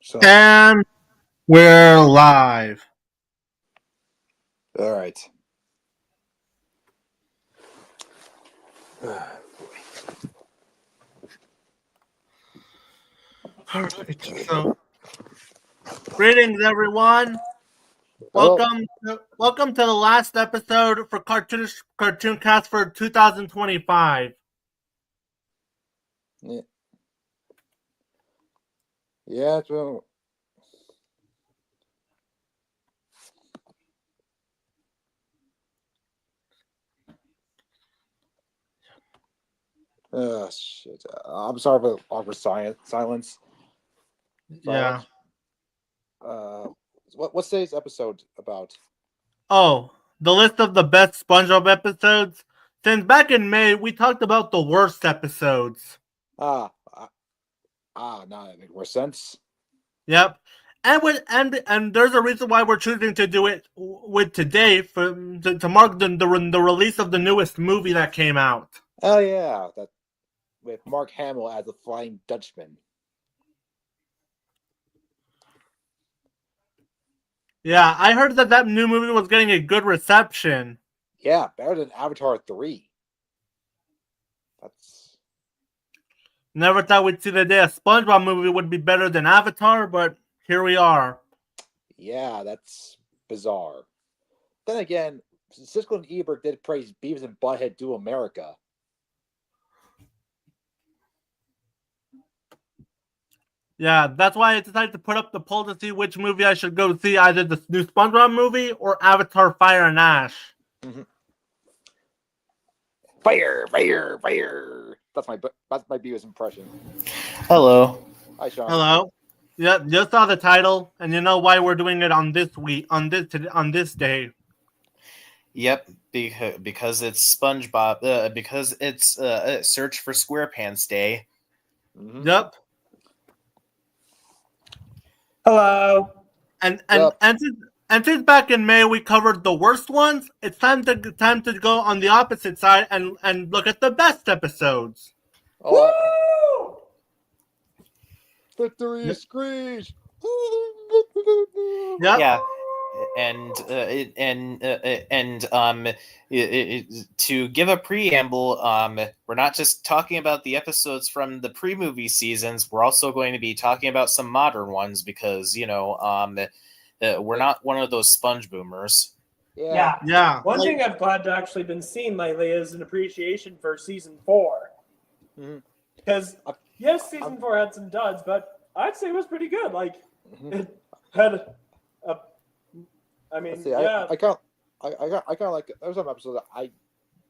So, And we're live. all right. All right. So, greetings, everyone. Hello. Welcome to the last episode for Cartooncast for 2025. Yeah. Yeah. So, shit. I'm sorry for the awkward silence. Yeah. What's today's episode about? Oh, the list of the best SpongeBob episodes. Since back in May, we talked about the worst episodes. Ah, ah, now that makes more sense. Yep. And there's a reason why we're choosing to do it with today to mark the release of the newest movie that came out. Oh yeah, that with Mark Hamill as the Flying Dutchman. Yeah, I heard that new movie was getting a good reception. Yeah, better than Avatar 3. That's Never thought we'd see the day a SpongeBob movie would be better than Avatar, but here we are. yeah, that's bizarre. Then again, Siskel and Ebert did praise Beavis and Butthead Do America. Yeah, that's why I decided to put up the poll to see which movie I should go see, either the new SpongeBob movie or Avatar Fire and Ash. Mm-hmm. Fire, fire, fire. That's my Beavis impression. Hello. Hi, Sean. Hello. Yeah, just saw the title, and you know why we're doing it on this week, on this day. Yep, because it's SpongeBob. Because it's Search for SquarePants Day. Mm-hmm. Yep. Hello. And Yep. and since back in May we covered the worst ones, it's time to go on the opposite side and look at the best episodes. Oh, victory screech. Yep. Yeah, to give a preamble, we're not just talking about the episodes from the pre-movie seasons. We're also going to be talking about some modern ones because we're not one of those sponge boomers. Yeah. One thing I've glad to actually been seeing lately is an appreciation for season 4. Mm-hmm. Because yes, season 4 had some duds, but I'd say it was pretty good. Like it had a, I mean, See, yeah. I kind of like. There was some episode that I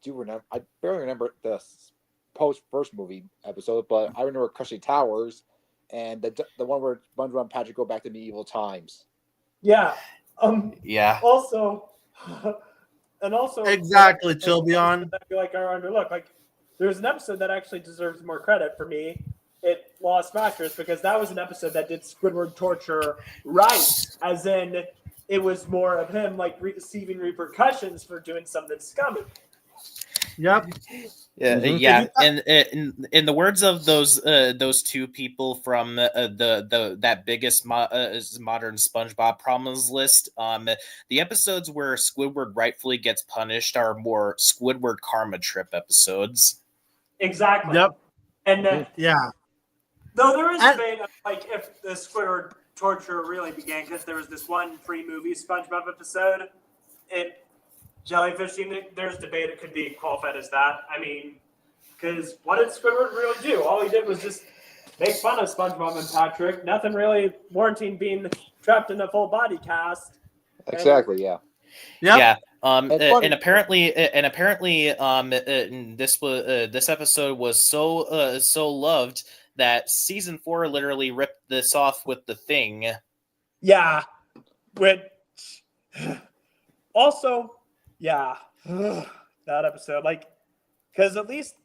do remember. I barely remember the post first movie episode, but I remember Crushing Towers and the one where SpongeBob and Patrick go back to medieval times. Yeah. Yeah. Also, Exactly, Chilbyon. I feel like are underlooked. Like, there's an episode that actually deserves more credit for me. It lost factors because that was an episode that did Squidward torture right, as in it was more of him like receiving repercussions for doing something scummy. Yep. Yeah. In the words of those two people from that biggest modern SpongeBob problems list, the episodes where Squidward rightfully gets punished are more Squidward karma trip episodes. Exactly. Yep. And Yeah. though there is debate of like if the Squidward torture really began, because there was this one pre-movie SpongeBob episode, Jellyfish Team, there's debate it could be qualified as that. I mean, because what did Squidward really do? All he did was just make fun of SpongeBob and Patrick. Nothing really warranting being trapped in a full body cast. Exactly. Yeah. Yep. Yeah. And apparently, this episode was so loved that season 4 literally ripped this off with The Thing. Yeah. Which also, yeah, that episode, like, because at least,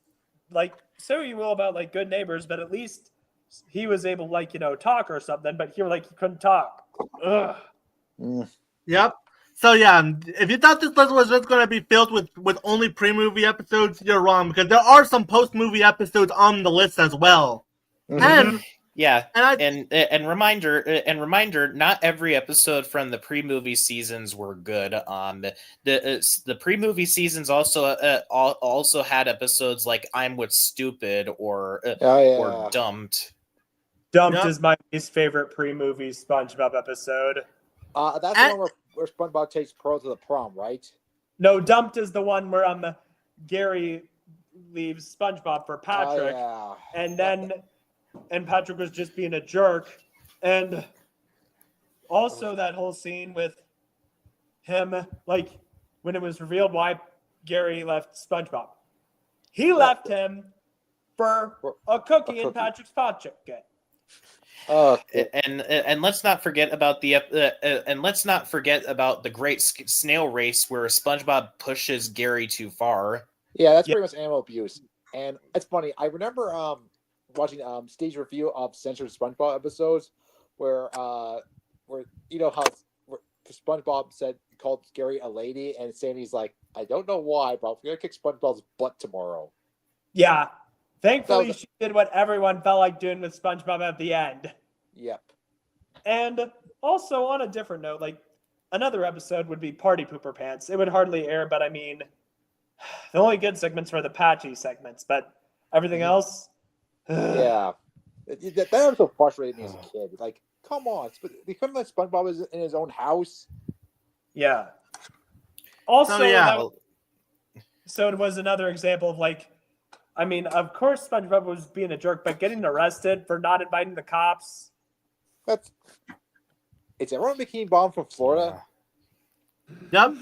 like, so you will about like Good Neighbors, but at least he was able, like, talk or something. But here, like, he couldn't talk. Ugh. Yep. So yeah, if you thought this list was just going to be filled with only pre-movie episodes, you're wrong, because there are some post-movie episodes on the list as well. Mm-hmm. Yeah, and reminder, not every episode from the pre-movie seasons were good. The pre-movie seasons also had episodes like "I'm with Stupid" or "Dumped." Dumped is my least favorite pre-movie SpongeBob episode. That's the one where SpongeBob takes Pearl to the prom, right? No, Dumped is the one where Gary leaves SpongeBob for Patrick, and then Patrick was just being a jerk, and also that whole scene with him, like when it was revealed why Gary left SpongeBob, he left him for a cookie in Patrick's pocket. And let's not forget about the great snail race where SpongeBob pushes Gary too far. Yeah, that's pretty much animal abuse, and it's funny. I remember watching Steve's review of censored SpongeBob episodes, where you know how SpongeBob called Gary a lady, and Sandy's like, I don't know why, but I'm gonna kick SpongeBob's butt tomorrow. Yeah, thankfully she did what everyone felt like doing with SpongeBob at the end. Yep. And also on a different note, like another episode would be Party Pooper Pants. It would hardly air, but I mean, the only good segments were the patchy segments, but everything else. Yeah, that was so frustrating me as a kid. Like, come on, they couldn't let SpongeBob in his own house. Yeah. Also, so it was another example of like, I mean, of course SpongeBob was being a jerk, but getting arrested for not inviting the cops. It's everyone Bikini Bomb from Florida. Yep.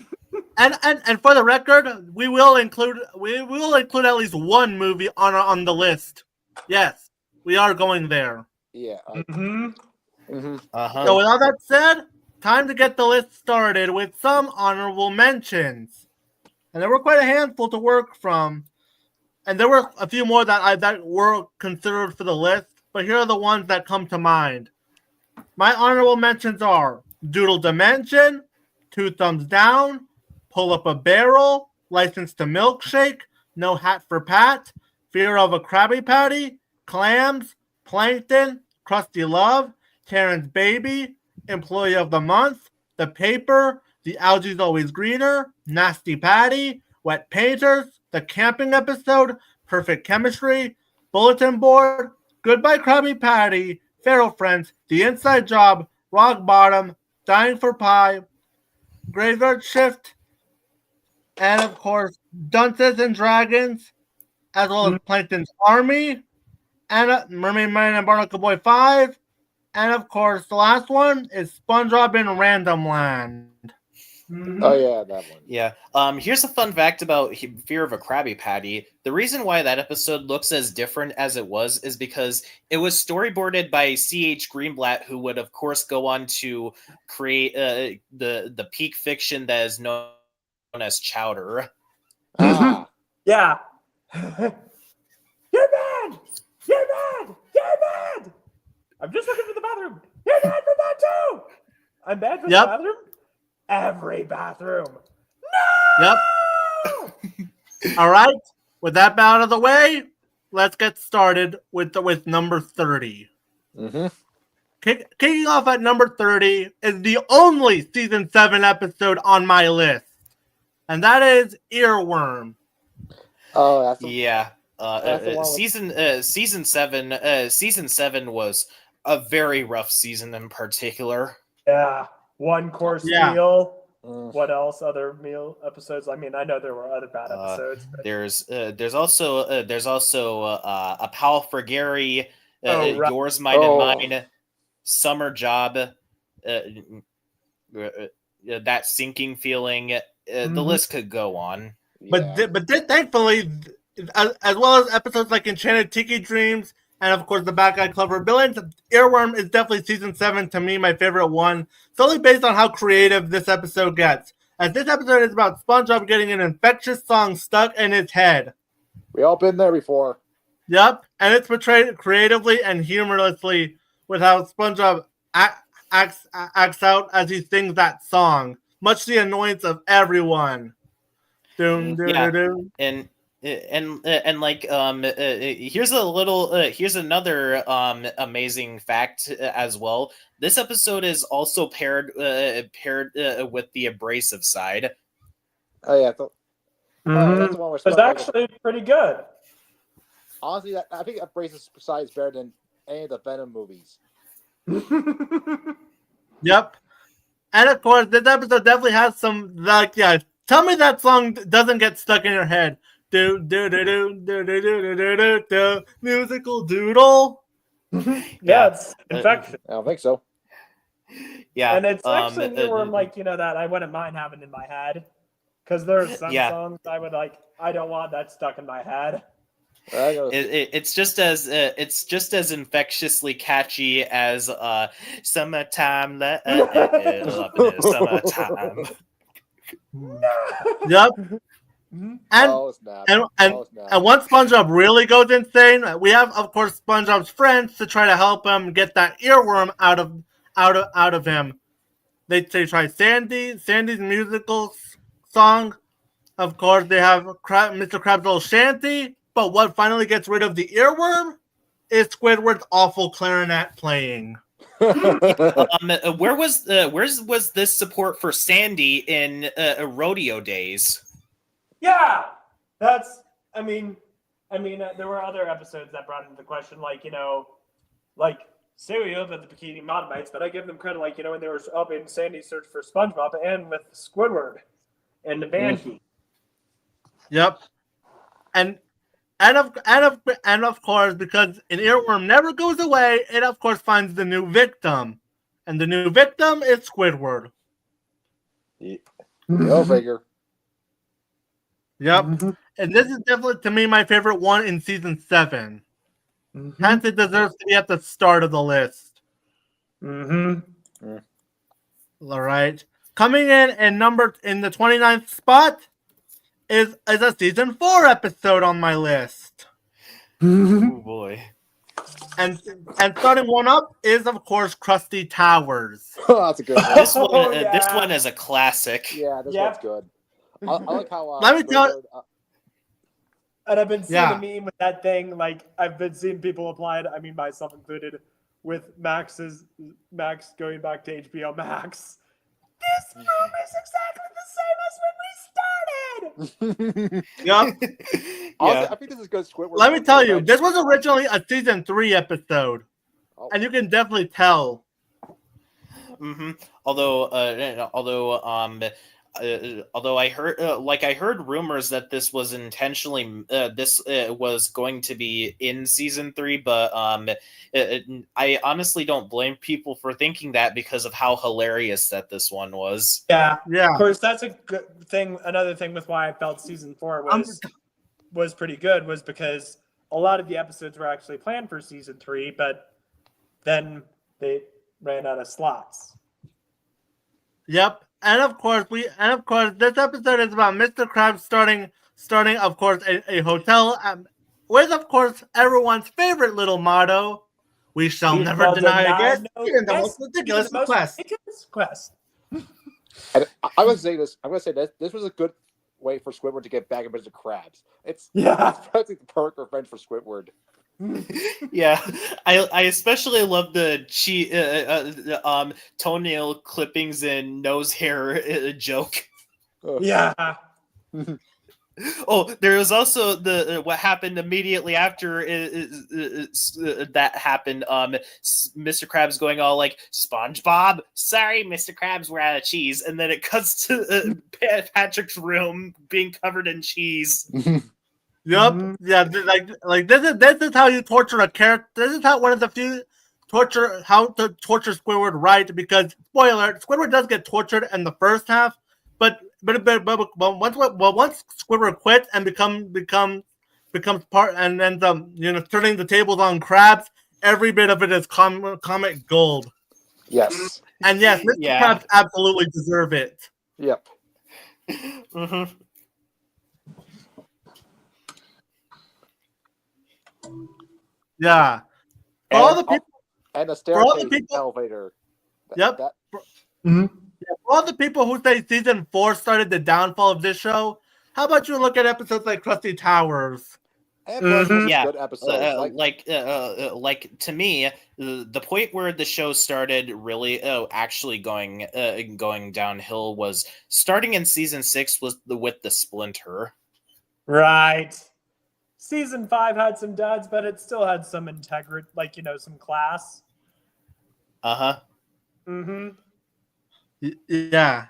And for the record, we will include at least one movie on the list. Yes, we are going there. Yeah. So with all that said, time to get the list started with some honorable mentions. And there were quite a handful to work from. And there were a few more that were considered for the list, but here are the ones that come to mind. My honorable mentions are Doodle Dimension, Two Thumbs Down, Pull Up a Barrel, License to Milkshake, No Hat for Pat, Fear of a Krabby Patty, Clams, Plankton, Krusty Love, Karen's Baby, Employee of the Month, The Paper, The Algae's Always Greener, Nasty Patty, Wet Painters, The Camping Episode, Perfect Chemistry, Bulletin Board, Goodbye Krabby Patty, Feral Friends, The Inside Job, Rock Bottom, Dying for Pie, Graveyard Shift, and of course, Dunces and Dragons, as well as Plankton's Army, and Mermaid Man and Barnacle Boy 5, and of course, the last one is SpongeBob in Random Land. Oh yeah, that one. Yeah. Here's a fun fact about Fear of a Krabby Patty. The reason why that episode looks as different as it was is because it was storyboarded by C.H. Greenblatt, who would, of course, go on to create the peak fiction that is known as Chowder. Yeah. You're bad! You're bad! You're bad! I'm just looking for the bathroom. You're bad for that too! I'm bad for the bathroom? Every bathroom. No! Yep. All right. With that out of the way, let's get started with number 30. Kicking off at number 30 is the only season 7 episode on my list, and that is Earworm. Oh, that's season 7 was a very rough season in particular. Yeah. One course meal. What else? Other meal episodes? I mean, I know there were other bad episodes. But... There's also a pal for Gary, Yours, Mine, and Mine, Summer Job, that sinking feeling. The list could go on. Yeah. But thankfully, as well as episodes like Enchanted Tiki Dreams, and of course, The Bad Guy Clever Villains, Earworm is definitely season 7 to me, my favorite one, solely based on how creative this episode gets. As this episode is about SpongeBob getting an infectious song stuck in his head. We all been there before. Yep, and it's portrayed creatively and humorously with how SpongeBob acts out as he sings that song, much to the annoyance of everyone. And here's another amazing fact as well. This episode is also paired with the abrasive side. Oh yeah, that's the one where it's actually pretty good. Honestly, I think abrasive side is better than any of the Venom movies. Yep. And of course, this episode definitely has some tell me that song doesn't get stuck in your head. Do do do do do do do do do do musical doodle. Yeah, it's infection. I don't think so. Yeah, and it's actually an earworm that I wouldn't mind having in my head, because there's some songs I would like. I don't want that stuck in my head. It's just as infectiously catchy as "Summertime." Summertime. Yep. And once SpongeBob really goes insane, we have, of course, SpongeBob's friends to try to help him get that earworm out of him. They try Sandy's musical song. Of course, they have Mr. Krabs' little shanty. But what finally gets rid of the earworm is Squidward's awful clarinet playing. Where was this support for Sandy in rodeo days? Yeah, that's. I mean, there were other episodes that brought into the question, like Cereal and the Bikini Bottomites, but I give them credit, when they were up in Sandy's search for SpongeBob and with Squidward and the Banshee. Yep, and of course, because an earworm never goes away, it of course finds the new victim, and the new victim is Squidward. Go figure. Yep, and this is definitely, to me, my favorite one in season 7. Hence, it deserves to be at the start of the list. All right, coming in the 29th spot is a season 4 episode on my list. Oh boy! And starting one up is, of course, Krusty Towers. That's a good one. This one is a classic. Yeah, this one's good. I like how. Let me tell you. And I've been seeing a meme with that thing. I've been seeing people apply it. I mean, myself included, with Max going back to HBO Max. This room is exactly the same as when we started. Yep. Honestly, I think this is good. Squidward. Let me tell you, this was originally a season 3 episode, and you can definitely tell. Although I heard rumors that this was intentionally was going to be in season 3, but I honestly don't blame people for thinking that because of how hilarious that this one was. Yeah. Of course, that's a good thing. Another thing with why I felt season 4 was pretty good was because a lot of the episodes were actually planned for season 3, but then they ran out of slots. Yep. And of course, this episode is about Mr. Krabs starting, of course, a hotel with, of course, everyone's favorite little motto: "We shall never deny a guest, even the most ridiculous quest." And I would say this. I'm going to say this was a good way for Squidward to get back at Mr. Krabs. It's probably the perfect revenge for Squidward. Yeah, I especially love the toenail clippings and nose hair joke. Yeah. Oh, there was also what happened immediately after that happened. Mr. Krabs going all like, "SpongeBob, sorry, Mr. Krabs, we're out of cheese," and then it cuts to Patrick's room being covered in cheese. Yep. Yeah. Like this is how you torture a character. This is how one of the few how to torture Squidward right, because spoiler, Squidward does get tortured in the first half, but once Squidward quits and becomes part and ends up turning the tables on Krabs, every bit of it is comic gold. Yes. And yes, Mr. Krabs absolutely deserve it. Yep. Yeah. For all the people, and the staircase elevator. For all the people who say season 4 started the downfall of this show, how about you look at episodes like Krusty Towers? And yeah, good episodes. Like to me, the point where the show started really actually going downhill was starting in season 6 was with the Splinter. Right. Season 5 had some duds, but it still had some integrity, like, some class. Uh-huh. Yeah.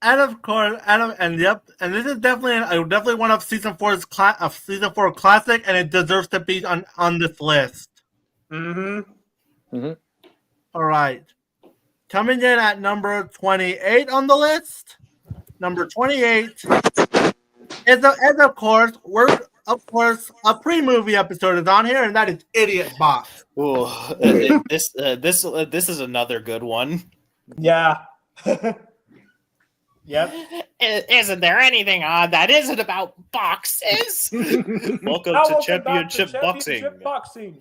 And of course, and this is definitely one of season 4's season 4 classic, and it deserves to be on this list. All right. Coming in at number 28 on the list. Number 28 is of course a pre-movie episode is on here, and that is Idiot Box. Ooh, this is another good one. Yeah. Yep. Isn't there anything odd that isn't about boxes? Welcome to Championship Boxing.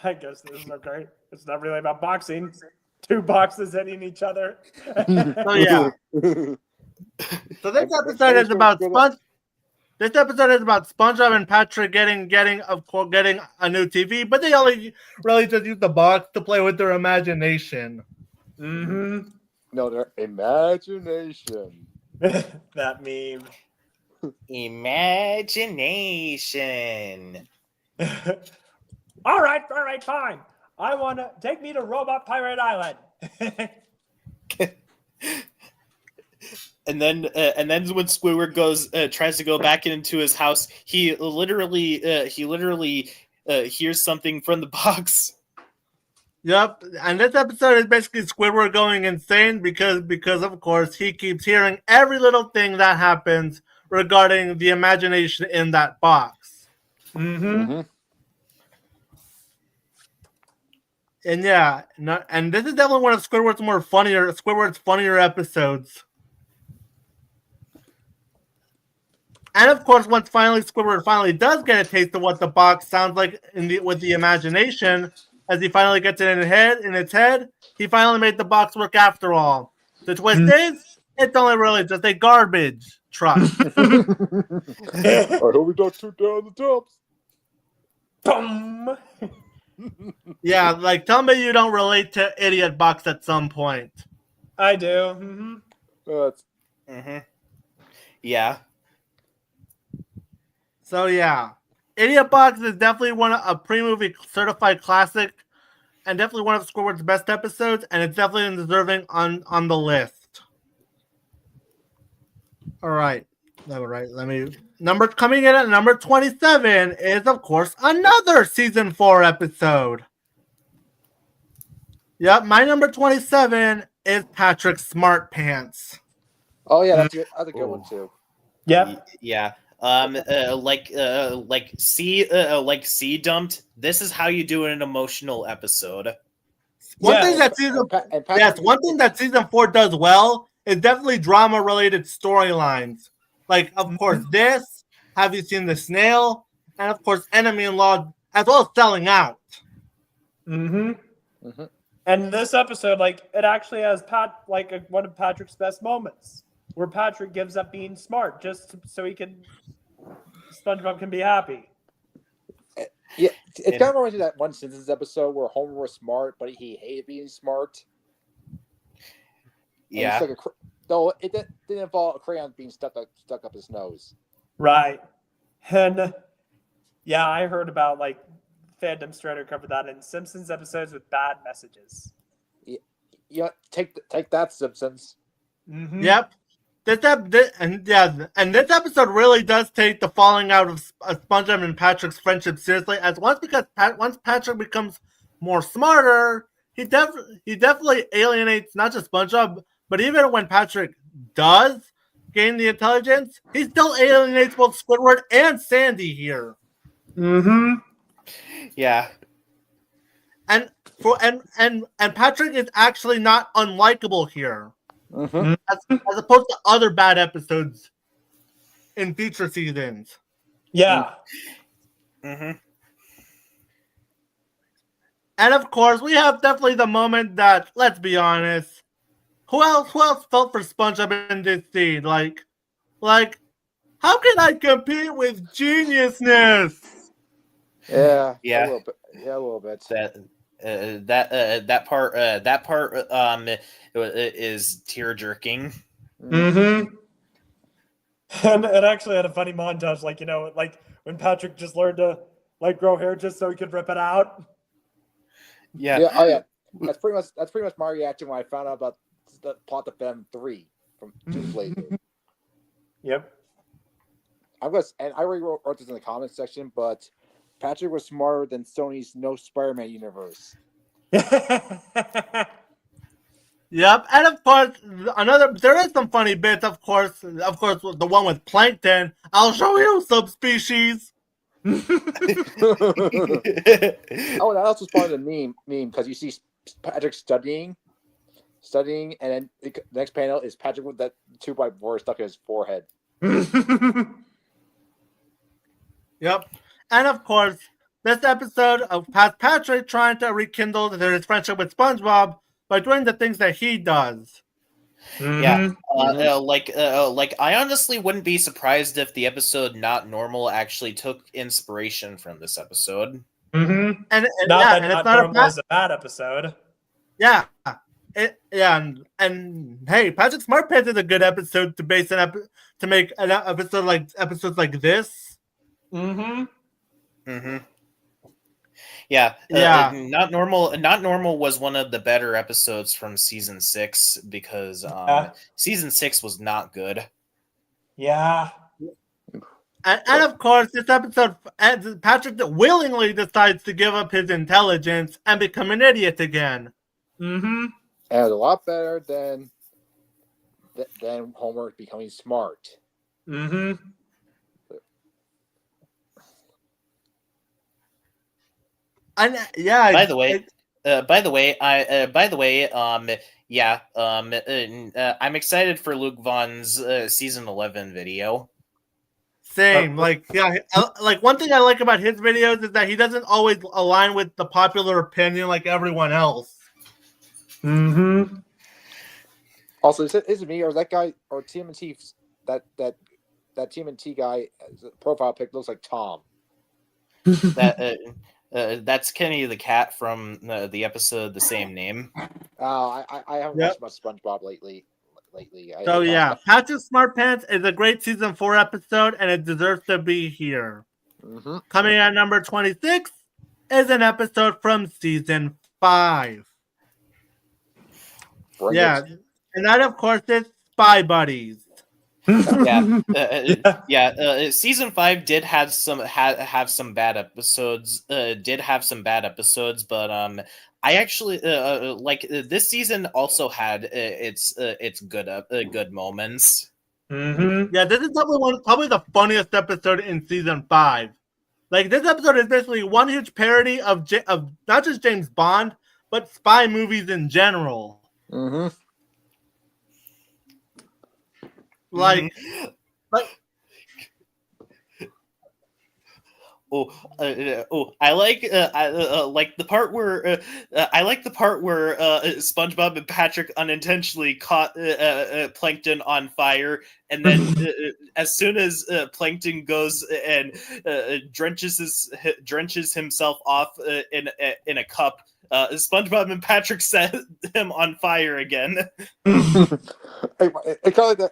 I guess this is okay. It's not really about boxing. 2 boxes hitting each other. Oh yeah. So this episode is about SpongeBob and Patrick getting a new TV, but they only really just use the box to play with their imagination. No, their imagination. That meme. Imagination. All right, fine. I want to take me to Robot Pirate Island. And then when Squidward tries to go back into his house, he literally hears something from the box. Yep, and this episode is basically Squidward going insane because of course he keeps hearing every little thing that happens regarding the imagination in that box. And yeah, and this is definitely one of Squidward's funnier episodes. And of course, once Squidward finally does get a taste of what the box sounds like with the imagination, as he finally gets it in its head, he finally made the box work after all. The twist is, it's only really just a garbage truck. I hope we don't shoot down the tops. Boom. Yeah, like tell me you don't relate to Idiot Box at some point. I do. Yeah. So yeah, Idiot Box is definitely a pre-movie certified classic, and definitely one of Squidward's best episodes, and it's definitely deserving on the list. All right. Coming in at number 27 is of course another season 4 episode. Yep, my number 27 is Patrick Smart Pants. Oh yeah, that's a good one too. Yep. Yeah. C dumped. This is how you do an emotional episode. One thing that season 4 does well is definitely drama related storylines. Like, of course, this. Have you seen the snail? And of course, Enemy in Law, as well as Selling Out. And this episode, it actually has one of Patrick's best moments, where Patrick gives up being smart just so SpongeBob can be happy. Yeah, it kind of reminds me of that one Simpsons episode where Homer was smart, but he hated being smart. Yeah. It didn't involve a crayon being stuck up his nose. Right. And yeah, I heard about Fandom Strider covered that in Simpsons episodes with bad messages. Yeah, take that, Simpsons. Yep. This episode really does take the falling out of SpongeBob and Patrick's friendship seriously. As once Patrick becomes more smarter, he definitely alienates not just SpongeBob, but even when Patrick does gain the intelligence, he still alienates both Squidward and Sandy here. Yeah. And Patrick is actually not unlikable here. As opposed to other bad episodes in future seasons. Yeah. And of course, we have definitely the moment that, let's be honest, who else felt for SpongeBob in this scene? Like How can I compete with geniusness? Yeah. Yeah. A little bit. That part is tear jerking. Mm-hmm. And it actually had a funny montage, like when Patrick just learned to grow hair just so he could rip it out. Yeah. Yeah. Oh yeah. That's pretty much my reaction when I found out about the plot to Venom 3 from 2 weeks later. Yep. I already wrote this in the comments section, but Patrick was smarter than Sony's No Spider-Man universe. Yep, and of course, there is some funny bits. Of course, the one with Plankton. I'll show you subspecies. Oh, that also spawned a meme because you see Patrick studying, and then the next panel is Patrick with that 2x4 stuck in his forehead. Yep, and of course, this episode of Patrick trying to rekindle his friendship with SpongeBob by doing the things that he does. Yeah, like I honestly wouldn't be surprised if the episode Not Normal actually took inspiration from this episode. Mm-hmm. And Not Normal is a bad episode. Yeah, and hey, Patrick SmartPants is a good episode to base to make episodes like this. Mm-hmm. Mm-hmm. Yeah. Not Normal was one of the better episodes from season 6 because season 6 was not good. Yeah. And of course, this episode, Patrick willingly decides to give up his intelligence and become an idiot again. Mm-hmm. And it was a lot better than Homer becoming smart. Mm-hmm. And yeah. By the way, I'm excited for Luke Vaughn's season 11 video. Same. Like one thing I like about his videos is that he doesn't always align with the popular opinion like everyone else. Mm-hmm. Also, is it me or that guy or TMNT that TMNT guy profile pic looks like Tom? That's Kenny the cat from the episode the same name. I haven't watched much SpongeBob lately. Patrick SmartPants is a great season 4 episode, and it deserves to be here. Mm-hmm. Coming at number 26 is an episode from season 5. And that, of course, is Spy Buddies. Season 5 did have some bad episodes. But I actually like this season also had its good moments. Mm-hmm. Yeah, this is probably the funniest episode in season 5. Like, this episode is basically one huge parody of not just James Bond, but spy movies in general. Mm-hmm. Like, I like the part where SpongeBob and Patrick unintentionally caught Plankton on fire, and then as soon as Plankton goes and drenches himself off in a cup, SpongeBob and Patrick set him on fire again. It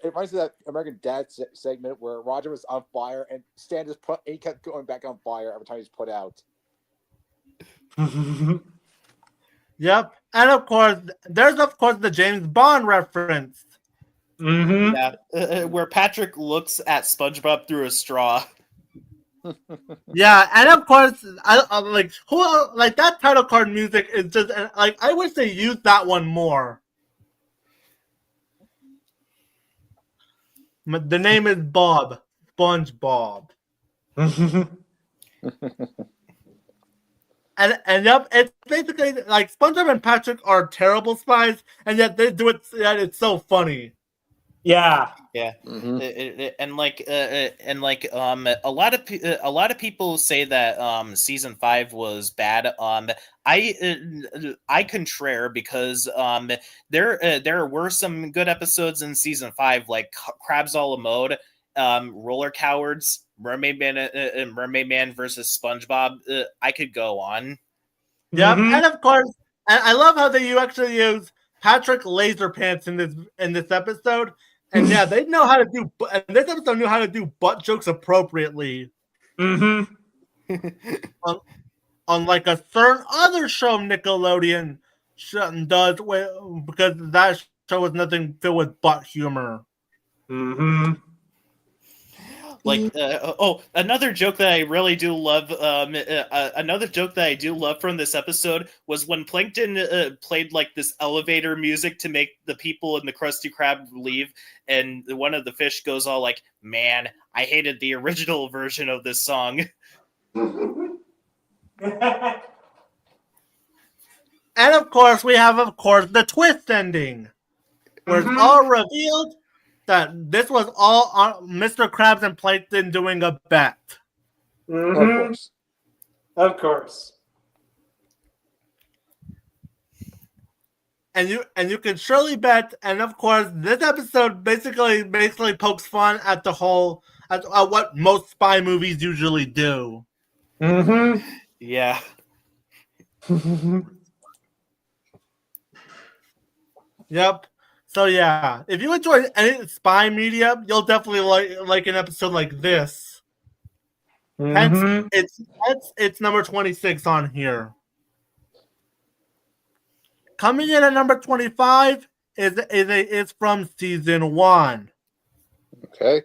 reminds me of that American Dad segment where Roger was on fire and Stan he kept going back on fire every time he's put out. Yep, and of course, there's the James Bond reference. Mm-hmm. Yeah, where Patrick looks at SpongeBob through a straw. Yeah, and of course, I like that title card music is just like I wish they used that one more. The name is Bob, SpongeBob. Mm-hmm. and yep, it's basically like SpongeBob and Patrick are terrible spies, and yet they do it. Yet it's so funny. Yeah. Mm-hmm. A lot of people say that season 5 was bad. I contrare because there were some good episodes in season 5, like Crabs a la Mode, Roller Cowards, Mermaid Man versus SpongeBob. I could go on. Yep, and of course, and I love how you actually use Patrick Laserpants in this episode. And yeah, they know how to do. And this episode knew how to do butt jokes appropriately. Unlike a certain other show Nickelodeon does, because that show was nothing filled with butt humor. Like, another joke that I really do love. Another joke that I do love from this episode was when Plankton played like this elevator music to make the people in the Krusty Krab leave, and one of the fish goes all like, "Man, I hated the original version of this song." And of course, we have the twist ending, where it's all revealed that this was all Mr. Krabs and Plankton doing a bet. Of course. And you can surely bet. And of course, this episode basically pokes fun at the whole at what most spy movies usually do. Yeah. Yep. So yeah, if you enjoy any spy media, you'll definitely like an episode like this. Hence, it's number 26 on here. Coming in at number 25 is from season 1. Okay.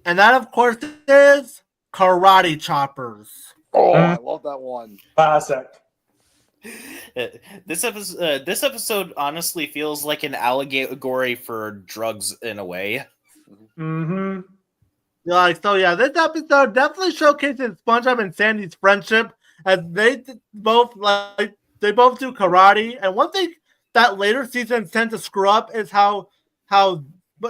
And that, of course, is Karate Choppers. Oh, I love that one. Classic. This episode honestly feels like an allegory for drugs in a way. This episode definitely showcases SpongeBob and Sandy's friendship, as they both do karate. And one thing that later seasons tend to screw up is how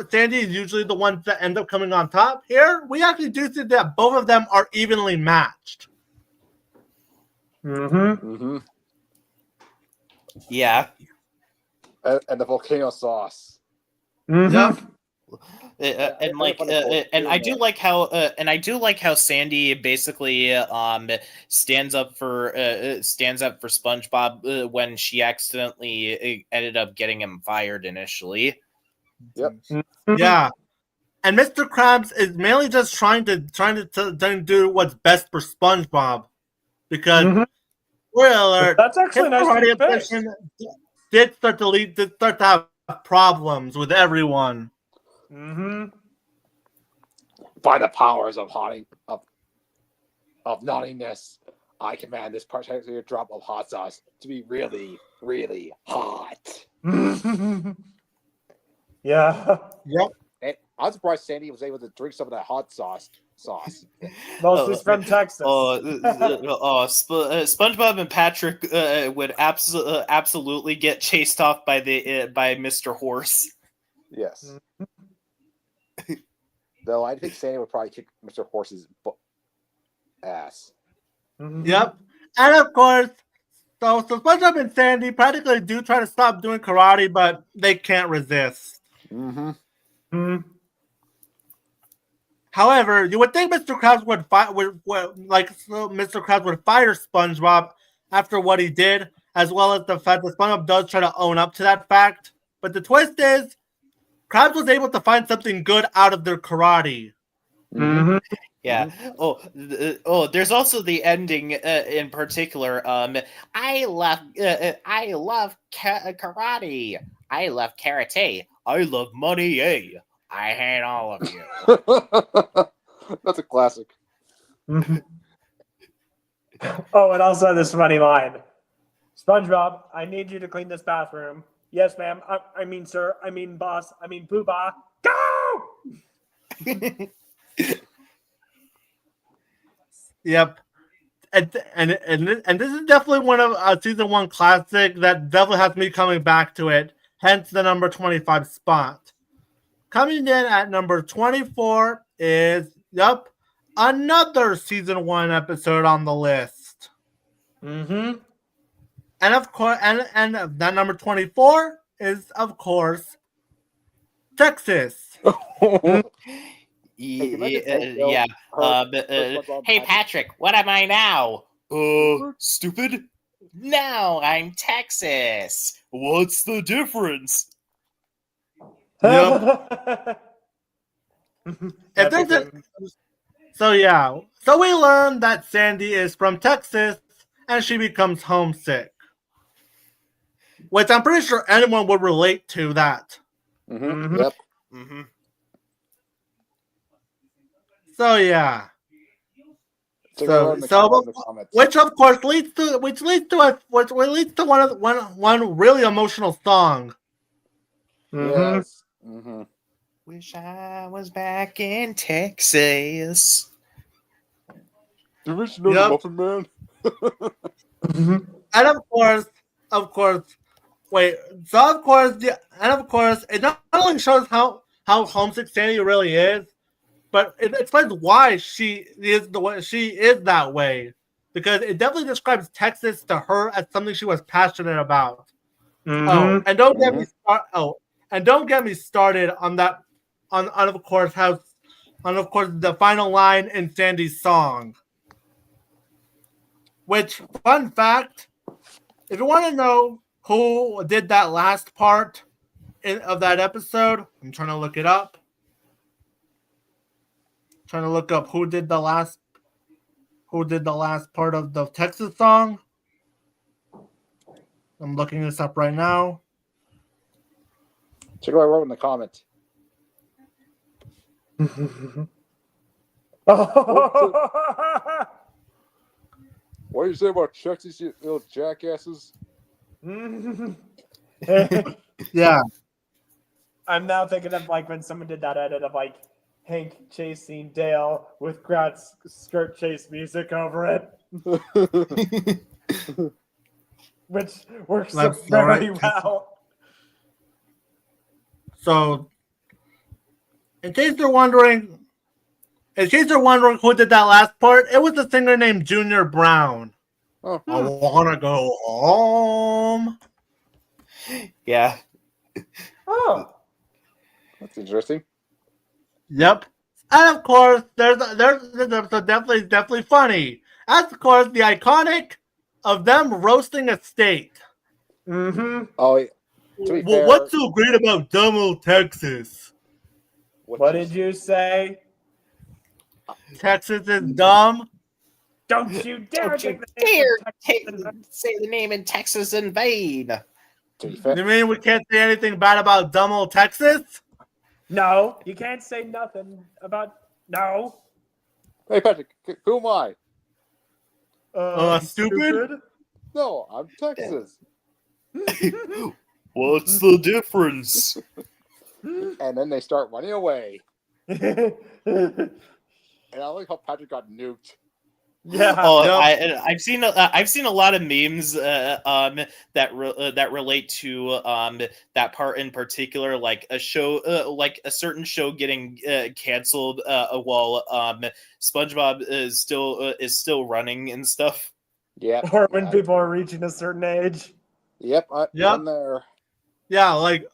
Sandy is usually the ones that end up coming on top. Here, we actually do see that both of them are evenly matched. Yeah. And the volcano sauce. Yep. I do like how Sandy basically stands up for SpongeBob when she accidentally ended up getting him fired initially. Yep. Yeah. And Mr. Krabs is mainly just trying to do what's best for SpongeBob, because spoiler alert, that's actually nice. Did start to have problems with everyone. By the powers of naughtiness, I command this particular drop of hot sauce to be really, really hot. Yeah. Yep. And I'm surprised Sandy was able to drink some of that hot sauce. Mostly from Texas. SpongeBob and Patrick would absolutely get chased off by Mr. Horse. Yes. Though I think Sandy would probably kick Mr. Horse's ass. Yep. And of course, so SpongeBob and Sandy practically do try to stop doing karate, but they can't resist. However, you would think Mr. Krabs would fire SpongeBob after what he did, as well as the fact that SpongeBob does try to own up to that fact. But the twist is, Krabs was able to find something good out of their karate. Yeah. There's also the ending in particular. I love karate. I love karate. I love money. I hate all of you. That's a classic. Oh, and also this funny line. SpongeBob, I need you to clean this bathroom. Yes, ma'am. I mean, sir. I mean, boss. I mean, poobah. Go! Yep. And this is definitely one of season 1 classic that definitely has me coming back to it. Hence the number 25 spot. Coming in at number 24 is another season 1 episode on the list. And of course, and that number 24 is of course Texas. Yeah. Hey, Patrick, what am I now? Stupid? No, I'm Texas. What's the difference? Yep. So we learn that Sandy is from Texas and she becomes homesick. Which I'm pretty sure anyone would relate to that. Yep. So yeah. Which of course leads to one really emotional song. Yes. Wish I was back in Texas. Do you know the Muffin Man? And of course, it not only shows how homesick Sandy really is, but it explains why she is the way she is that way. Because it definitely describes Texas to her as something she was passionate about. And don't get me started on that. On of course the final line in Sandy's song. Which, fun fact, if you want to know who did that last part of that episode, I'm trying to look it up. Trying to look up who did the last part of the Texas song. I'm looking this up right now. Check what I wrote in the comment. What do you say about Texas, you little jackasses? Yeah. I'm now thinking of like when someone did that edit of like Hank chasing Dale with Grat's skirt chase music over it. Which works very well. So, in case you're wondering who did that last part, it was a singer named Junior Brown. I wanna go home. Yeah. Oh, that's interesting. Yep. And of course, there's definitely funny. That's of course the iconic of them roasting a steak. Oh, yeah. Well, what's so great about dumb old Texas? What did you say? Texas is dumb. Don't you dare say the name in Texas in vain. You mean we can't say anything bad about dumb old Texas? No, you can't say nothing about no. Hey Patrick, who am I? Stupid? No, I'm Texas. What's the difference? And then they start running away. And I like how Patrick got nuked. Yeah. I've seen a lot of memes that relate to that part in particular, like a show, like a certain show getting canceled while SpongeBob is still running and stuff. Yeah. Or when people are reaching a certain age. Yep. I'm there. Yeah, like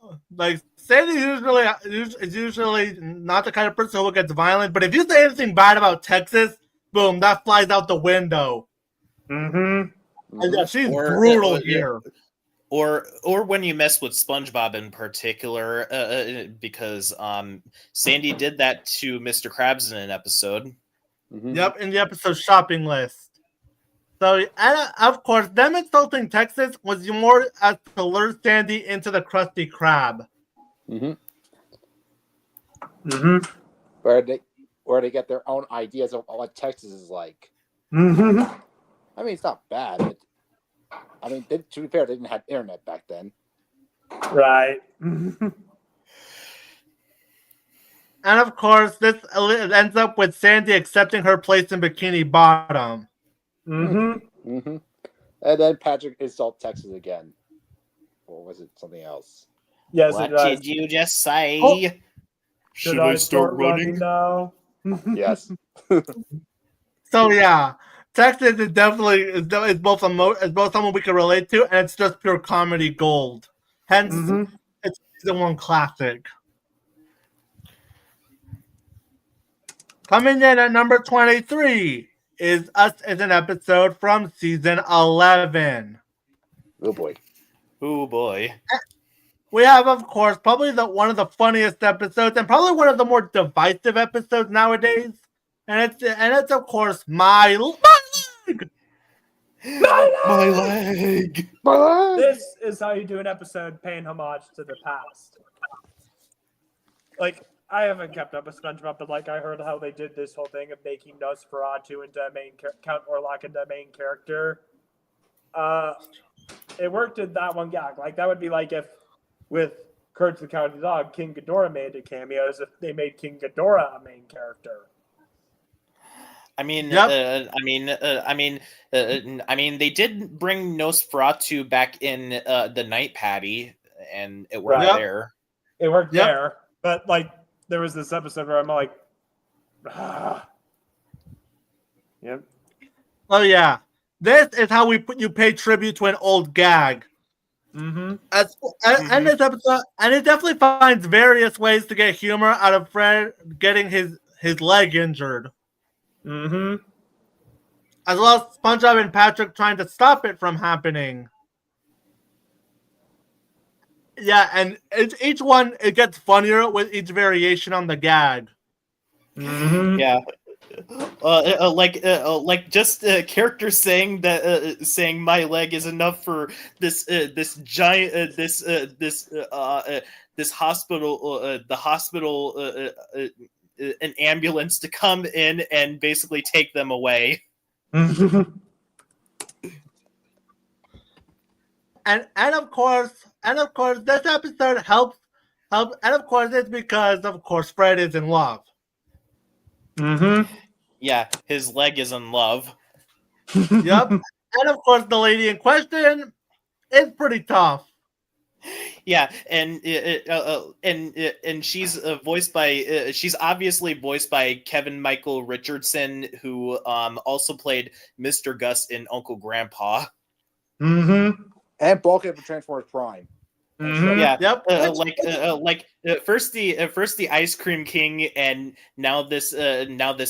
Sandy is usually not the kind of person who gets violent, but if you say anything bad about Texas, boom, that flies out the window. And she's brutal here. Or when you mess with SpongeBob in particular, because Sandy did that to Mr. Krabs in an episode. Yep, in the episode shopping list. So, and of course, them insulting Texas was more as to lure Sandy into the Krusty Krab. Where they get their own ideas of what Texas is like. I mean, it's not bad. But, I mean, to be fair, they didn't have internet back then. Right. And of course, this ends up with Sandy accepting her place in Bikini Bottom. And then Patrick insults Texas again. Or was it something else? Yes, what did you just say? Oh. Should I start running now? Yes. So yeah, Texas is definitely is both someone we can relate to, and it's just pure comedy gold. Hence, it's season 1 classic. Coming in at number 23 is an episode from season 11. Oh boy. Oh boy. We have, of course, probably one of the funniest episodes and probably one of the more divisive episodes nowadays. And it's of course my leg. My leg. This is how you do an episode paying homage to the past. Like, I haven't kept up with SpongeBob, but like I heard how they did this whole thing of making Nosferatu into a main Count Orlok into a main character. It worked in that one gag. Like that would be like if with Courage the Cowardly Dog, King Ghidorah made a cameo, as if they made King Ghidorah a main character. I mean, yep. I mean, they did bring Nosferatu back in the Night Patty, and it worked there. It worked there, but like there was this episode where I'm like, Yep. Oh yeah, this is how you pay tribute to an old gag. Mm-hmm. And this episode, and it definitely finds various ways to get humor out of Fred getting his leg injured. Mm-hmm. As well as SpongeBob and Patrick trying to stop it from happening. Yeah, and each one, it gets funnier with each variation on the gag. Mm-hmm. Yeah. Like just characters saying that saying my leg is enough for this giant this hospital the hospital an ambulance to come in and basically take them away. and of course this episode helps and of course it's because of course Fred is in love. Mm-hmm. Yeah, his leg is in love. Yep. And of course the lady in question is pretty tough. Yeah, and she's voiced by she's obviously voiced by Kevin Michael Richardson, who also played Mr. Gus in Uncle Grandpa. Mm-hmm. And Bulkhead from Transformers Prime. Mm-hmm. Yeah. Yep. First the Ice Cream King, and now this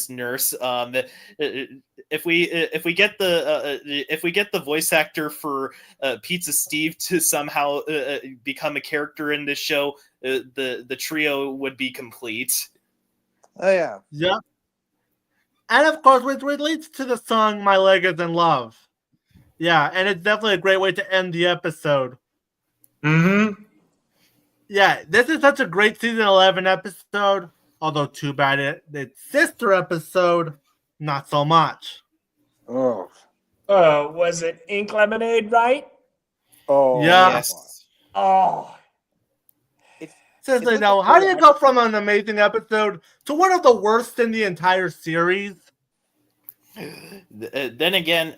nurse. If we get the voice actor for Pizza Steve to somehow become a character in this show, the trio would be complete. Oh yeah. Yep. And of course, which leads to the song "My Leg Is in Love." Yeah, and it's definitely a great way to end the episode. Mm-hmm. Yeah, this is such a great season 11 episode. Although too bad its sister episode, not so much. Oh. Was it Ink Lemonade, right? Oh. Yeah. Yes. Oh. Seriously, now, how do you go from an amazing episode to one of the worst in the entire series? Then again,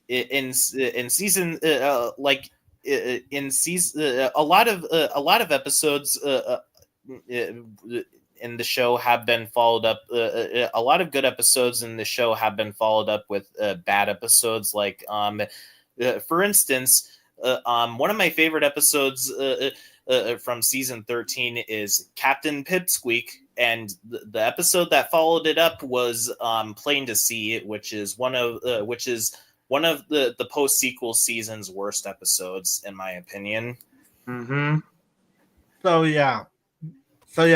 in season in season a lot of episodes in the show have been followed up. A lot of good episodes in the show have been followed up with bad episodes. Like for instance, one of my favorite episodes from season 13 is Captain Pipsqueak, and the episode that followed it up was Plain to See, which is one of the post sequel season's worst episodes, in my opinion. Mm-hmm. So yeah,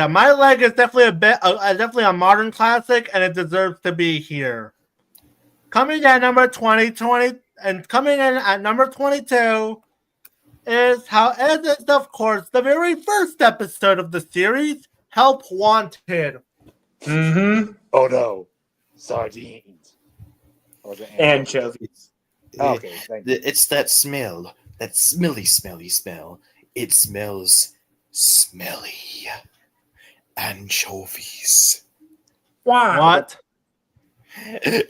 My Leg is definitely a modern classic, and it deserves to be here. Coming in at number 22 is of course the very first episode of the series, Help Wanted. Mm-hmm. Oh no, sardines. Anchovies. Okay, thank you. It's that smell, that smelly smell. It smells smelly. Anchovies. Wow. What?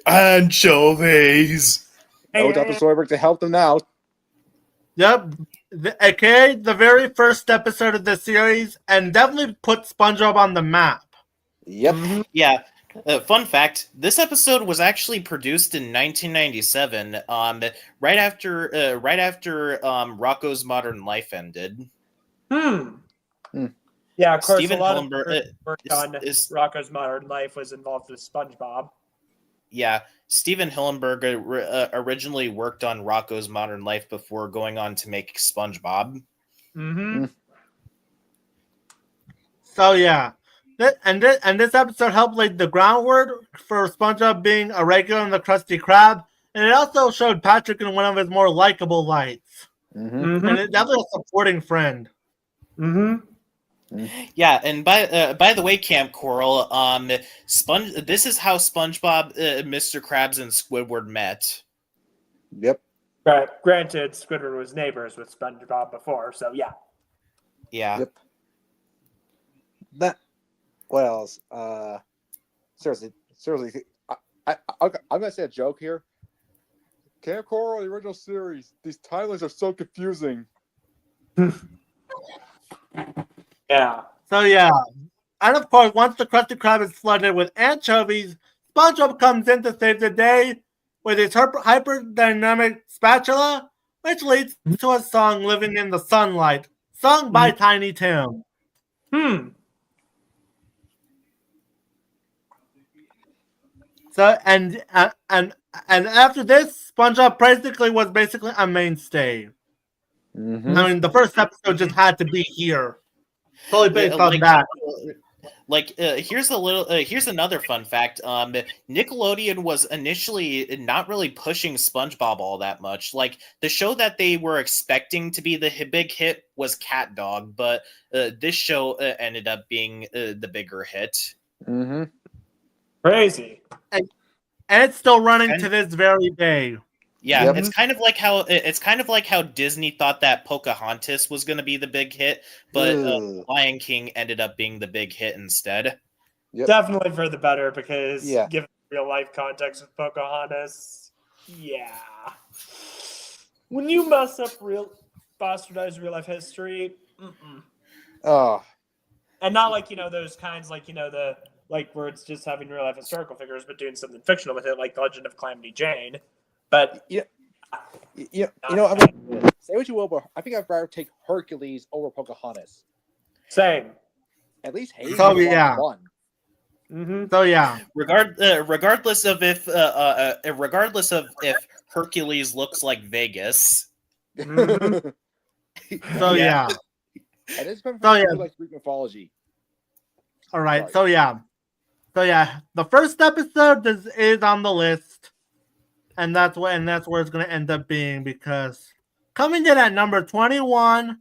Anchovies. No Dr. Soyberg to help them out. Yep. Okay, the very first episode of the series, and definitely put SpongeBob on the map. Yep. Mm-hmm. Yeah. Fun fact: this episode was actually produced in 1997, right after Rocko's Modern Life ended. Yeah, of course, Stephen a lot Hillenburg, of work on Rocko's Modern Life was involved with SpongeBob. Yeah, Stephen Hillenburg originally worked on Rocko's Modern Life before going on to make SpongeBob. So yeah, this episode helped lay the groundwork for SpongeBob being a regular in the Krusty Krab, and it also showed Patrick in one of his more likable lights, and it definitely a supporting friend. Yeah, and by the way, Camp Coral, this is how SpongeBob, Mr. Krabs, and Squidward met. Yep. Granted, Squidward was neighbors with SpongeBob before, so yeah. Yeah. Yep. That. What else? Seriously, I'm gonna say a joke here. Camp Coral, the original series. These timelines are so confusing. Yeah. So yeah, and of course, once the Krusty Krab is flooded with anchovies, SpongeBob comes in to save the day with his hyperdynamic spatula, which leads to a song "Living in the Sunlight," sung by Tiny Tim. So and after this, SpongeBob was basically a mainstay. I mean, the first episode just had to be here. Totally based on that. Here's another fun fact. Nickelodeon was initially not really pushing SpongeBob all that much. Like, the show that they were expecting to be the big hit was Cat Dog, but this show ended up being the bigger hit. Crazy. And it's still running to this very day. Yeah, it's kind of like how Disney thought that Pocahontas was going to be the big hit, but Lion King ended up being the big hit instead. Definitely for the better, because given real life context with Pocahontas, when you mess up bastardize real life history, and not like those kinds like where it's just having real life historical figures, but doing something fictional with it, like the Legend of Calamity Jane. But I mean, say what you will, but I think I'd rather take Hercules over Pocahontas. Same. At least Hayes won. So yeah. Regardless of if Hercules looks like Vegas. So yeah. And it's been like Greek mythology. All right. So yeah. The first episode is on the list. And that's where it's going to end up being, because coming in at number 21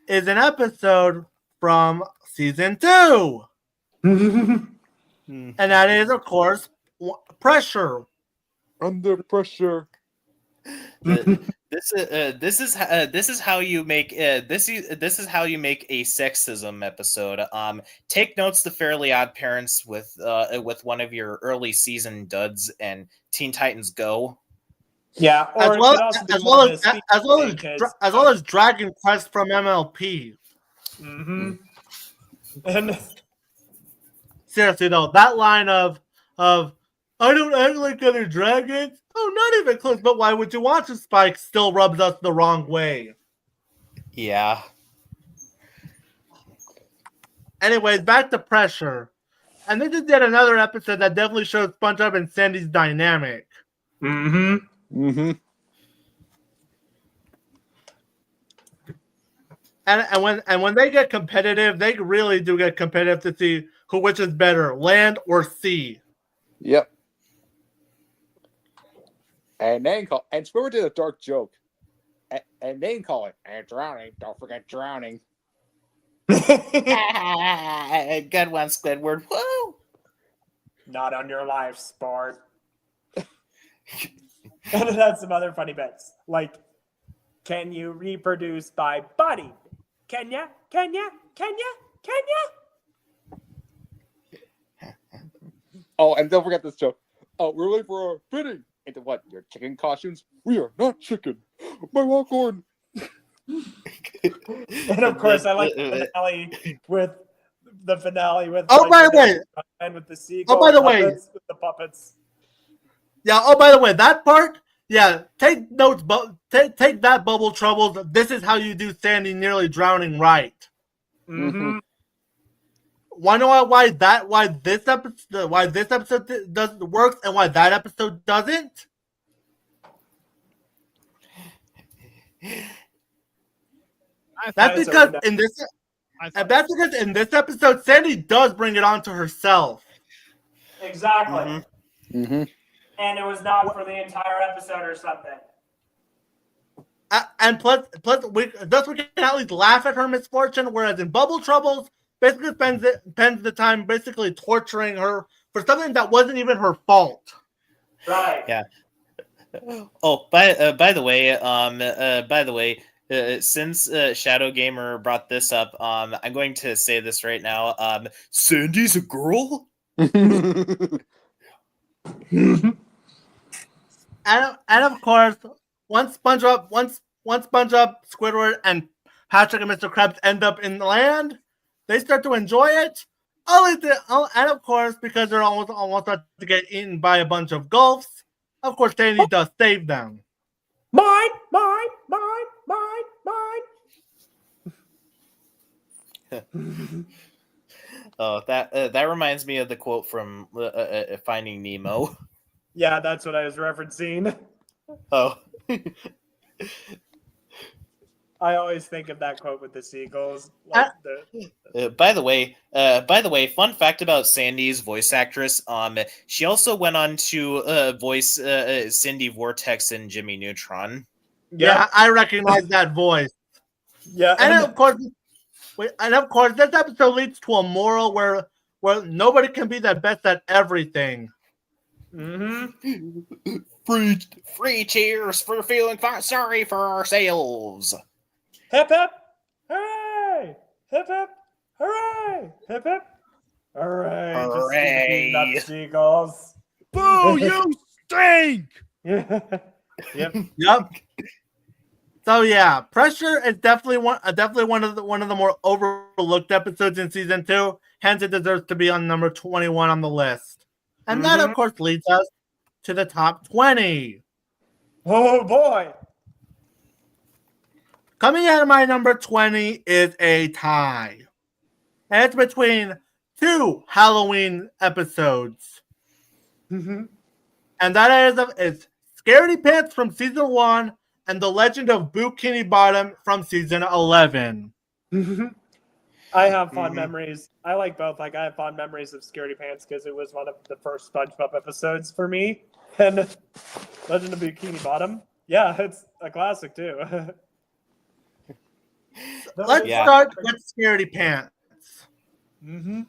is an episode from season 2. And that is, of course, Pressure. Under Pressure. This is how you make a sexism episode. Take notes to Fairly Odd Parents with one of your early season duds and Teen Titans Go. Yeah, or as well as Dragon Quest from MLP. And seriously though, that line of I don't act like other dragons. Oh, not even close. But why would you watch a Spike? Still rubs us the wrong way. Yeah. Anyways, back to Pressure, and this is yet another episode that definitely shows SpongeBob and Sandy's dynamic. And when they get competitive, they really do get competitive to see which is better, land or sea. Yep. And Squidward did a dark joke. And name calling. And drowning. Don't forget drowning. Good one, Squidward. Woo! Not on your life, sport. And it had some other funny bits. Like, can you reproduce by body? Can ya? Can ya? Can ya? Can ya? Oh, and don't forget this joke. Oh, we're late for our fitting. Into what? Your chicken costumes? We are not chicken. My walk-on. And of course, I like the finale with. Oh, by the way. And with the seagull. Oh, by the way. With the puppets. Yeah. Oh, by the way, that part. Yeah. Take notes. Take that, Bubble Troubles. This is how you do Sandy nearly drowning right. Mm-hmm. Want to know why this episode does works and why that episode doesn't? That's because in this episode, Sandy does bring it on to herself. Exactly. Mm-hmm. And it was not for the entire episode or something. And plus we can at least laugh at her misfortune, whereas in Bubble Troubles, basically spends the time basically torturing her for something that wasn't even her fault. Right. Yeah. Oh, by the way, since Shadow Gamer brought this up, I'm going to say this right now. Sandy's a girl. And of course, once SpongeBob, Squidward, and Patrick and Mr. Krabs end up in the land, they start to enjoy it. And of course, because they're almost about to get eaten by a bunch of gulfs, of course, Sandy does save them. Mine. Oh, that reminds me of the quote from Finding Nemo. Yeah, that's what I was referencing. Oh. I always think of that quote with the seagulls. By the way, fun fact about Sandy's voice actress. She also went on to voice Cindy Vortex and Jimmy Neutron. Yeah, I recognize that voice. Yeah, and of course, this episode leads to a moral where nobody can be the best at everything. Mm-hmm. Free cheers for feeling sorry for ourselves. Hip hip, hooray! Hip hip, hooray! Hip hip, hooray! Hooray! Just seagulls. Boo! You stink. Yep. So yeah, Pressure is definitely one of the more overlooked episodes in season 2. Hence, it deserves to be on number 21 on the list. And that, of course, leads us to the top 20. Oh boy! Coming out of my number 20 is a tie. And it's between 2 Halloween episodes. Mm-hmm. And that is Scaredy Pants from season 1 and The Legend of Bikini Bottom from season 11. I have fond memories. I like both. Like, I have fond memories of Scaredy Pants because it was one of the first SpongeBob episodes for me. And Legend of Bikini Bottom, yeah, it's a classic too. Let's start with Scaredy Pants. Mm-hmm.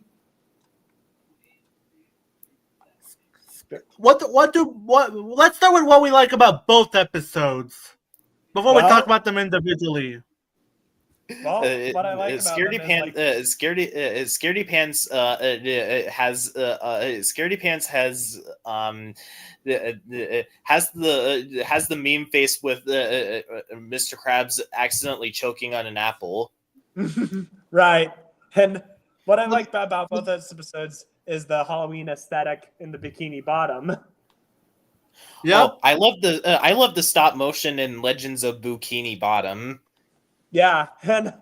Let's start with what we like about both episodes before we talk about them individually. Well, what I like about Scaredy Pants, Scaredy Pants has the meme face with Mr. Krabs accidentally choking on an apple. Right, and what I like about both those episodes is the Halloween aesthetic in the Bikini Bottom. Yeah, I love the stop motion in Legends of Bikini Bottom. Yeah, and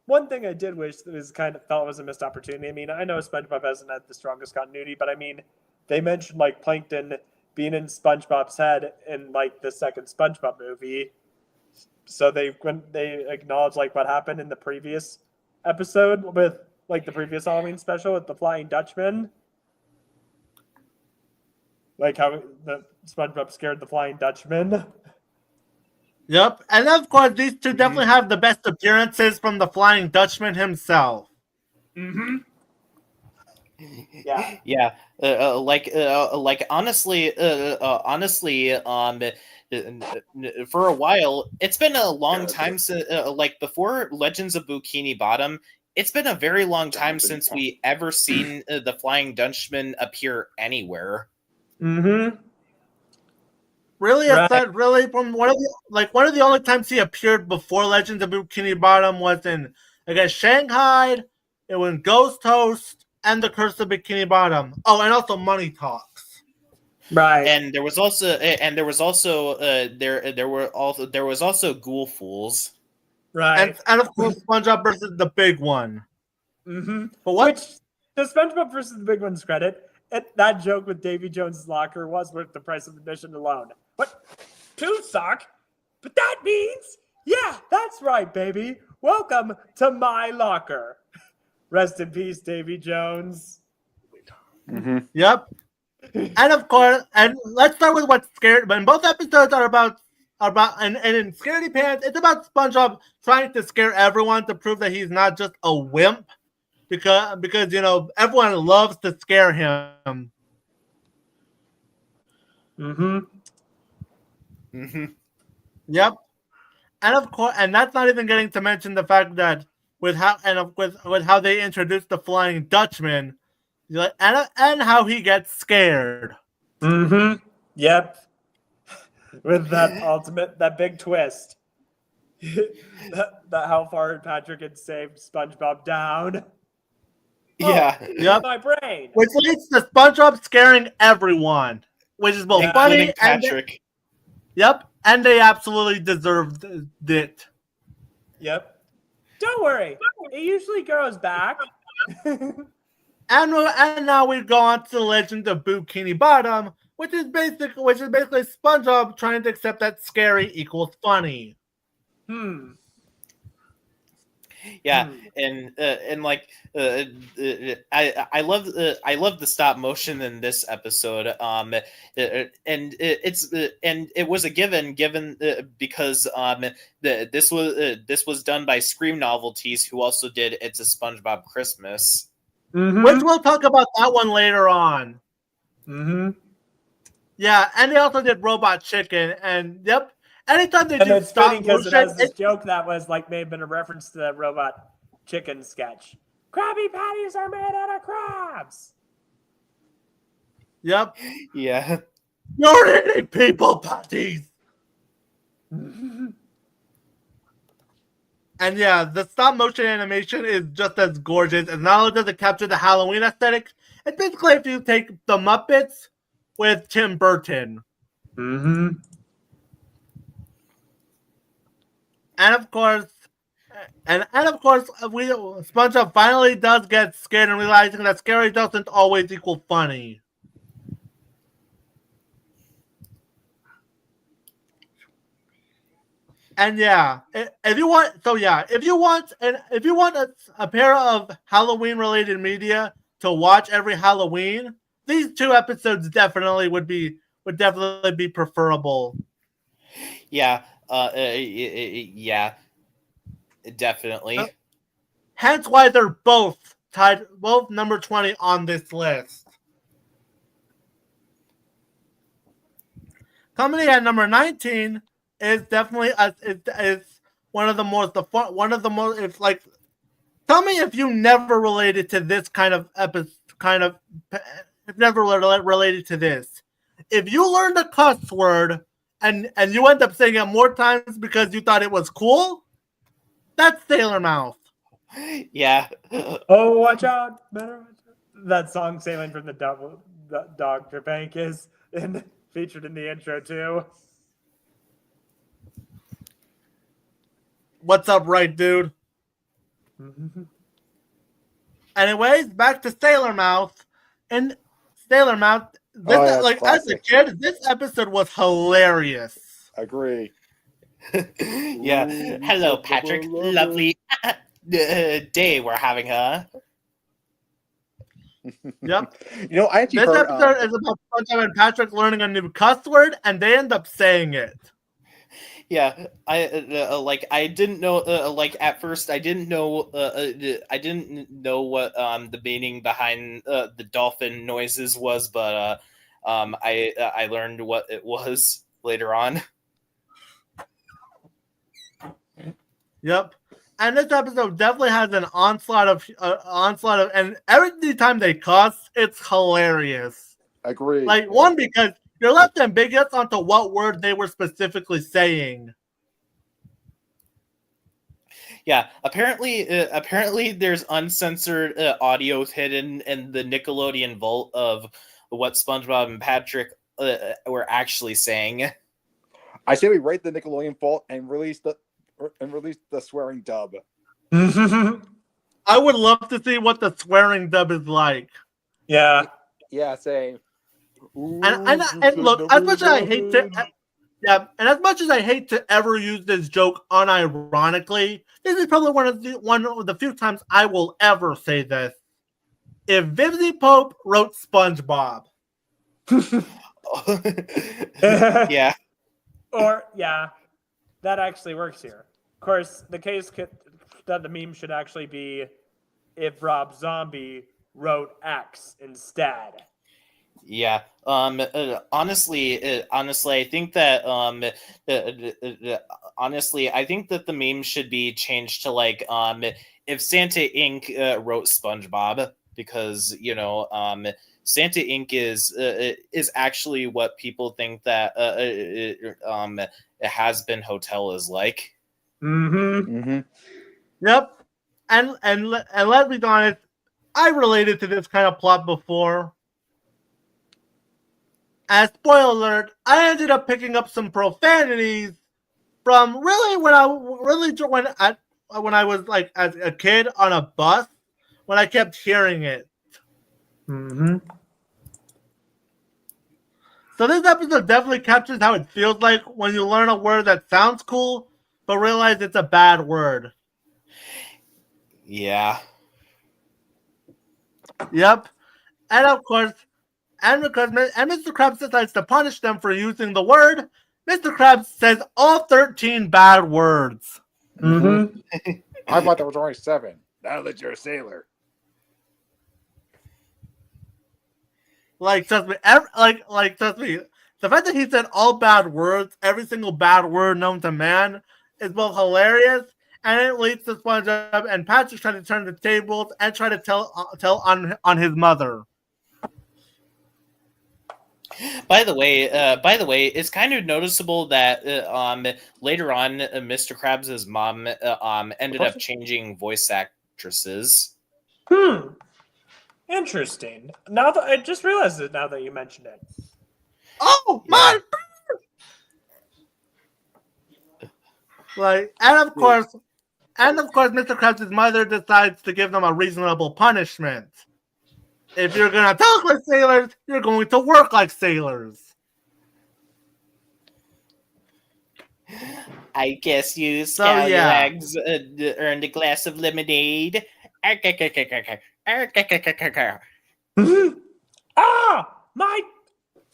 one thing I did wish was felt was a missed opportunity. I mean, I know SpongeBob hasn't had the strongest continuity, but I mean, they mentioned like Plankton being in SpongeBob's head in like the second SpongeBob movie, so they acknowledge like what happened in the previous episode with like the previous Halloween special with the Flying Dutchman, like how the SpongeBob scared the Flying Dutchman. Yep, and of course, these two definitely have the best appearances from the Flying Dutchman himself. Mm-hmm. Yeah. Honestly, for a while, it's been a long time since, before Legends of Bikini Bottom. It's been a very long time since we ever seen the Flying Dutchman appear anywhere. Mm-hmm. Really, right. Really from one of the only times he appeared before Legends of Bikini Bottom was in, I guess, Shanghai. It was Ghost Host and The Curse of Bikini Bottom. Oh, and also Money Talks. Right. And there was also Ghoul Fools. Right. And of course, SpongeBob versus the big one. Mm-hmm. But what? Which, the SpongeBob versus the big one's credit, that joke with Davy Jones' locker was worth the price of admission alone. What? 2 sock? But that means, yeah, that's right, baby. Welcome to my locker. Rest in peace, Davy Jones. Mm-hmm. Yep. And of course, and let's start with what's scared. But both episodes are about and in Scaredy Pants, it's about SpongeBob trying to scare everyone to prove that he's not just a wimp, because everyone loves to scare him. Mm-hmm. Mm-hmm. Yep. And of course, and that's not even getting to mention the fact that with how they introduced the Flying Dutchman, and how he gets scared. Mm-hmm. Yep. With that big twist. that how far Patrick had saved SpongeBob down. Yeah. Yep. My brain. Which leads to SpongeBob scaring everyone, which is both funny and Patrick. Yep, and they absolutely deserved it. Yep. Don't worry, it usually grows back. And now we go on to the Legend of Bikini Bottom, which is basically SpongeBob trying to accept that scary equals funny. Yeah, and like I love the stop motion in this episode. And it was a given because this was done by Scream Novelties, who also did It's a SpongeBob Christmas. Mm-hmm. Which we'll talk about that one later on. Mm-hmm. Yeah, and they also did Robot Chicken, and yep. Anytime they do it's stop fitting because motion, it has this joke that was like may have been a reference to that Robot Chicken sketch. Krabby Patties are made out of crabs. Yep. Yeah. You're eating people patties. And yeah, the stop motion animation is just as gorgeous. And not only does it capture the Halloween aesthetic, it's basically if you take the Muppets with Tim Burton. Mm-hmm. And of course, SpongeBob finally does get scared and realizing that scary doesn't always equal funny. And yeah, if you want a pair of Halloween related media to watch every Halloween, these 2 episodes definitely would definitely be preferable. Yeah. Yeah. Definitely. Hence why they're both number 20 on this list. Coming in at number 19 is definitely is one of the most. It's like, tell me if you never related to this kind of never related to this. If you learned a cuss word and you end up saying it more times because you thought it was cool, that's Sailor Mouth. Yeah. Oh, watch out! Better watch out. That song "Sailing from the Dr. Bank" is featured in the intro too. What's up, right, dude? Anyways, back to Sailor Mouth. And Sailor Mouth, as a kid, this episode was hilarious. Agree. Yeah. Hello, Patrick. Lovely day we're having, huh? Yep. I actually this heard, episode is about SpongeBob and Patrick learning a new cuss word, and they end up saying it. Yeah, I didn't know. At first, I didn't know. I didn't know what the meaning behind the dolphin noises was, but I learned what it was later on. Yep. And this episode definitely has an onslaught of, and every time they cuss, it's hilarious. Agree. Like, one, because you're left ambiguous onto what word they were specifically saying. Yeah, apparently there's uncensored audio hidden in the Nickelodeon vault of what SpongeBob and Patrick were actually saying. I say we rate the Nickelodeon vault and release the and release the swearing dub. I would love to see what the swearing dub is like. Yeah. Yeah, saying. And look, as much as I hate to, and as much as I hate to ever use this joke unironically, this is probably one of the few times I will ever say this. If Vivzy Pope wrote SpongeBob, Yeah. Or that actually works here. Of course, the case that the meme should actually be if Rob Zombie wrote X instead. Yeah. Honestly, I think that honestly, I think that the meme should be changed to like if Santa Inc. Wrote SpongeBob, because Santa Inc. is actually what people think that Has Been Hotel is like. Yep. And let's be honest, I related to this kind of plot before. As spoiler alert, I ended up picking up some profanities from really when I was like as a kid on a bus when I kept hearing it. So this episode definitely captures how it feels like when you learn a word that sounds cool, but realize it's a bad word. Yeah. Yep. And of course, because Mr. Krabs decides to punish them for using the word, Mr. Krabs says all 13 bad words. I thought there was only 7. Now that you're a sailor. Like, trust me, trust me, the fact that he said all bad words, every single bad word known to man, is both hilarious, and it leads to SpongeBob and Patrick trying to turn the tables and try to tell on his mother. By the way, it's kind of noticeable that later on, Mr. Krabs' mom ended up changing voice actresses. Interesting. Now that I just realized it, now that you mentioned it. Oh my! Like, and of course, Mr. Krabs' mother decides to give them a reasonable punishment. If you're gonna talk like sailors, you're going to work like sailors. I guess you scallywags earned a glass of lemonade. My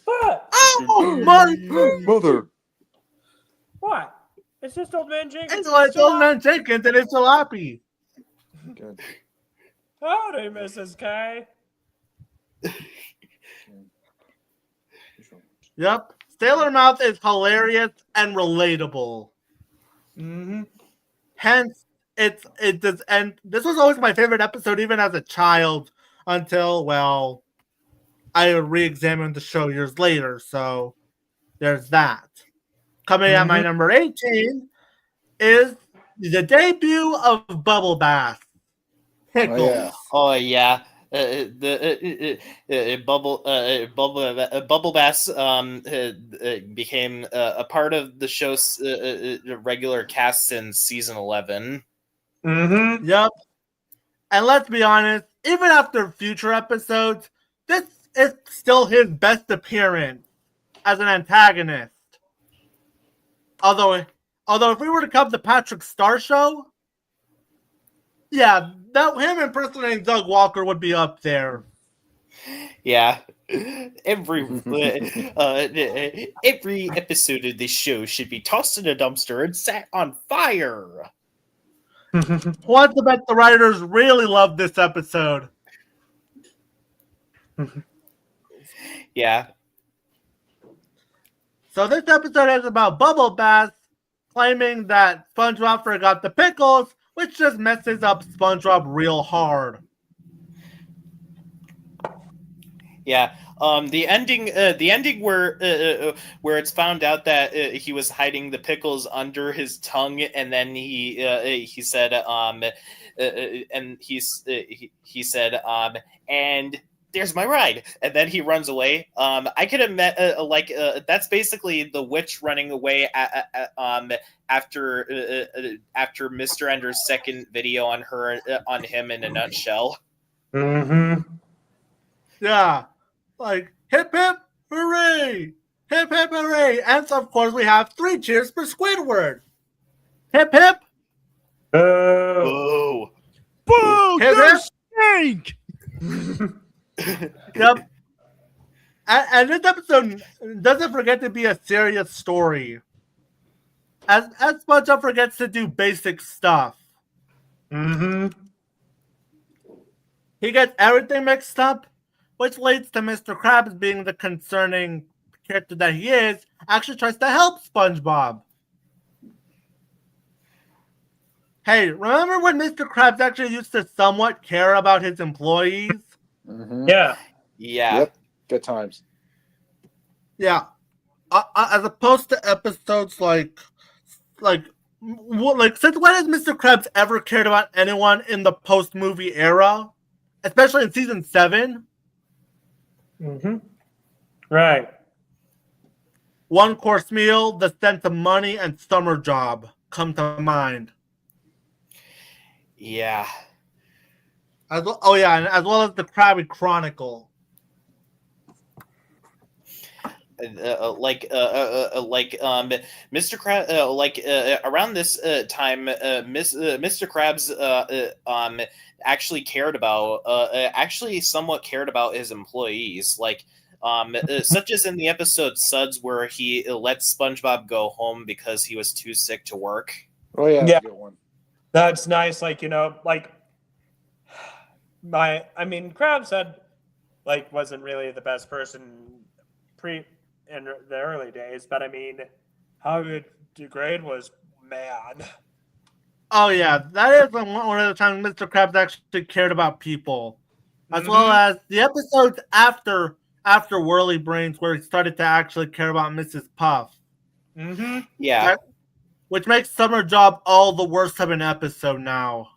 foot! Oh, my mother! What? It's just old man Jenkins. It's like old man Jenkins and it's jalopy. Good. Howdy, Mrs. K. Yep. Sailor Mouth is hilarious and relatable. Hence, it does, and this was always my favorite episode, even as a child, until, well, I re-examined the show years later, so there's that. Coming at my number 18 is the debut of Bubble Bath. Pickles. Oh yeah. Bubble Bass became a part of the show's regular cast in season 11. Yep. And let's be honest, even after future episodes, this is still his best appearance as an antagonist. Although if we were to come to Patrick Star Show, yeah, that him impersonating Doug Walker would be up there. Yeah, every episode of this show should be tossed in a dumpster and set on fire. What's the bet the writers really loved this episode? Yeah. So this episode is about Bubble Bass claiming that SpongeBob forgot the pickles, which just messes up SpongeBob real hard. Yeah. The ending where it's found out that he was hiding the pickles under his tongue, and then he said and there's my ride, and then he runs away. I could have met that's basically the witch running away after Mr. Ender's second video on him in a nutshell. Yeah, like hip hip hooray, hip hip hooray, and so of course we have 3 cheers for Squidward. Hip hip. Boo! Boo! Hip, You hip. stink! Yep. And this episode doesn't forget to be a serious story. As SpongeBob forgets to do basic stuff. He gets everything mixed up, which leads to Mr. Krabs being the concerning character that he is, actually tries to help SpongeBob. Hey, remember when Mr. Krabs actually used to somewhat care about his employees? Yeah. Yep. Good times. Yeah. As opposed to episodes like since when has Mr. Krabs ever cared about anyone in the post-movie era? Especially in season 7? Right. 1-course meal, the sense of money, and summer job come to mind. Yeah. And as well as the Krabby Chronicle. Mr. Krabs, around this time, Mr. Krabs actually somewhat cared about his employees, such as in the episode Suds, where he lets SpongeBob go home because he was too sick to work. Oh yeah, that's a good one. That's nice. Krabs wasn't really the best person in the early days, but how good Degrade was, man. Oh yeah, that is one of the times Mr. Krabs actually cared about people, as well as the episodes after Whirly Brains, where he started to actually care about Mrs. Puff. Yeah, which makes Summer Job all the worst of an episode now.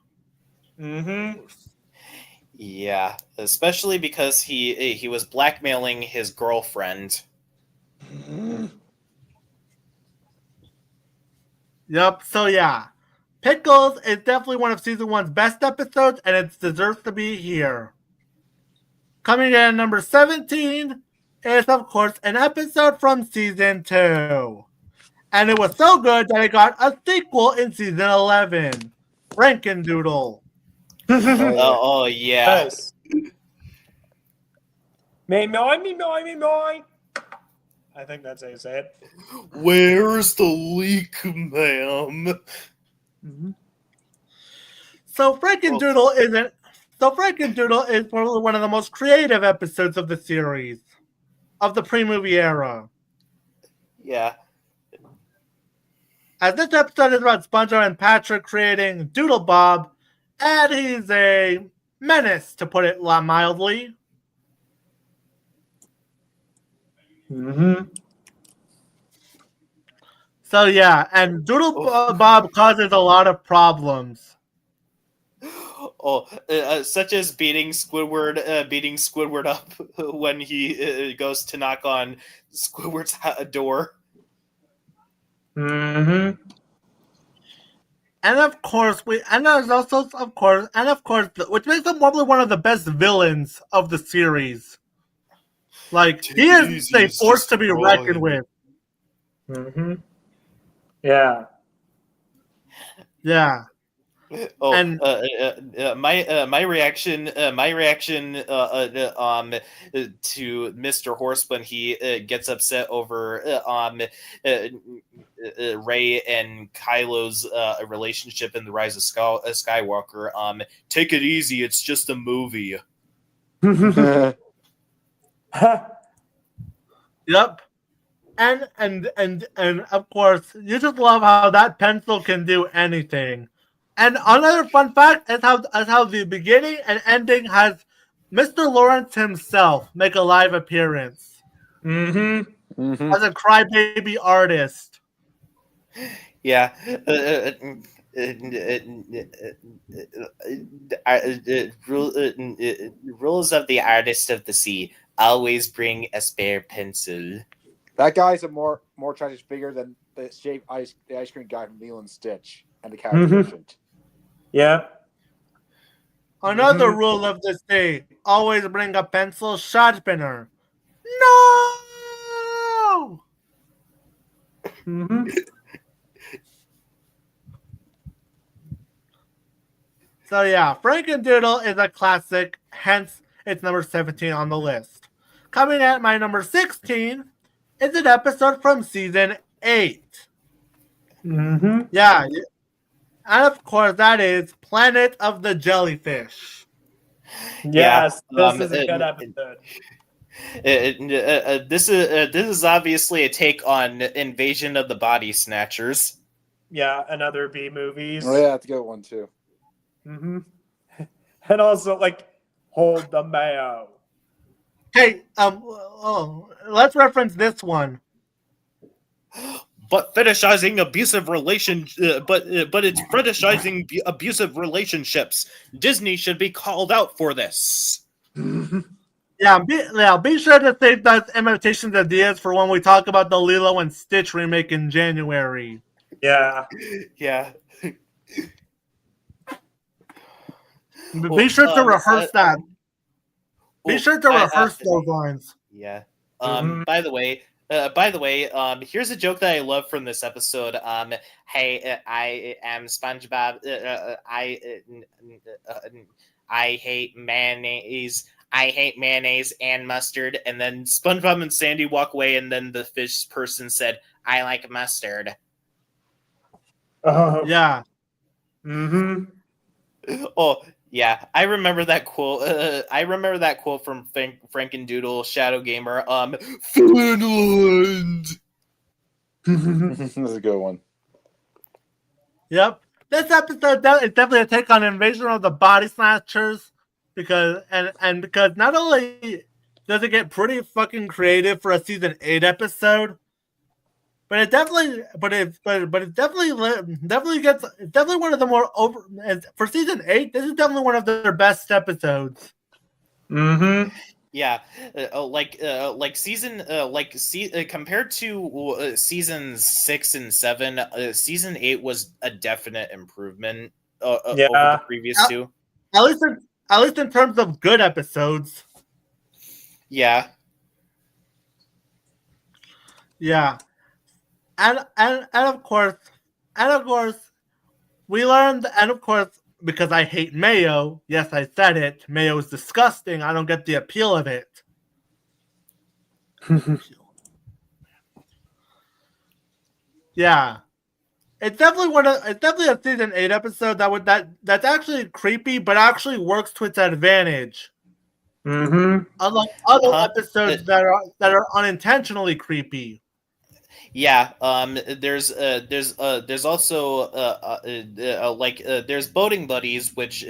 Yeah, especially because he was blackmailing his girlfriend. Yep, so yeah. Pickles is definitely one of season 1's best episodes, and it deserves to be here. Coming in at number 17 is, of course, an episode from season 2. And it was so good that it got a sequel in season 11, Frankendoodle. Oh yeah. Nice. Me. I think that's how you say it. Where's the leak, ma'am? So Frankendoodle is probably one of the most creative episodes of the series, of the pre-movie era. Yeah. As this episode is about SpongeBob and Patrick creating Doodle Bob, and he's a menace, to put it mildly. So yeah, and Doodle Bob causes a lot of problems. Such as beating Squidward up when he goes to knock on Squidward's door. And of course, which makes him probably one of the best villains of the series. He is a force to be reckoned with. Yeah. Yeah. Oh, and my reaction to Mr. Horse when he gets upset over Ray and Kylo's relationship in The Rise of Skywalker. Take it easy, it's just a movie. Yep. And of course, you just love how that pencil can do anything. And another fun fact is how the beginning and ending has Mr. Lawrence himself make a live appearance. As a crybaby artist. Yeah. rules of the artist of the sea: always bring a spare pencil. That guy's a more tragic figure than the ice cream guy from Lilo and Stitch and the character merchant. Yeah. Another rule of the sea: always bring a pencil sharpener. No. So yeah, Frankendoodle is a classic, hence it's number 17 on the list. Coming at my number 16 is an episode from season 8. Yeah, and of course that is Planet of the Jellyfish. Yes, this is a good episode. This is obviously a take on Invasion of the Body Snatchers. Yeah, and other B movies. Oh yeah, that's a good one too. And also like Hold the Mayo. Hey, let's reference this one. But fetishizing abusive but it's fetishizing abusive relationships. Disney should be called out for this. Yeah, be sure to save those imitations ideas for when we talk about the Lilo and Stitch remake in January. Yeah. Be sure to rehearse that. Be sure to rehearse those lines. Yeah. By the way, here's a joke that I love from this episode. Hey, I am SpongeBob. I hate mayonnaise. I hate mayonnaise and mustard. And then SpongeBob and Sandy walk away, and then the fish person said, "I like mustard." Yeah. Oh, yeah. I remember that quote. I remember that quote from Frankendoodle, Shadow Gamer. Finland. This is a good one. Yep. This episode is definitely a take on Invasion of the Body Snatchers because not only does it get pretty fucking creative for a season 8 episode, but it's definitely one of the more for season 8. This is definitely one of their best episodes. Yeah, compared to season 6 and 7, season 8 was a definite improvement over the previous two. At least in terms of good episodes. Yeah. Yeah. And of course, we learned, and of course, because I hate mayo, yes, I said it, mayo is disgusting. I don't get the appeal of it. Yeah. It's definitely a season 8 episode that's actually creepy, but actually works to its advantage. Unlike other episodes that are unintentionally creepy. Yeah, there's also there's Boating Buddies, which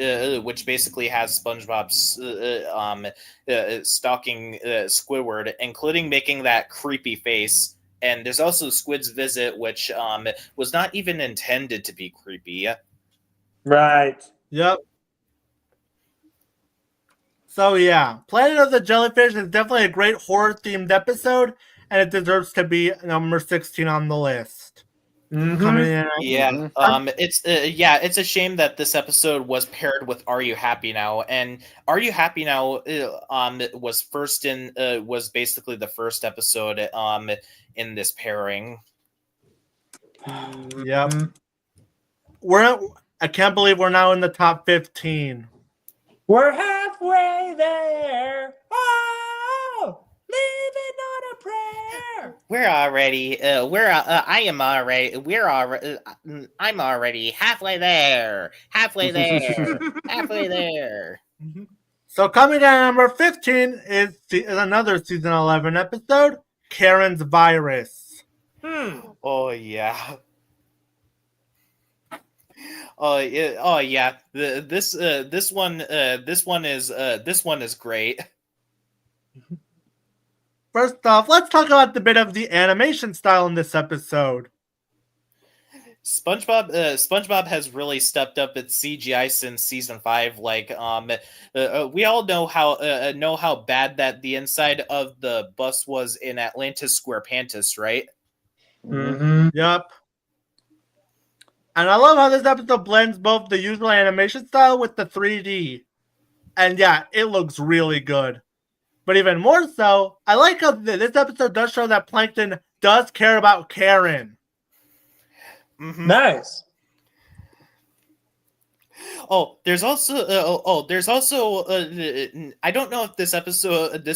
basically has SpongeBob's stalking Squidward, including making that creepy face. And there's also Squid's Visit, which was not even intended to be creepy. Right. Yep. So yeah, Planet of the Jellyfish is definitely a great horror-themed episode, and it deserves to be number 16 on the list. Coming in. Yeah, it's a shame that this episode was paired with Are You Happy Now? And Are You Happy Now was basically the first episode in this pairing. Yep. I can't believe we're now in the top 15. We're halfway there. Oh, living on a prayer. I'm already halfway there. Halfway there. Halfway there. So coming in at number 15 is another season 11 episode, Karen's Virus. Oh yeah. Oh yeah. This one is great. First off, let's talk about the bit of the animation style in this episode. SpongeBob has really stepped up its CGI since season 5. Like, we all know how bad that the inside of the bus was in Atlantis SquarePants, right? Mm-hmm. Yep. And I love how this episode blends both the usual animation style with the 3D. And yeah, it looks really good. But even more so, I like how this episode does show that Plankton does care about Karen. Mm-hmm. Nice. There's also I don't know if this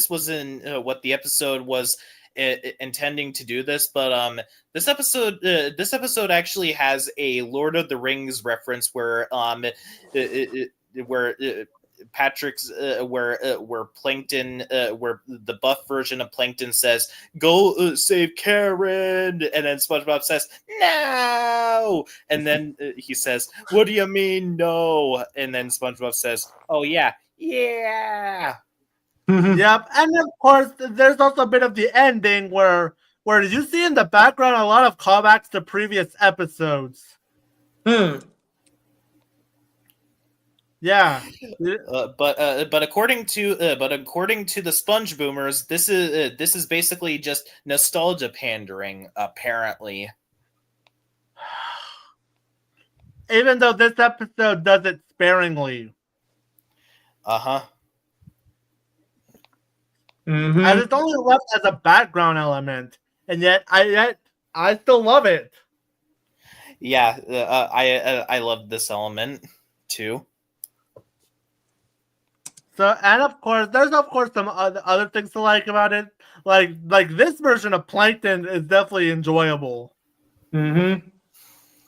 was in what the episode was intending to do this, but this episode actually has a Lord of the Rings reference where Patrick's where Plankton where the buff version of Plankton says, "Go save Karen," and then SpongeBob says, "No," and then he says, "What do you mean no?" And then SpongeBob says, "Oh yeah." Yep, and of course there's also a bit of the ending where you see in the background a lot of callbacks to previous episodes. Yeah, but according to the Sponge Boomers, this is basically just nostalgia pandering, apparently. Even though this episode does it sparingly. Mm-hmm. And it's only left as a background element, and yet I still love it. Yeah, I love this element too. So, and of course, there's some other things to like about it. Like this version of Plankton is definitely enjoyable. Mm-hmm.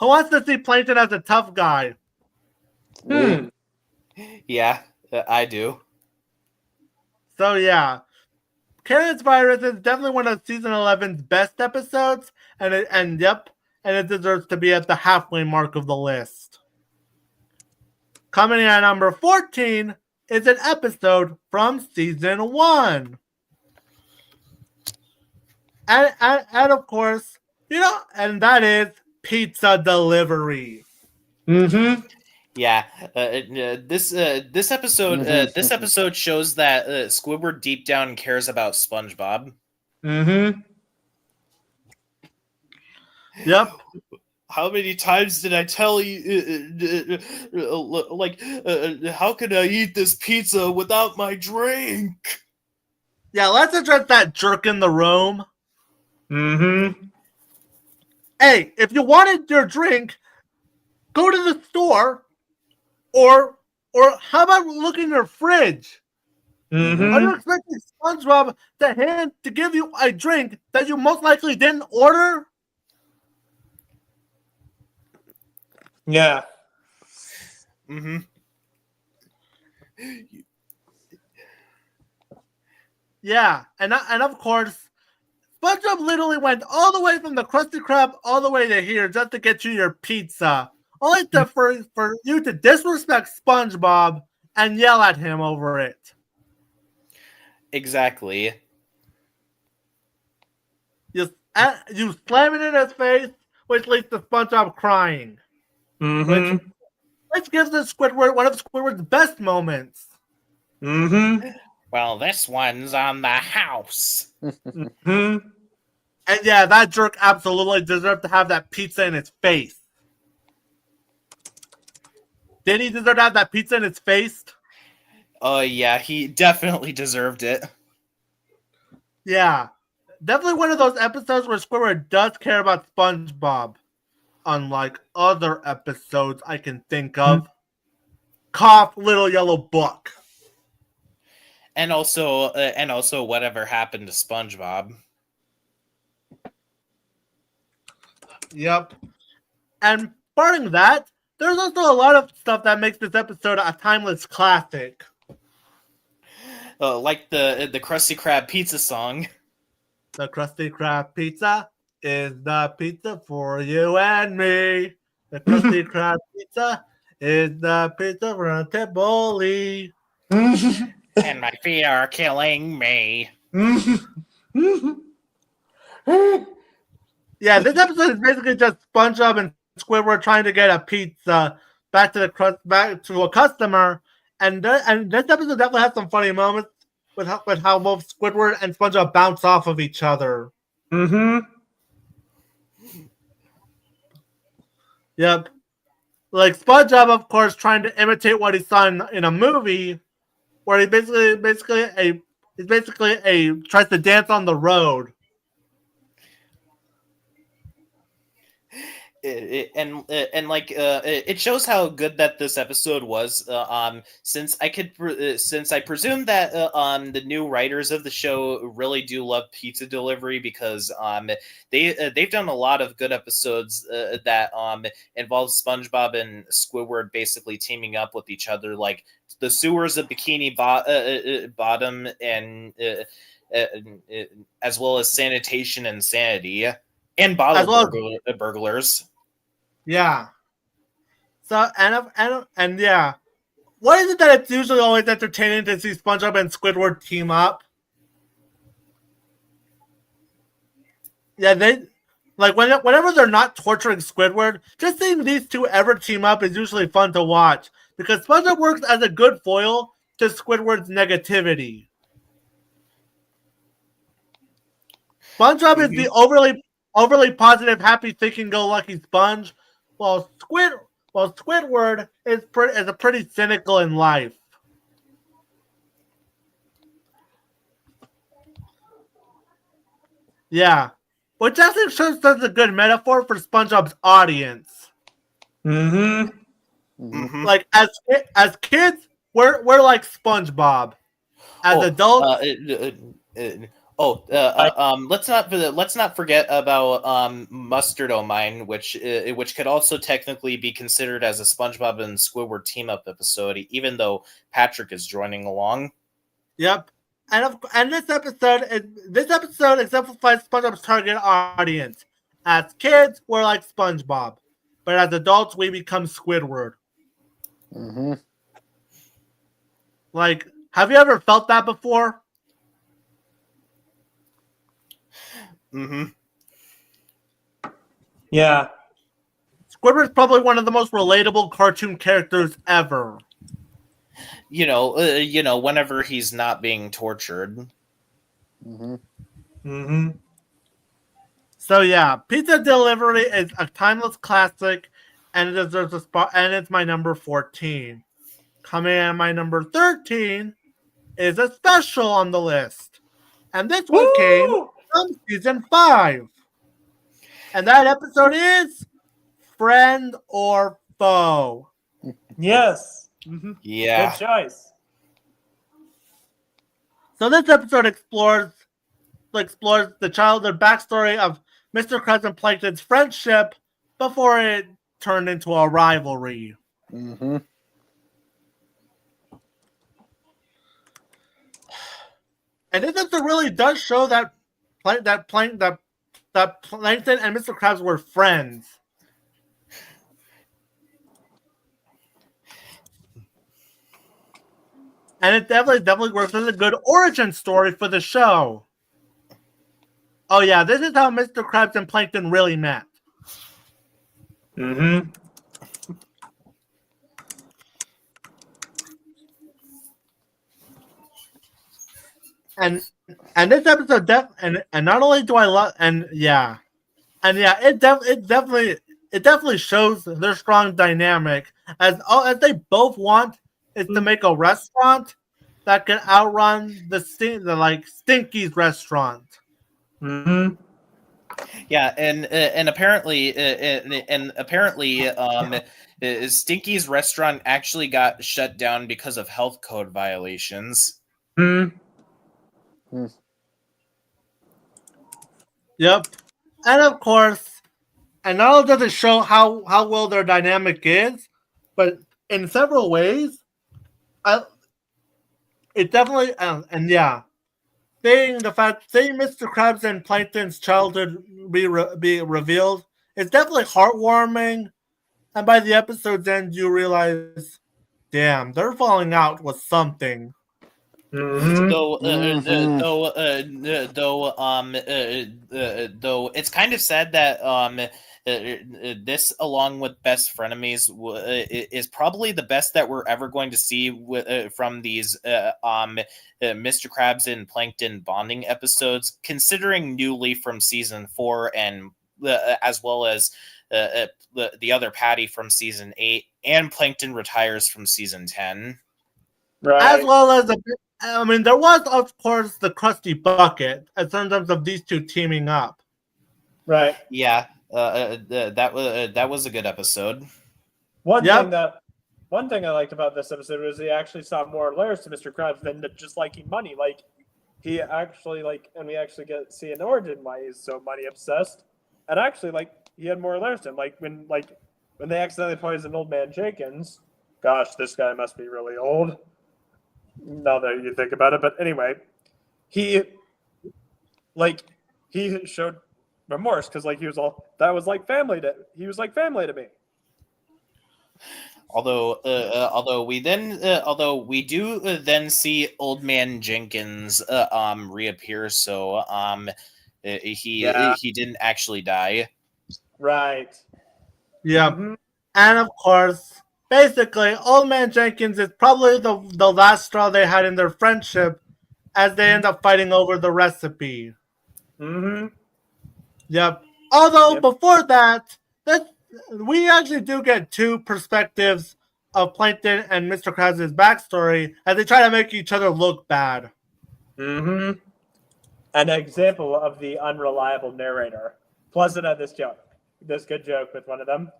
Who wants to see Plankton as a tough guy? Yeah, I do. So yeah, Karen's Virus is definitely one of season 11's best episodes, and it deserves to be at the halfway mark of the list. Coming in at number 14 is an episode from season 1. And of course, and that is Pizza Delivery. Mm-hmm. Yeah, this episode shows that Squidward deep down cares about SpongeBob. Mm-hmm. Yep. How many times did I tell you, how can I eat this pizza without my drink? Yeah, let's address that jerk in the room. Mm-hmm. Hey, if you wanted your drink, go to the store, or how about look in your fridge? Mm-hmm. Are you expecting SpongeBob to give you a drink that you most likely didn't order? Yeah. Mm-hmm. Yeah, and of course, SpongeBob literally went all the way from the Krusty Krab all the way to here just to get you your pizza. Only for you to disrespect SpongeBob and yell at him over it. Exactly. You slam it in his face, which leads to SpongeBob crying. Mm-hmm. Which gives the Squidward one of Squidward's best moments. Mm-hmm. Well, this one's on the house. Mm-hmm. And yeah, that jerk absolutely deserved to have that pizza in his face. Did he deserve to have that pizza in his face? Yeah, he definitely deserved it. Yeah. Definitely one of those episodes where Squidward does care about SpongeBob. Unlike other episodes I can think of. Cough, Little Yellow Book. And also whatever happened to SpongeBob. Yep. And barring that, there's also a lot of stuff that makes this episode a timeless classic. Like the Krusty Krab pizza song. The Krusty Krab pizza is the pizza for you and me. The Krusty Krab pizza is the pizza from Tivoli. And my feet are killing me. Yeah, this episode is basically just SpongeBob and Squidward trying to get a pizza back to a customer, and this episode definitely has some funny moments with how both Squidward and SpongeBob bounce off of each other. Mm-hmm. Yep. Like SpongeBob, of course, trying to imitate what he saw in a movie, where he basically tries to dance on the road. It shows how good that this episode was. Since I presume that the new writers of the show really do love pizza delivery, because they've done a lot of good episodes that involve SpongeBob and Squidward basically teaming up with each other, like the sewers of Bikini Bottom and as well as Sanitation and Sanity and bottle burglars. Yeah. So and yeah, what is it that it's usually always entertaining to see SpongeBob and Squidward team up? Yeah, they like whenever they're not torturing Squidward, just seeing these two ever team up is usually fun to watch, because SpongeBob works as a good foil to Squidward's negativity. SpongeBob is the overly positive, happy-thinking-go-lucky sponge, while Squidward is a pretty cynical in life. Yeah, which actually shows that's a good metaphor for SpongeBob's audience. Mm-hmm. Like as kids, we're like SpongeBob. As adults. Let's not forget about Mustard O' Mine, which could also technically be considered as a SpongeBob and Squidward team up episode, even though Patrick is joining along. Yep, and this episode exemplifies SpongeBob's target audience. As kids, we're like SpongeBob, but as adults, we become Squidward. Mm-hmm. Like, have you ever felt that before? Mm-hmm. Yeah. Squidward's probably one of the most relatable cartoon characters ever. Whenever he's not being tortured. Mm-hmm. Mm-hmm. So yeah, Pizza Delivery is a timeless classic, and it deserves a spot. And it's my number 14. Coming in at my number 13 is a special on the list, and this one came from season 5, and that episode is Friend or Foe. Yes. Mm-hmm. Yeah. Good choice. So this episode explores the childhood backstory of Mr. Krabs and Plankton's friendship before it turned into a rivalry. Mm-hmm. And this episode really does show that Plankton and Mr. Krabs were friends. And it definitely works as a good origin story for the show. Oh yeah, this is how Mr. Krabs and Plankton really met. Mm-hmm. And this episode and not only do I love it definitely shows their strong dynamic, as they both want is to make a restaurant that can outrun the Stinky's restaurant. Mm-hmm. Yeah, and apparently Stinky's restaurant actually got shut down because of health code violations. Mm-hmm. Yep. And of course, and not only does it show how well their dynamic is, but in several ways, it definitely seeing Mr. Krabs and Plankton's childhood be revealed, it's definitely heartwarming. And by the episode's end, you realize, damn, their falling out was something. Though it's kind of sad that this, along with Best Frenemies, is probably the best that we're ever going to see from these Mr. Krabs and Plankton bonding episodes, considering Newly from season 4 and as well as the other Patty from season 8 and Plankton Retires from season 10. Right. As well as there was, of course, the Krusty Bucket in terms of these two teaming up. Right. Yeah. That was a good episode. One thing I liked about this episode was he actually saw more layers to Mr. Krabs than just liking money. Like he actually and we actually get to see an origin why he's so money obsessed. And actually, he had more layers to him. When they accidentally poisoned Old Man Jenkins, gosh, this guy must be really old. Now that you think about it, but anyway, he showed remorse because he was like family to me. Although we do then see Old Man Jenkins reappear, so he didn't actually die. Right. Yeah. Mm-hmm. And of course, basically, Old Man Jenkins is probably the last straw they had in their friendship as they end up fighting over the recipe. Mm-hmm. Yep. Although before that, we actually do get two perspectives of Plankton and Mr. Krabs' backstory as they try to make each other look bad. Mm-hmm. An example of the unreliable narrator. Plus, it had this good joke with one of them.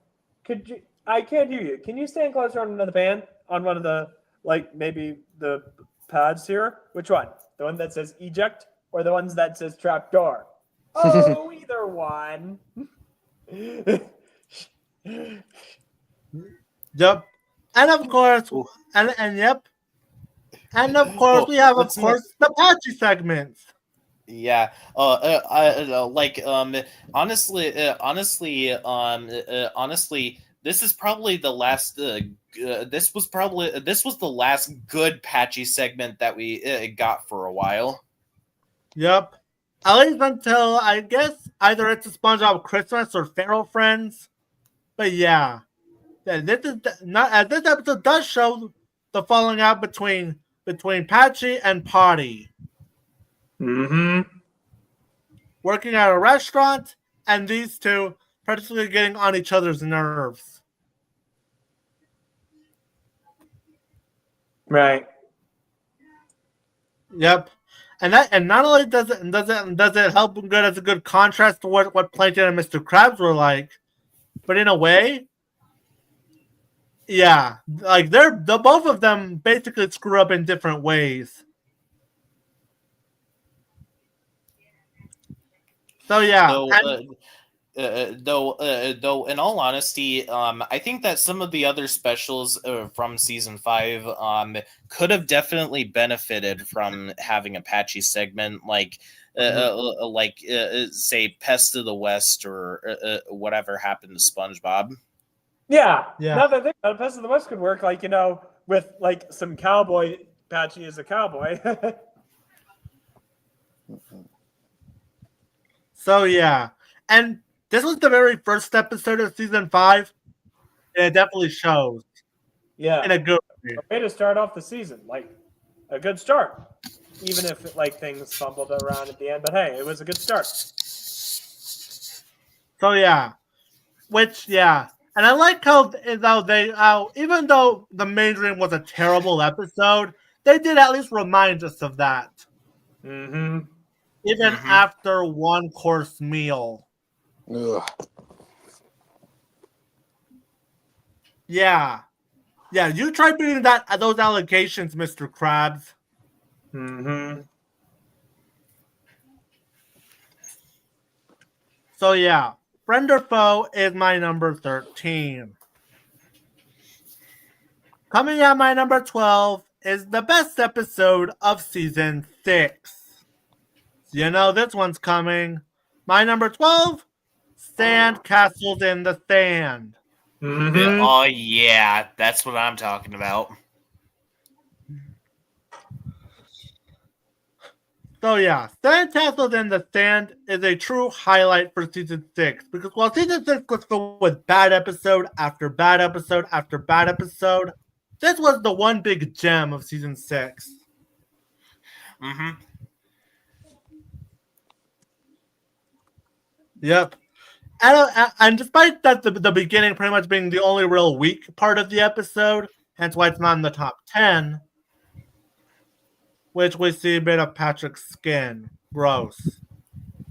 I can't hear you. Can you stand closer on another band? On one of the, maybe the pads here? Which one? The one that says eject or the ones that says trapdoor? Oh, either one. Yep. And of course, yep. And of course, we have, the Patchy segments. Yeah. Honestly, this is probably the last. This was the last good Patchy segment that we got for a while. Yep. At least until I guess either it's a SpongeBob Christmas or Feral Friends. But yeah, this episode does show the falling out between Patchy and Potty. Mm-hmm. Working at a restaurant, and these two practically getting on each other's nerves. Right. Yep. And not only does it help good as a good contrast to what Plankton and Mr. Krabs were like, but in a way, yeah, the both of them basically screw up in different ways. So yeah. Though in all honesty, I think that some of the other specials from season 5 could have definitely benefited from having a Patchy segment say Pest of the West or whatever happened to SpongeBob. Yeah. Now that I think about it, Pest of the West could work with some cowboy. Patchy is a cowboy. So yeah, and this was the very first episode of season 5. And it definitely shows. Yeah, in a good way. A way to start off the season, a good start, even if things fumbled around at the end. But hey, it was a good start. So yeah, and I like how even though the main dream was a terrible episode, they did at least remind us of that. Mm-hmm. Even after one course meal. Ugh. Yeah. Yeah, you tried beating those allegations, Mr. Krabs. Mm-hmm. So yeah, Friend or Foe is my number 13. Coming at my number 12 is the best episode of season 6. You know this one's coming. My number 12, Sand Castles in the Sand. Mm-hmm. Oh yeah, that's what I'm talking about. So yeah, Sandcastles in the Sand is a true highlight for season 6 because while season 6 was filled with bad episode after bad episode after bad episode, this was the one big gem of season 6. Mm-hmm. Yep. And despite that, the beginning pretty much being the only real weak part of the episode, hence why it's not in the top 10, which we see a bit of Patrick's skin. Gross.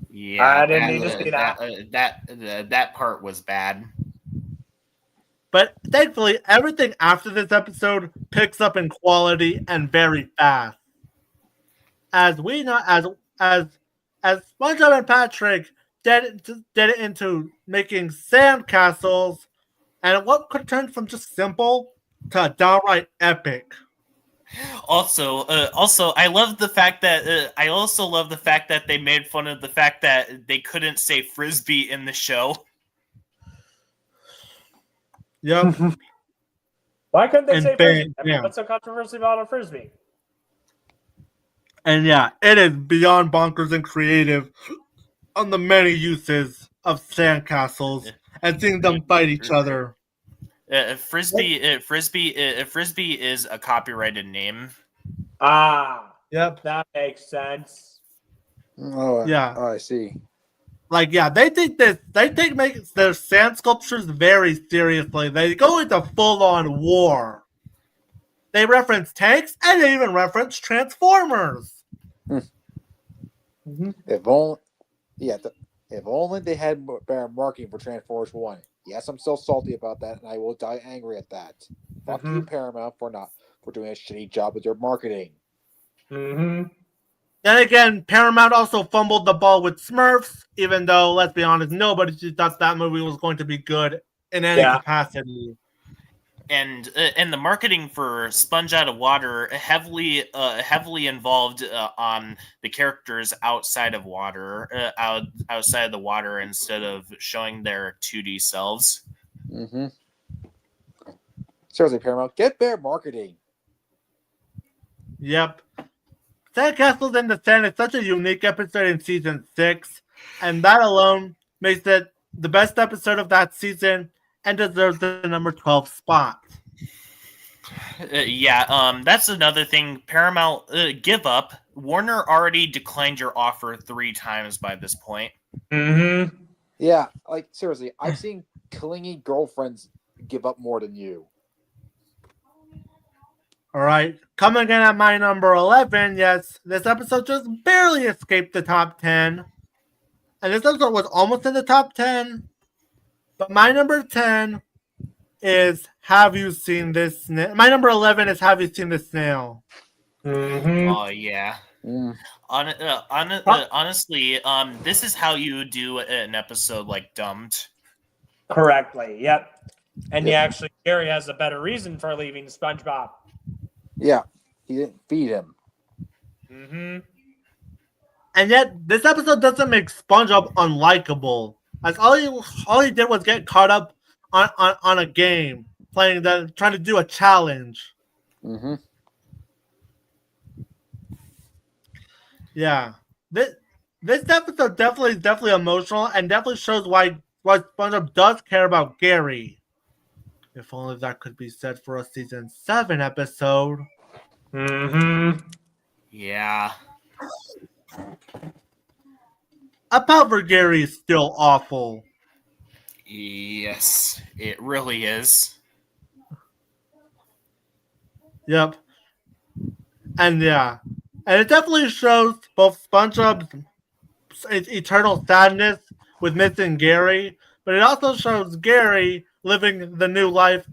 Yeah, I didn't need to see that part was bad. But thankfully, everything after this episode picks up in quality and very fast. As we know, as SpongeBob and Patrick did it into making sandcastles, and what could turn from just simple to downright epic. Also, I love the fact that I also love the fact that they made fun of the fact that they couldn't say frisbee in the show. Yep. Why couldn't they say frisbee? Yeah. What's so controversial about a frisbee? And yeah, it is beyond bonkers and creative on the many uses of sandcastles and seeing them fight each other. Frisbee is a copyrighted name. Ah, yep, that makes sense. Oh, yeah. Oh, I see. Like, yeah, they take their sand sculptures very seriously. They go into full-on war. They reference tanks and they even reference Transformers. Mm-hmm. If only they had better marketing for Transformers 1. Yes, I'm still salty about that, and I will die angry at that. Fuck you, Paramount, for doing a shitty job with your marketing. Mm-hmm. Then again, Paramount also fumbled the ball with Smurfs, even though, let's be honest, nobody thought that movie was going to be good in any capacity. And the marketing for Sponge Out of Water heavily involved on the characters outside of water, outside of the water, instead of showing their 2D selves. Mm-hmm. Seriously, Paramount, get better marketing. Yep. Sandcastles in the Sand is such a unique episode in season 6, and that alone makes it the best episode of that season and deserves the number 12 spot. That's another thing. Paramount, give up. Warner already declined your offer 3 times by this point. Mm-hmm. Yeah, like, seriously, I've seen clingy girlfriends give up more than you. All right, coming in at my number 11, yes, this episode just barely escaped the top 10. And this episode was almost in the top 10. But my number 10 is Have You Seen This Snail? My number 11 is Have You Seen This Snail? Mm-hmm. Oh, yeah. Mm. Honestly, this is how you do an episode like Dumped. Correctly, yep. And Gary has a better reason for leaving SpongeBob. Yeah, he didn't feed him. Mm-hmm. And yet, this episode doesn't make SpongeBob unlikable. Like all he did was get caught up on a game, trying to do a challenge. Mm-hmm. Yeah, this episode definitely emotional and definitely shows why SpongeBob does care about Gary. If only that could be said for a season 7 episode. Mm-hmm. Yeah. About for Gary is still awful. Yes, it really is. Yep. And yeah. And it definitely shows both SpongeBob's eternal sadness with missing Gary, but it also shows Gary living the new life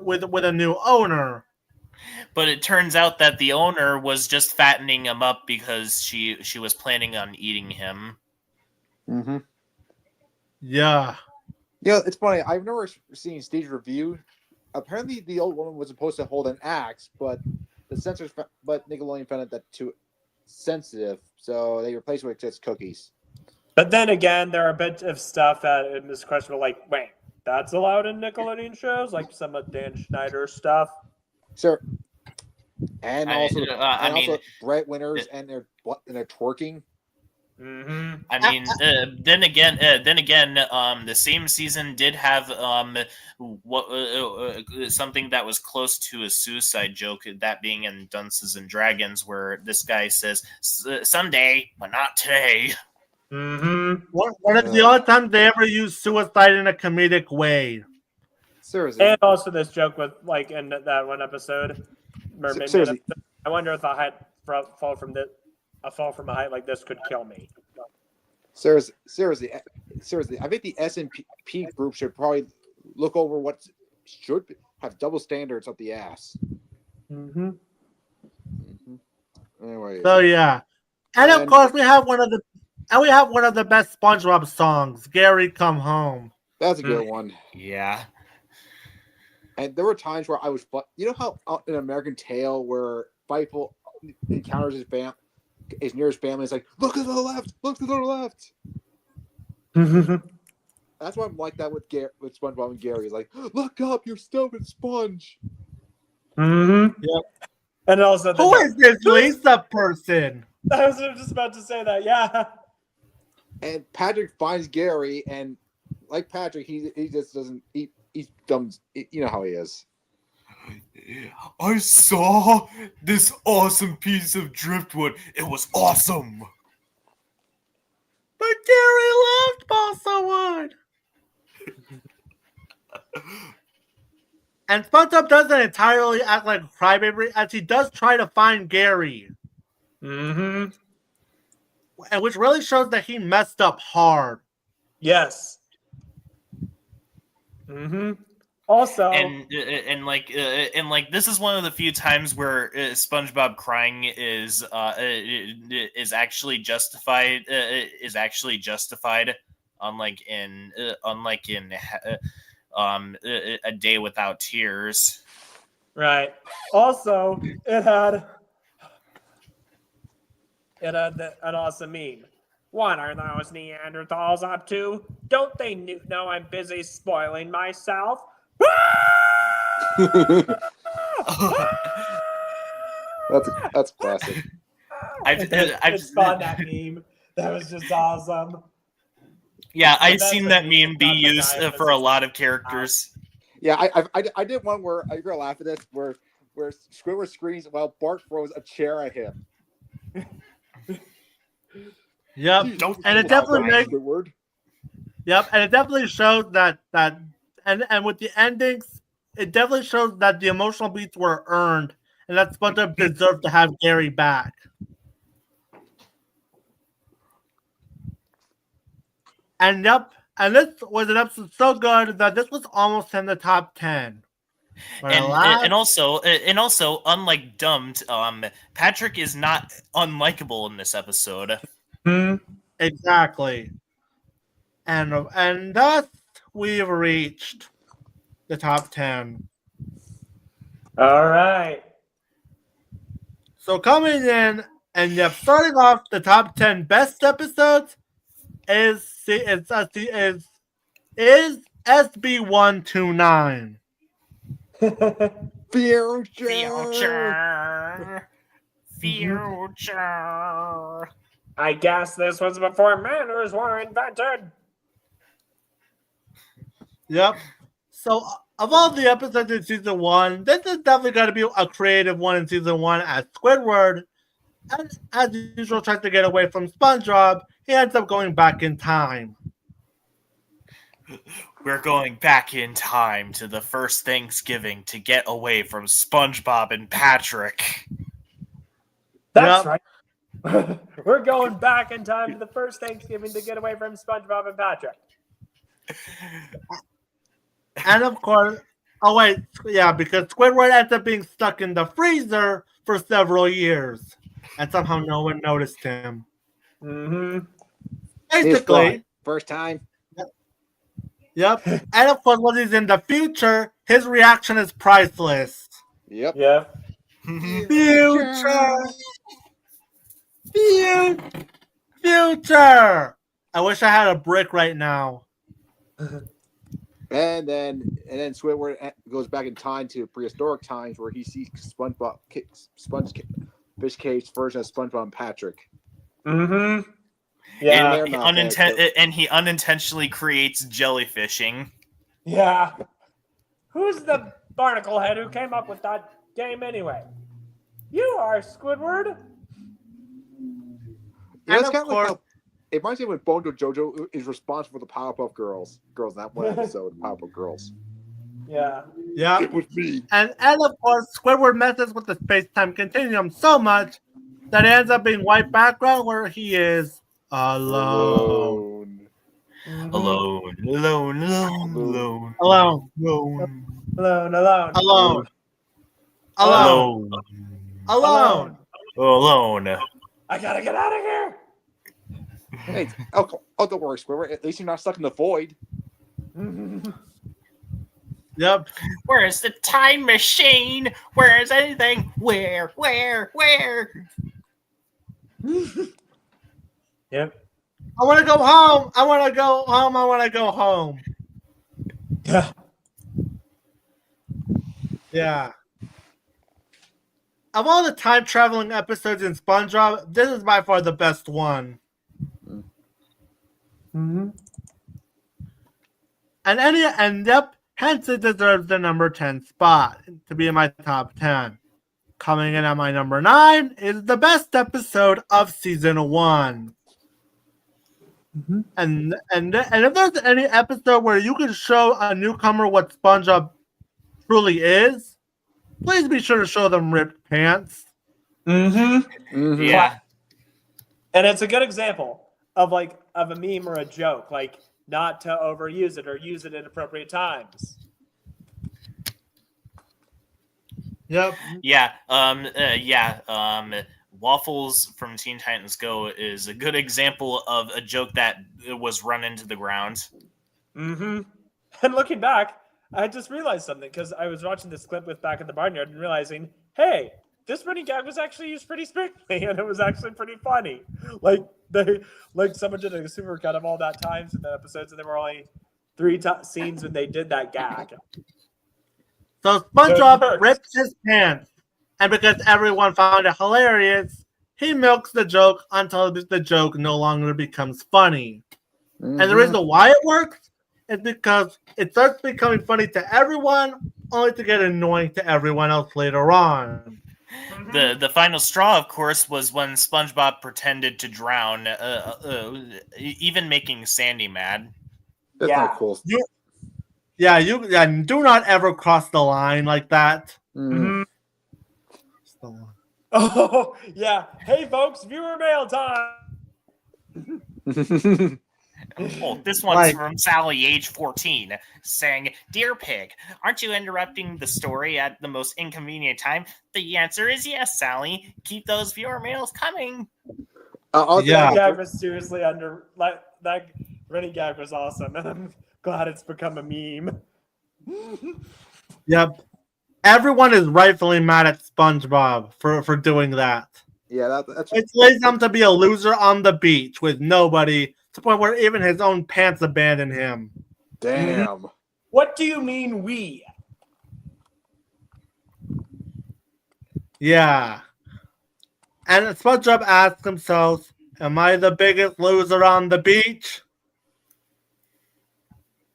with a new owner. But it turns out that the owner was just fattening him up because she was planning on eating him. Mm-hmm. Yeah. Yeah, it's funny. I've never seen Steve's review. Apparently, the old woman was supposed to hold an axe, but Nickelodeon found that too sensitive, so they replaced it with just cookies. But then again, there are a bit of stuff that in this question were like, wait, that's allowed in Nickelodeon shows, like some of Dan Schneider's stuff. Sir, And also breadwinners and their twerking. Mm-hmm. I mean, then again, the same season did have something that was close to a suicide joke. That being in Dunces and Dragons, where this guy says, "Someday, but not today." Mm-hmm. One of the only times they ever used suicide in a comedic way. Seriously. And also this joke with like in that one episode, Mermaid. Seriously. I wonder if a fall from a height like this could kill me. Seriously. I think the S&P group should probably look over what should have double standards up the ass. Mm-hmm. Anyway. So yeah, and of course we have one of the best SpongeBob songs, "Gary Come Home." That's a good one. Yeah. And there were times where I was, how in American Tail where Feifel encounters his nearest family is like, look to the left. That's why I'm like that with SpongeBob and Gary. He's like, look up, you're stupid sponge. Mm-hmm. Yep. And also, who is this Lisa person? I was just about to say that. Yeah. And Patrick finds Gary, and like Patrick, he just doesn't eat. He's dumb. You know how he is. I saw this awesome piece of driftwood. It was awesome. But Gary loved balsa wood. And SpongeBob doesn't entirely act like a crybaby, as he does try to find Gary. Mm-hmm. And which really shows that he messed up hard. Yes. Mm-hmm. Also, and this is one of the few times where SpongeBob crying is actually justified. Unlike in A Day Without Tears. Right. Also, it had an awesome meme. What are those Neanderthals up to? Don't they know I'm busy spoiling myself? That's classic. I've spawned that meme. That was just awesome. Yeah, I've seen that meme be used for a lot of characters. Yeah, I did one where you're gonna laugh at this, where Squidward screams while Bart throws a chair at him. Yep, and it definitely makes. Yep, and it definitely shows that and with the endings, it definitely shows that the emotional beats were earned, and that SpongeBob deserved to have Gary back. And yep, and this was an episode so good that this was almost in the top 10. And also, unlike Dumped, Patrick is not unlikable in this episode. Exactly. And thus we've reached the top 10. All right. So coming in and yep, starting off the top 10 best episodes is SB129. Future. I guess this was before manners were invented. Yep. So, of all the episodes in season 1, this is definitely going to be a creative one in season 1 as Squidward, as usual, tries to get away from SpongeBob. He ends up going back in time. We're going back in time to the first Thanksgiving to get away from SpongeBob and Patrick. That's right. We're going back in time to the first Thanksgiving to get away from SpongeBob and Patrick. And of course, because Squidward ends up being stuck in the freezer for several years. And somehow no one noticed him. Mm-hmm. Basically. First time. Yep. And of course, when he's in the future, his reaction is priceless. Yep. Yeah. Future. I wish I had a brick right now. And then Squidward goes back in time to prehistoric times where he sees Fish Cave's version of SpongeBob and Patrick. Mm-hmm. Yeah. And he unintentionally creates jellyfishing. Yeah. Who's the barnacle head who came up with that game anyway? You are, Squidward. Yeah, it's kind of like it reminds me when Bondo Jojo is responsible for the Powerpuff Girls. Girls, that one episode, Powerpuff Girls. Yeah. Yeah. It was me. And of course, Squidward messes with the space-time continuum so much that it ends up being white background where he is alone. Mm-hmm. Alone. Alone. Alone. Alone. Alone. Alone. Alone. Alone. Alone. Alone. Alone. I gotta get out of here. Hey, don't worry, Squidward. At least you're not stuck in the void. Yep. Where's the time machine? Where's anything? Where? Yep. I want to go home. I want to go home. I want to go home. Yeah. Yeah. Of all the time traveling episodes in SpongeBob, this is by far the best one. Mm-hmm. Hence it deserves the number 10 spot to be in my top 10. Coming in at my number 9 is the best episode of season 1. Mm-hmm. And if there's any episode where you can show a newcomer what SpongeBob truly is, please be sure to show them ripped pants. Mm-hmm. Mm-hmm. Yeah. And it's a good example of a meme or a joke, not to overuse it or use it at appropriate times. Yep. Yeah. Waffles from Teen Titans Go is a good example of a joke that was run into the ground. Mm-hmm. And looking back, I just realized something because I was watching this clip with Back in the Barnyard and realizing, hey, this running gag was actually used pretty sparingly, and it was actually pretty funny. Someone did a supercut of all that times in the episodes, and there were only 3 scenes when they did that gag. So SpongeBob rips his pants, and because everyone found it hilarious, he milks the joke until the joke no longer becomes funny. Mm-hmm. And the reason why it works is because it starts becoming funny to everyone, only to get annoying to everyone else later on. The final straw, of course, was when SpongeBob pretended to drown, even making Sandy mad. That's not cool. Do not ever cross the line like that. Mm-hmm. Oh, yeah. Hey, folks, viewer mail time. Oh, this one's from Sally, age 14, saying, "Dear Pig, aren't you interrupting the story at the most inconvenient time?" The answer is yes, Sally. Keep those viewer mails coming. That gag was seriously that running gag was awesome, and I'm glad it's become a meme. Yep. Everyone is rightfully mad at SpongeBob for doing that. Yeah, that's it lays him to be a loser on the beach with nobody, to the point where even his own pants abandon him. Damn. What do you mean we? Yeah. And SpongeBob asks himself, am I the biggest loser on the beach?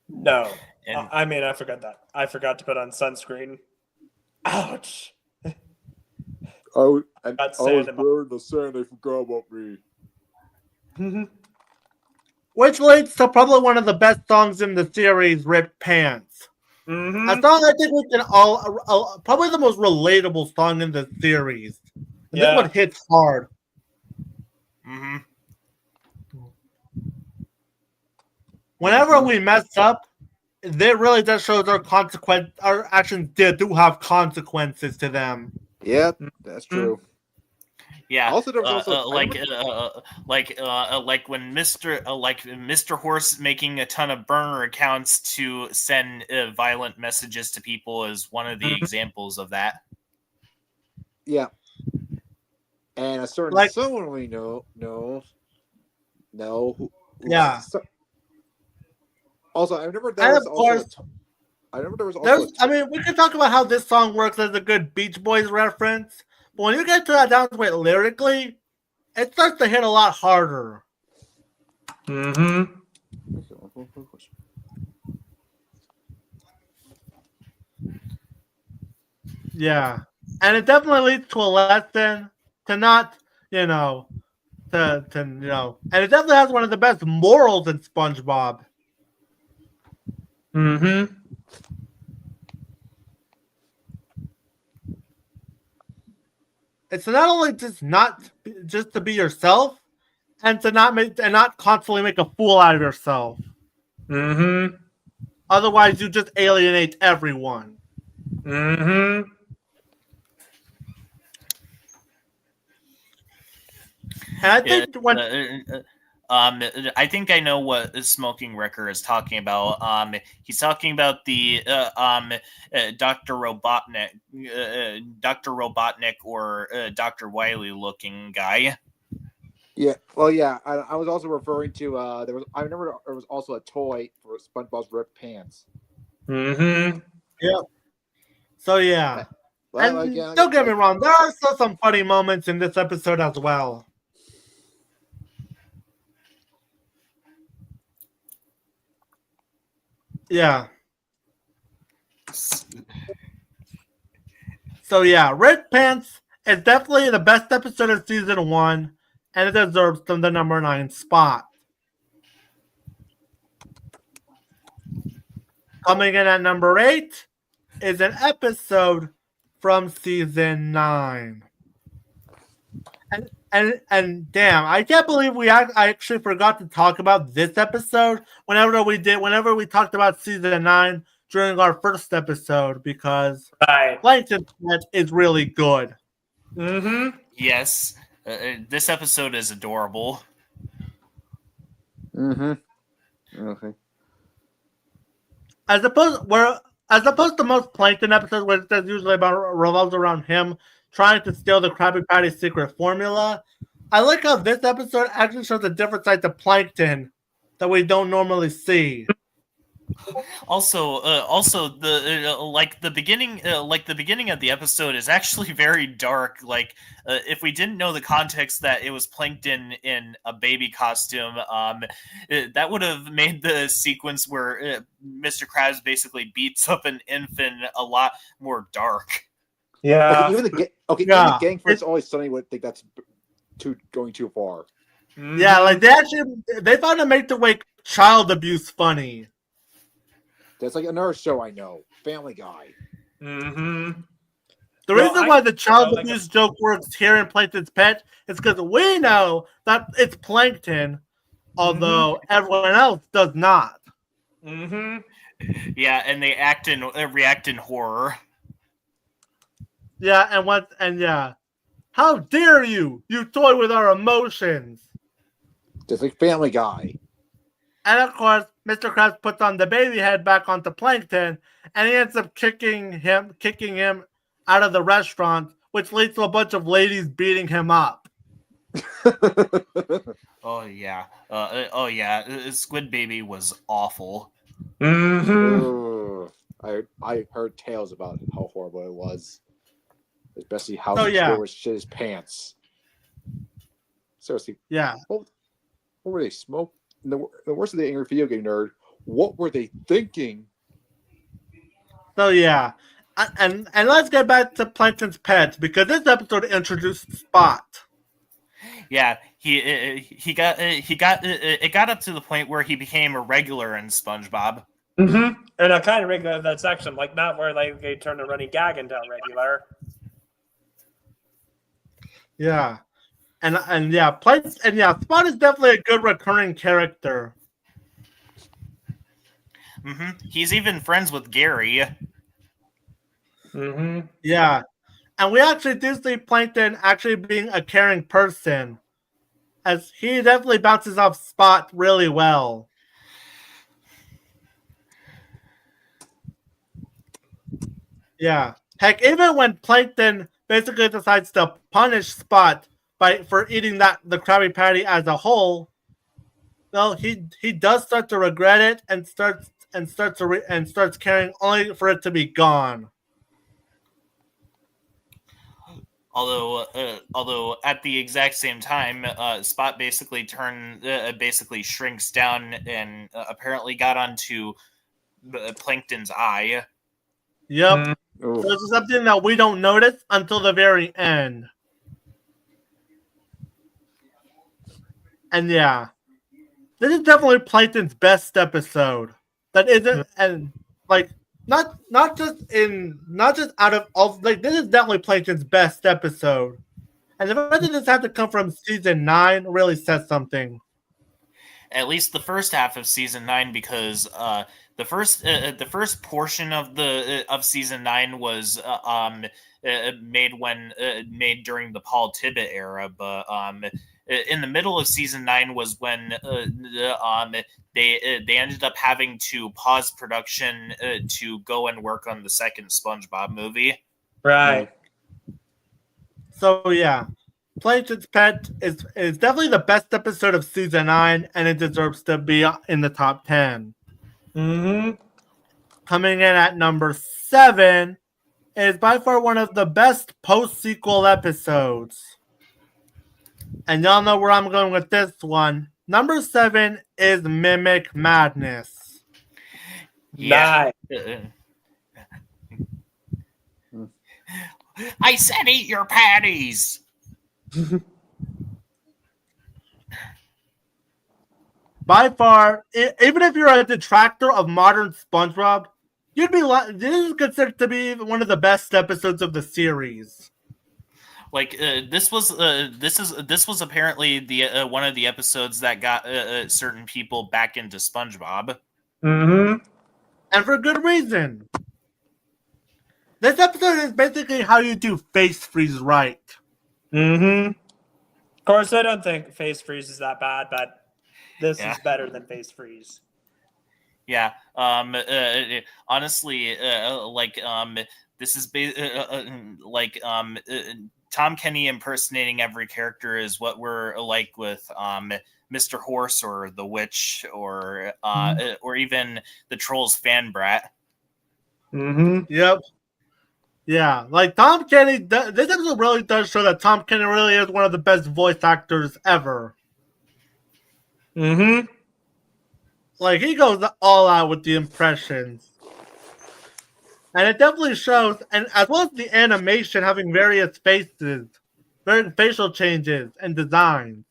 No. I mean, I forgot that. I forgot to put on sunscreen. Ouch. I was buried in the sand. They forgot about me. Which leads to probably one of the best songs in the series, Ripped Pants. Mm-hmm. A song I think we can all, probably the most relatable song in the series. And this one hits hard. Mm-hmm. Whenever we mess up, it really does show our actions do have consequences to them. Yeah, that's true. Yeah. Also, there was like when Mr. Horse making a ton of burner accounts to send violent messages to people is one of the examples of that. Yeah. And a certain someone we know. Also, I remember And of course, I remember there was also. I mean, we can talk about how this song works as a good Beach Boys reference, but when you get to that down to it lyrically, it starts to hit a lot harder. Mm-hmm. Yeah, and it definitely leads to a lesson to not, you know, and it definitely has one of the best morals in SpongeBob. Mm-hmm. It's not only just to be yourself, and to not constantly make a fool out of yourself. Mm-hmm. Otherwise, you just alienate everyone. Mm-hmm. And I think I think I know what Smoking Wrecker is talking about. He's talking about the Dr. Robotnik, or Dr. Wily looking guy. Yeah, well, yeah. I was also referring to I remember there was also a toy for SpongeBob's ripped pants. Mm-hmm. Yeah. So yeah, Well, and again, don't get me wrong, there are still some funny moments in this episode as well. Yeah. So yeah, Red Pants is definitely the best episode of season 1, and it deserves the number 9 spot. Coming in at number 8 is an episode from season 9. And damn, I can't believe I actually forgot to talk about this episode whenever we talked about season 9 during our first episode, because Plankton Pet is really good. Mm-hmm. Yes, this episode is adorable. Mm-hmm. Okay. As opposed to most Plankton episodes, where it's usually revolves around him trying to steal the Krabby Patty secret formula, I like how this episode actually shows a different side to Plankton that we don't normally see. Also, the beginning of the episode is actually very dark. Like, if we didn't know the context that it was Plankton in a baby costume, that would have made the sequence where Mr. Krabs basically beats up an infant a lot more dark. Yeah. Even the gang for It's Always Sunny would think that's going too far. Mm-hmm. Yeah, like they found a make to make child abuse funny. That's like another show I know, Family Guy. Mm-hmm. The reason why the child abuse joke works here in Plankton's Pet is because we know that it's Plankton, although everyone else does not. Mm-hmm. Yeah, and they react in horror. Yeah, how dare you? You toy with our emotions. Just like Family Guy. And of course, Mr. Krabs puts on the baby head back onto Plankton, and he ends up kicking him out of the restaurant, which leads to a bunch of ladies beating him up. Oh yeah. Squid Baby was awful. Mm-hmm. I heard tales about how horrible it was, especially how Squid would shit his pants. Seriously. Yeah. What were they smoking? The worst of the angry video game nerd. What were they thinking? So yeah, and let's get back to Plankton's Pets, because this episode introduced Spot. Yeah, it got up to the point where he became a regular in SpongeBob. Mm-hmm. And a kind of regular in that section, like not where they turn a running gag into a regular. Yeah. Spot is definitely a good recurring character. Mm-hmm. He's even friends with Gary. Mm-hmm. Yeah. And we actually do see Plankton actually being a caring person, as he definitely bounces off Spot really well. Yeah. Heck, even when Plankton basically decides to punish Spot for eating the Krabby Patty as a whole, well, he does start to regret it and starts caring only for it to be gone. Although at the exact same time, Spot basically shrinks down and apparently got onto Plankton's eye. Yep. This is something that we don't notice until the very end. And yeah, this is definitely Plankton's best episode. That isn't, and like not just out of all, like, this is definitely Plankton's best episode. And the fact that this had to come from season 9 really says something. At least the first half of season 9, because the first portion of season 9 was made during the Paul Tibbitt era, but in the middle of season 9 was when they ended up having to pause production to go and work on the second SpongeBob movie. Right. So yeah, Plankton's Pet is definitely the best episode of season 9, and it deserves to be in the top 10. Mm-hmm. Coming in at number 7 is by far one of the best post-sequel episodes. And y'all know where I'm going with this one. Number 7 is Mimic Madness. Yeah. I said eat your patties. By far, even if you're a detractor of modern SpongeBob, this is considered to be one of the best episodes of the series. Like this was apparently the one of the episodes that got certain people back into SpongeBob. Mm-hmm. And for good reason. This episode is basically how you do face freeze right. Mm-hmm. Of course, I don't think face freeze is that bad, but this is better than face freeze. Yeah. Honestly, this is Tom Kenny impersonating every character is what we're like with Mr. Horse or the Witch or even the Trolls fan brat. Mm-hmm. Yep. Yeah, like Tom Kenny, this episode really does show that Tom Kenny really is one of the best voice actors ever. Mm-hmm. Like, he goes all out with the impressions. And it definitely shows, and as well as the animation having various faces, various facial changes and designs.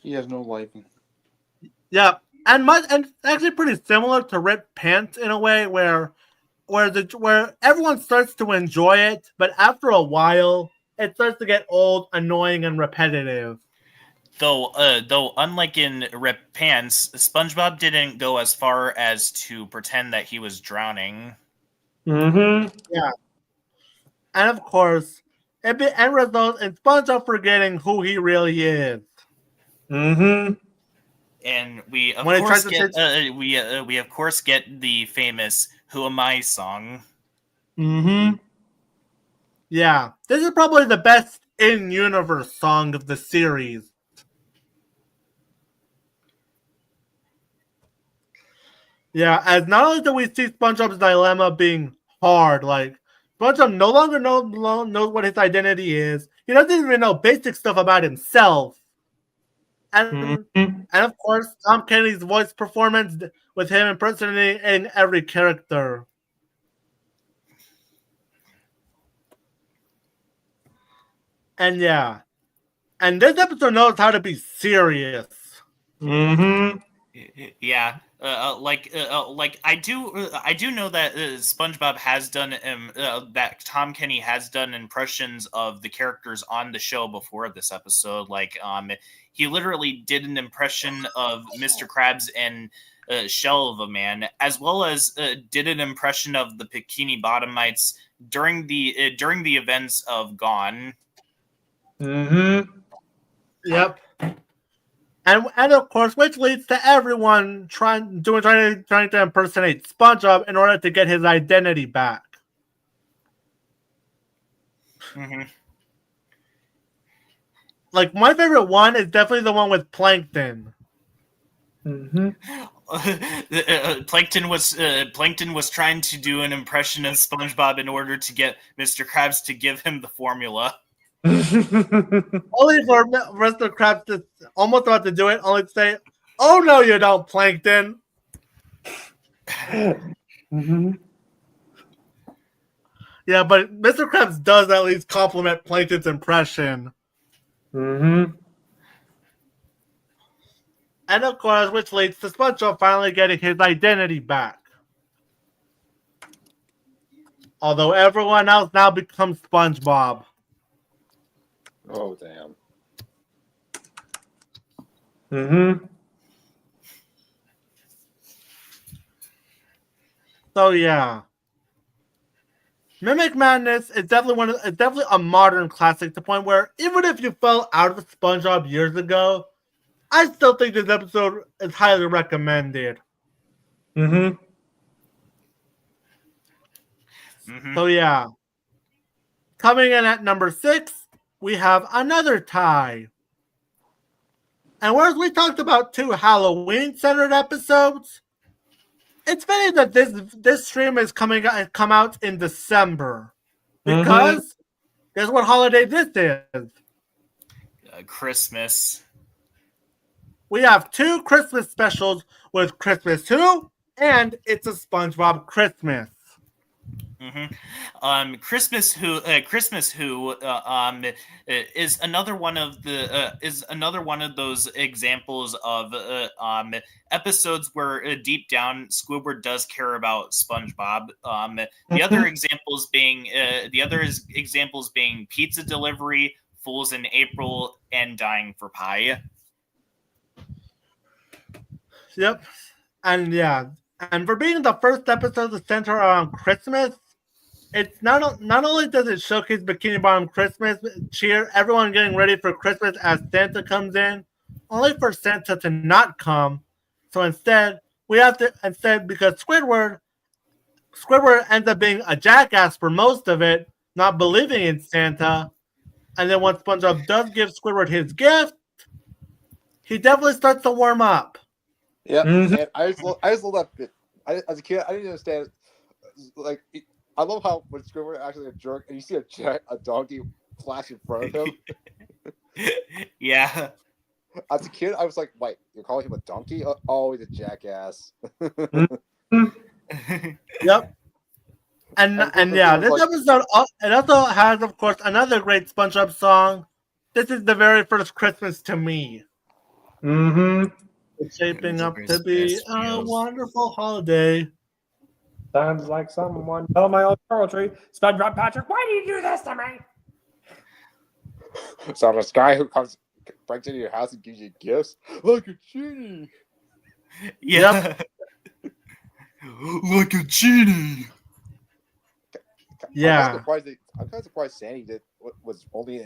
He has no life. Yeah, and actually pretty similar to Rip Pants in a way, where everyone starts to enjoy it, but after a while, it starts to get old, annoying, and repetitive. Though unlike in Rip Pants, SpongeBob didn't go as far as to pretend that he was drowning. Mm-hmm. Yeah, and of course, it results in SpongeBob forgetting who he really is. Mm-hmm. And we of course get the famous "Who Am I" song. Mm-hmm. Yeah, this is probably the best in-universe song of the series. Yeah, as not only do we see SpongeBob's dilemma being hard, like SpongeBob no longer knows what his identity is. He doesn't even know basic stuff about himself. And of course, Tom Kenny's voice performance with him impersonating every character. And yeah. And this episode knows how to be serious. Mm-hmm. Yeah. I do know that SpongeBob has done that Tom Kenny has done impressions of the characters on the show before this episode. Like he literally did an impression of Mr. Krabs and Shell of a Man, as well as did an impression of the Bikini Bottomites during the events of Gone. Mm-hmm. Yep. And of course, which leads to everyone trying to impersonate SpongeBob in order to get his identity back. Mm-hmm. like my favorite one is definitely the one with Plankton. Plankton was trying to do an impression of SpongeBob in order to get Mr. Krabs to give him the formula. Only for Mr. Krabs to almost about to do it, only to say, "Oh no, you don't, Plankton." Yeah, but Mr. Krabs does at least compliment Plankton's impression. And of course, which leads to SpongeBob finally getting his identity back. Although everyone else now becomes SpongeBob. Oh, damn. So yeah. Mimic Madness is definitely a modern classic to the point where even if you fell out of SpongeBob years ago, I still think this episode is highly recommended. So yeah. Coming in at number 6, we have another tie. And whereas we talked about 2 Halloween-centered episodes, it's funny that this stream is come out in December. Because guess what holiday this is? Christmas. We have 2 Christmas specials with Christmas Who and It's a SpongeBob Christmas. Christmas Who is another one of those examples of episodes where deep down Squidward does care about SpongeBob. The other examples being Pizza Delivery, Fools in April, and Dying for Pie. Yep, and yeah, and for being the first episode to center around Christmas, it's not only does it showcase Bikini Bottom Christmas cheer, everyone getting ready for Christmas as Santa comes in, only for Santa to not come. So instead, because Squidward ends up being a jackass for most of it, not believing in Santa, and then once SpongeBob does give Squidward his gift, he definitely starts to warm up. Yeah, and I just love that bit. As a kid, I didn't understand. Like, I love how when Squidward actually a jerk, and you see a donkey flash in front of him. Yeah. As a kid, I was like, "Wait, you're calling him a donkey? Oh, he's a jackass." Yep. And yeah, this episode it also has, of course, another great SpongeBob song. This is the very first Christmas to me. It's shaping up to be a wonderful holiday. Sounds like someone tell my old poetry. SpongeBob Patrick, why do you do this to me? So I'm this guy who breaks into your house and gives you gifts like a genie. Yeah. Yep. Like a genie. Yeah. I'm kind of surprised Sandy was only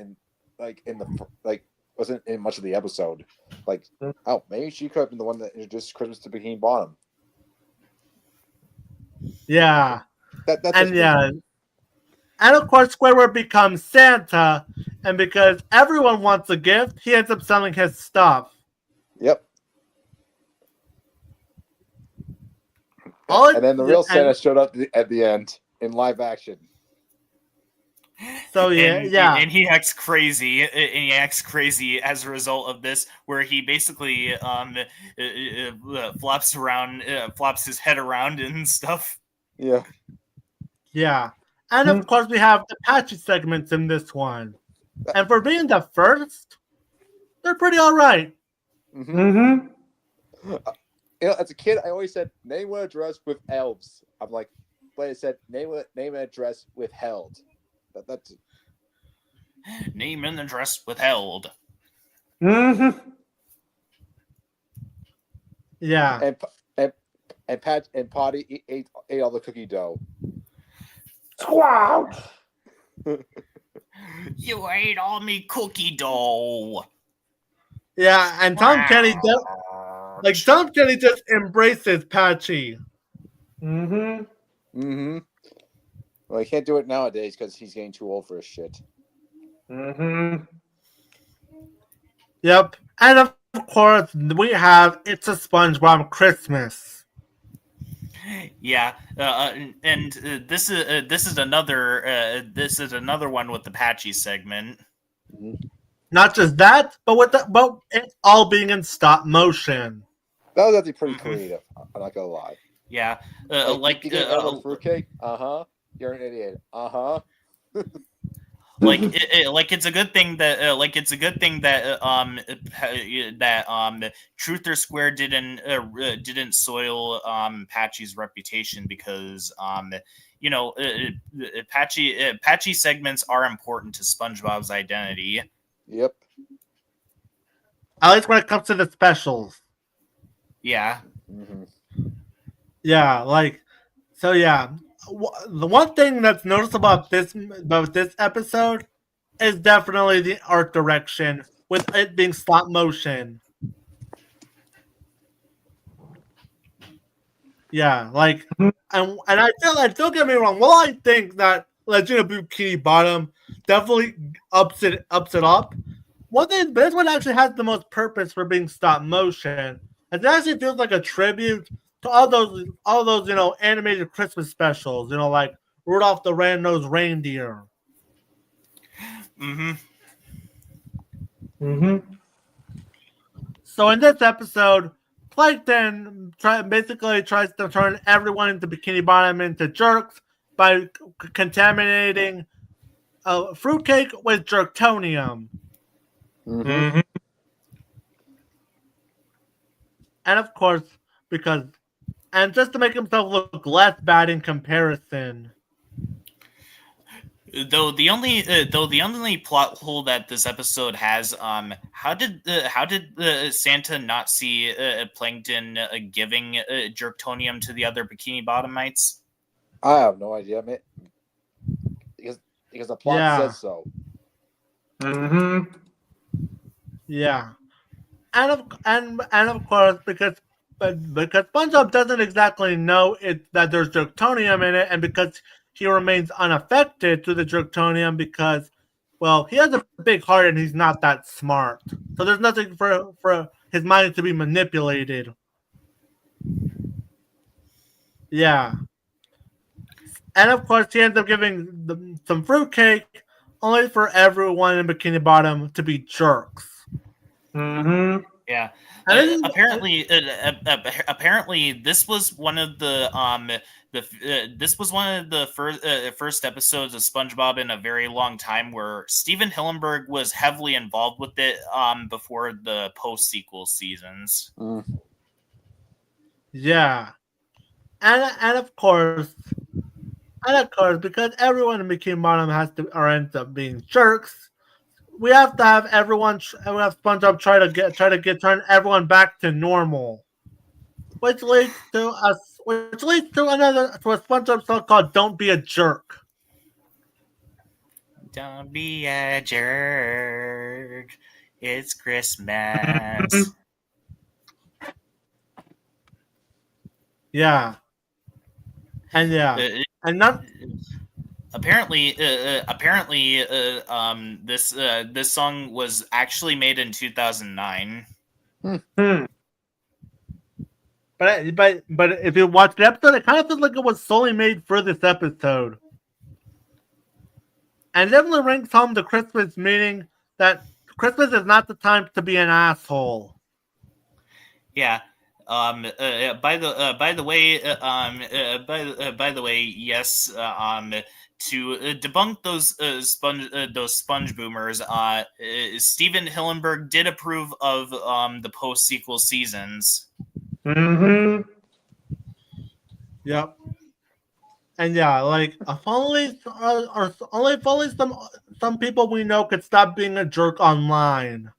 wasn't in much of the episode. Like, oh, maybe she could have been the one that introduced Christmas to Bikini Bottom. Yeah. That's and of course Squidward becomes Santa, and because everyone wants a gift, he ends up selling his stuff. Yep. And then the real Santa showed up at the end in live action. So yeah, and he acts crazy. And he acts crazy as a result of this, where he basically flops his head around and stuff. Yeah. Yeah, and of course we have the patchy segments in this one, and for being the first, they're pretty all right. You know, as a kid, I always said name and address with elves. I'm like, but it said name and address withheld. That's name and address withheld. Yeah. And Pat and Potty ate all the cookie dough. Squawk! You ate all me cookie dough. Yeah, and Tom Kenny just embraces Patchy. Well, he can't do it nowadays because he's getting too old for his shit. Yep. And of course, we have It's a SpongeBob Christmas. Yeah, and this is another one with the Patchy segment. Not just that, but it all being in stop motion. That was actually pretty creative. I'm not gonna lie. Yeah, you get everyone's fruitcake. You're an idiot. It's a good thing that Truth or Square didn't soil Patchy's reputation, because Patchy segments are important to SpongeBob's identity. Yep. At least when it comes to the specials. Yeah. Yeah, so yeah. The one thing that's noticeable about this episode is definitely the art direction, with it being stop motion. Yeah, and I feel like, don't get me wrong, well, I think that Legend of Bikini Bottom definitely ups it up. One thing, but this one actually has the most purpose for being stop motion. It actually feels like a tribute to all those animated Christmas specials, like Rudolph the Red-Nosed Reindeer. So in this episode, Plankton basically tries to turn everyone into Bikini Bottom into jerks by contaminating fruitcake with jerktonium. And of course, just to make himself look less bad in comparison. Though the only plot hole that this episode has, how did Santa not see Plankton giving jerktonium to the other Bikini Bottomites? I have no idea, man. Because the plot says so. Yeah, and of course, because SpongeBob doesn't exactly know that there's jerktonium in it, and because he remains unaffected to the jerktonium because, well, he has a big heart and he's not that smart. So there's nothing for his mind to be manipulated. Yeah. And of course, he ends up giving some fruitcake, only for everyone in Bikini Bottom to be jerks. Yeah. Apparently, this was one of the first episodes of SpongeBob in a very long time where Steven Hillenburg was heavily involved with it before the post-sequel seasons. Yeah. And of course, because everyone in Bikini Bottom ends up being jerks, we have to have SpongeBob try to turn everyone back to normal, which leads to a SpongeBob song called "Don't Be a Jerk." Don't be a jerk. It's Christmas. Yeah, and and not. Apparently, this song was actually made in 2009. But if you watch the episode, it kind of feels like it was solely made for this episode, and it definitely rings home the Christmas meaning that Christmas is not the time to be an asshole. Yeah. By the way, yes. To debunk those sponge boomers, Steven Hillenburg did approve of the post-sequel seasons. Yep. And yeah, if only some people we know could stop being a jerk online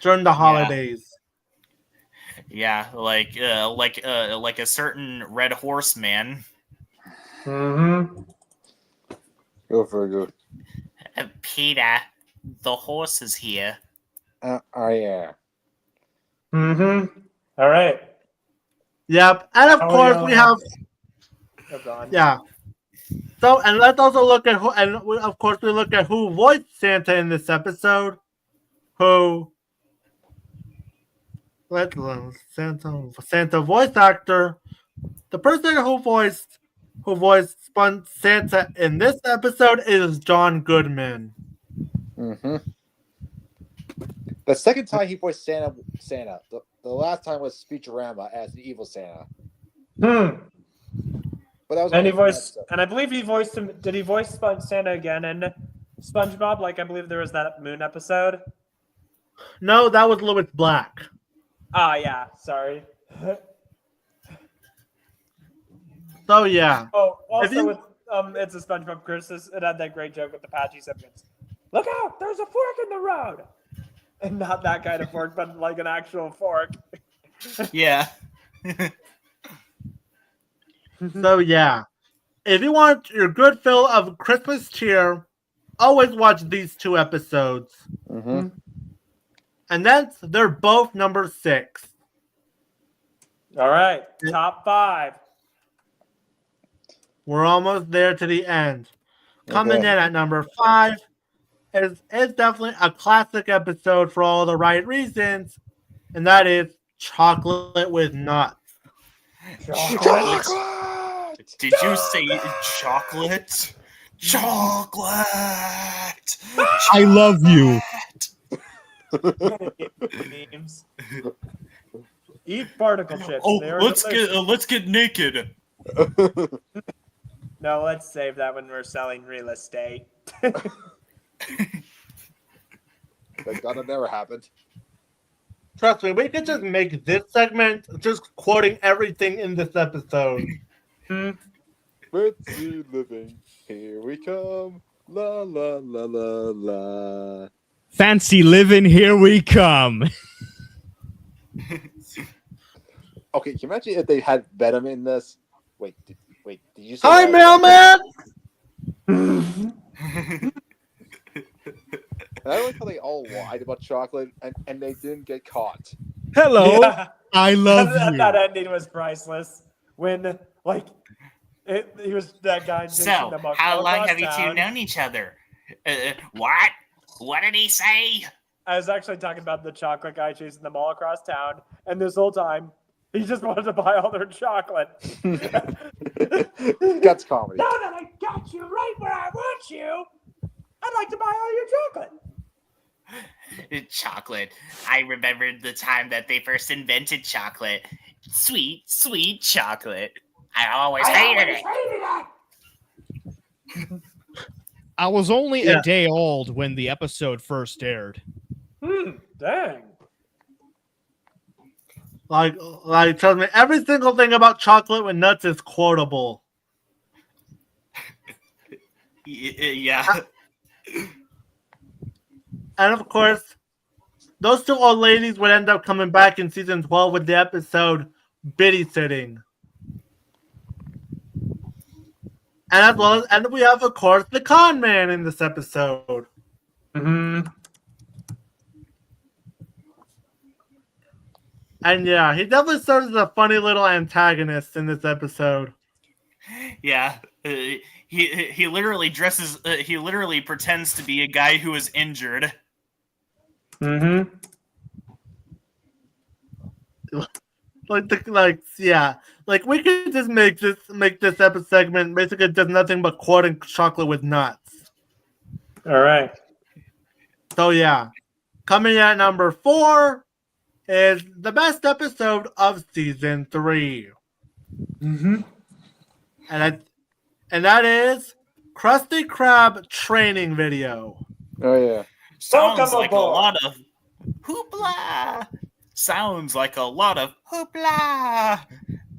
during the holidays. Yeah, like a certain Red Horse man. Go for good. Peter, the horse is here. Yeah. All right. Yep, and of course we have. Yeah. So, and let's also look at who voiced Santa in this episode. Who Santa voice actor. The person who voiced Santa in this episode is John Goodman. Mm-hmm. The second time he voiced Santa. The last time was Speechorama as the evil Santa. But that was and I believe he voiced him. Did he voice Santa again in SpongeBob? Like I believe there was that Moon episode. No, that was Louis Black. Ah, yeah. Sorry. So yeah. Oh, also with it's a SpongeBob Christmas. It had that great joke with the patchy segments. Look out! There's a fork in the road, and not that kind of fork, but like an actual fork. Yeah. So yeah, if you want your good fill of Christmas cheer, always watch these 2 episodes. Mm-hmm. And they're both number 6. All right, top 5. We're almost there to the end. Coming in at number 5 is definitely a classic episode for all the right reasons, and that is Chocolate with Nuts. Chocolate! Did you say chocolate? Chocolate! I love you. Memes. Eat particle chips. Oh, let's get naked. No, let's save that when we're selling real estate. Thank God it never happened. Trust me, we could just make this segment just quoting everything in this episode. Fancy living, here we come. La la la la la. Fancy living, here we come. Okay, can you imagine if they had Venom in this? Wait, did you say Hi, that? mailman! And I like how they all lied about chocolate and they didn't get caught. Hello, Yeah. I love you. That ending was priceless. When he was that guy. So, how long have you 2 known each other? What? What did he say? I was actually talking about the chocolate guy chasing them all across town, and this whole time, he just wanted to buy all their chocolate. That's comedy. Now that I got you right where I want you, I'd like to buy all your chocolate. Chocolate. I remembered the time that they first invented chocolate. Sweet, sweet chocolate. I always hated it. I was only a day old when the episode first aired. Dang. Like, trust me, every single thing about Chocolate with Nuts is quotable. Yeah. And of course, those 2 old ladies would end up coming back in season 12 with the episode Biddy Sitting. And as well as, we have, of course, the con man in this episode. Mm-hmm. And yeah, he definitely serves as a funny little antagonist in this episode. Yeah, he literally dresses. He literally pretends to be a guy who is injured. Mm-hmm. Like we could just make this episode segment basically does nothing but quoting Chocolate with Nuts. All right. So yeah, coming at number 4 is the best episode of season 3. Mm-hmm. And that is Krusty Krab training video. Oh yeah. Sounds like a lot of hoopla. Sounds like a lot of hoopla.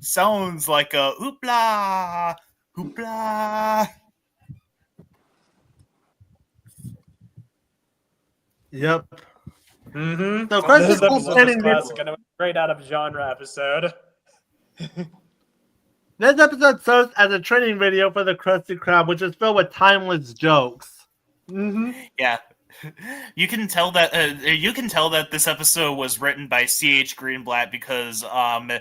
Sounds like a hoopla. Hoopla. Yep. Mm-hmm. So This Krusty episode was training classic video. and it was straight out of genre episode. This episode serves as a training video for the Krusty Krab, which is filled with timeless jokes. Mm-hmm. Yeah. You can tell that this episode was written by C.H. Greenblatt because there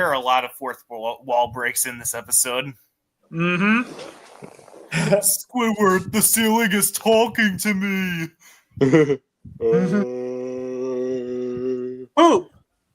are a lot of fourth wall breaks in this episode. Mm-hmm. Squidward, the ceiling is talking to me.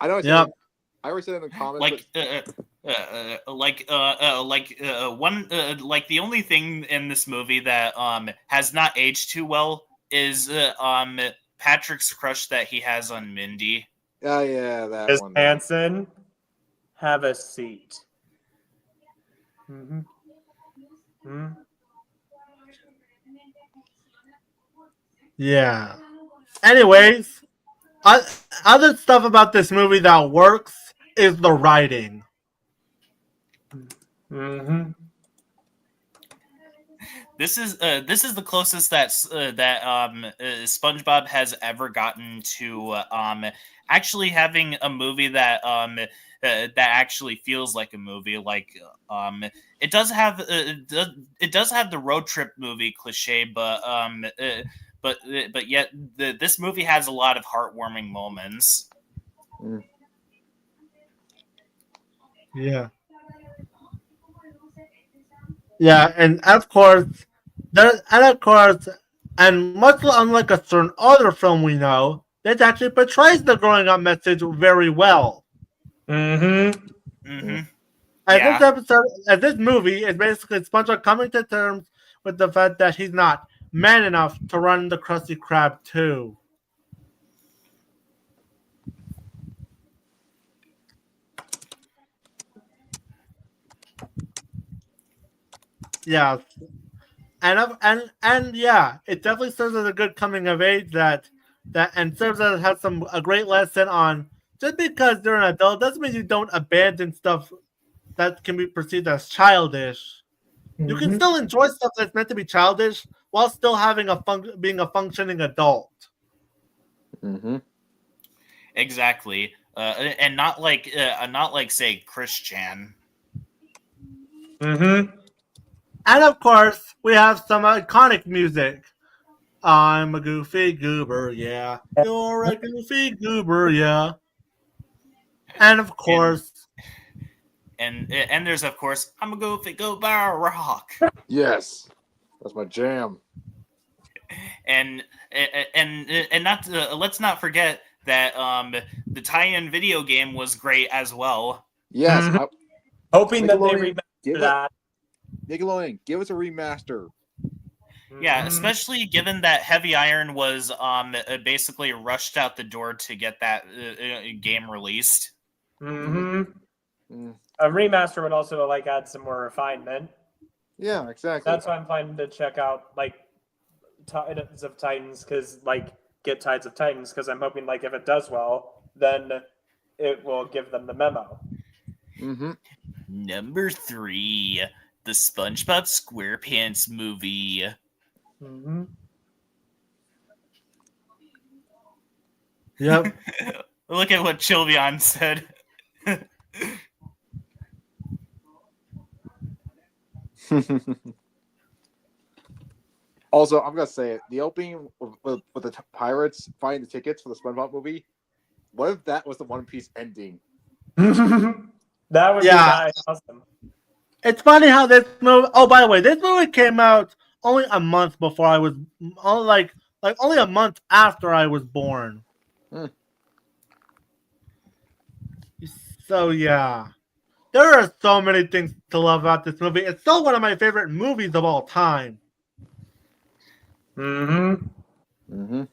I know. Yep. I always said in the comments. Like the only thing in this movie that has not aged too well is Patrick's crush that he has on Mindy. Oh yeah, that Miss one. Hanson, have a seat. Mm-hmm. Mm-hmm. Yeah. Anyways, other stuff about this movie that works is the writing. Mm-hmm. This is the closest that SpongeBob has ever gotten to actually having a movie that that actually feels like a movie. Like it does have the road trip movie cliche, but yet this movie has a lot of heartwarming moments. Mm. Yeah. Yeah, and of course, and much unlike a certain other film we know, this actually portrays the growing up message very well. Mm-hmm. Mm-hmm. As this movie is basically SpongeBob coming to terms with the fact that he's not man enough to run the Krusty Krab too. Yeah, and yeah, it definitely serves as a good coming of age and serves as has a great lesson on just because you're an adult doesn't mean you don't abandon stuff that can be perceived as childish. You can still enjoy stuff that's meant to be childish while still having being a functioning adult. Mm-hmm. Exactly, and not like say Christian. Mm-hmm. And of course, we have some iconic music. I'm a goofy goober, yeah. You're a goofy goober, yeah. And of course, and there's of course I'm a goofy goober rock. Yes, that's my jam. And not let's not forget that the tie-in video game was great as well. Yes, Hoping that they remaster that. Nickelodeon, give us a remaster. Yeah, especially given that Heavy Iron was basically rushed out the door to get that game released. Mm-hmm. Mm. A remaster would also add some more refinement. Yeah, exactly. That's why I'm planning to check out Tides of Titans get Tides of Titans because I'm hoping if it does well, then it will give them the memo. Mm-hmm. Number 3, the SpongeBob SquarePants movie. Mm-hmm. yep. Look at what Chilvion said. Also, I'm gonna say it. The opening with the pirates finding the tickets for the SpongeBob movie. What if that was the One Piece ending? That would be awesome. It's funny how this movie. Oh, by the way, this movie came out only a month before I was, only a month after I was born. So yeah, there are so many things to love about this movie. It's still one of my favorite movies of all time. Mm-hmm. Mm-hmm.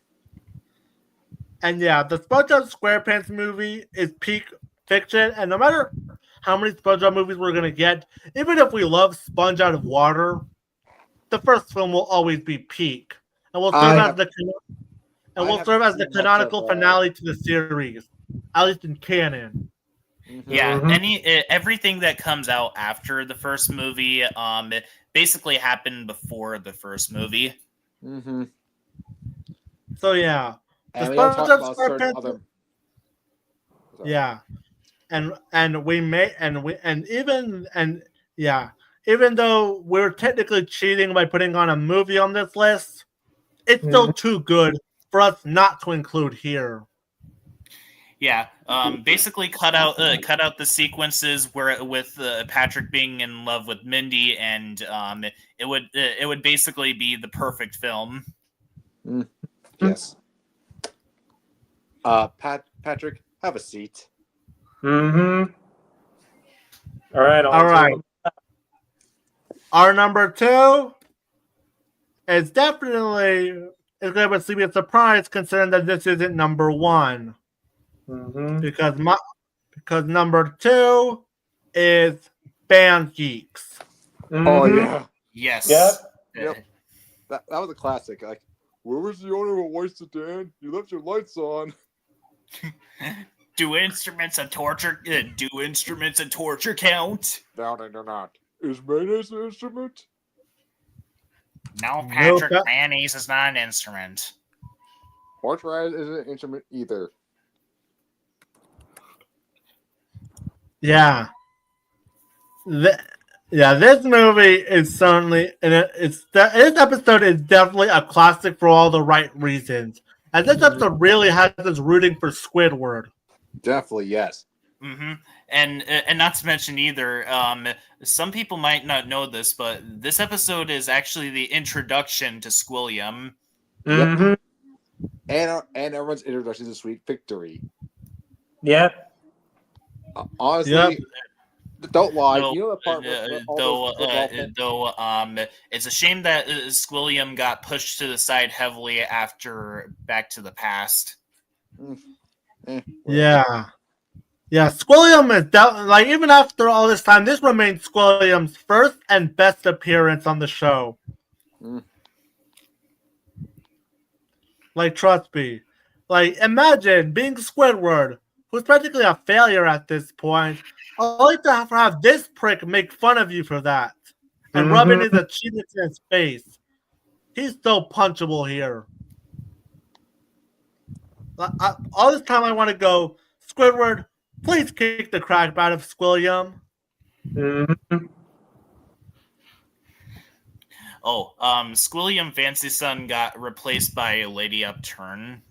And yeah, the SpongeBob SquarePants movie is peak fiction, and no matter how many SpongeBob movies we're gonna get, even if we love Sponge Out of Water, the first film will always be peak, and will serve as the canonical finale to the series, at least in canon. Mm-hmm. Yeah, everything that comes out after the first movie, basically happened before the first movie. Mm-hmm. So yeah, and we talk about certain other. Yeah, even though we're technically cheating by putting on a movie on this list, it's still too good for us not to include here. Yeah, basically cut out the sequences with Patrick being in love with Mindy, and it would basically be the perfect film. Yes. Patrick, have a seat. Mm-hmm. All right. All right. Our number 2 is definitely is going to be a surprise, considering that this isn't number 1. Mm-hmm. Because number 2 is Band Geeks. Mm-hmm. Oh yeah. Yes. Yep. That was a classic. Like, where was the owner of Voice to Dan? You left your lights on. Do instruments of torture count? No, they do not. Is mayonnaise an instrument? No, Patrick, mayonnaise is not an instrument. Horse ride isn't an instrument either. Yeah. This movie is certainly, this episode is definitely a classic for all the right reasons. And this episode really has us rooting for Squidward. Definitely, yes. Mm-hmm. And not to mention either, some people might not know this, but this episode is actually the introduction to Squilliam. Mm-hmm. And everyone's introduction to Sweet Victory. Yep. Honestly, don't lie. You know the part it's a shame that Squilliam got pushed to the side heavily after Back to the Past. Yeah. Yeah, Squilliam is like, even after all this time, this remains Squilliam's first and best appearance on the show. Like, trust me. Like, imagine being Squidward, who's practically a failure at this point, only to have this prick make fun of you for that and rubbing his achievements in his face. He's so punchable here. All this time I want to go, Squidward, please kick the crap out of Squilliam. Squilliam Fancy Son got replaced by Lady Upturn.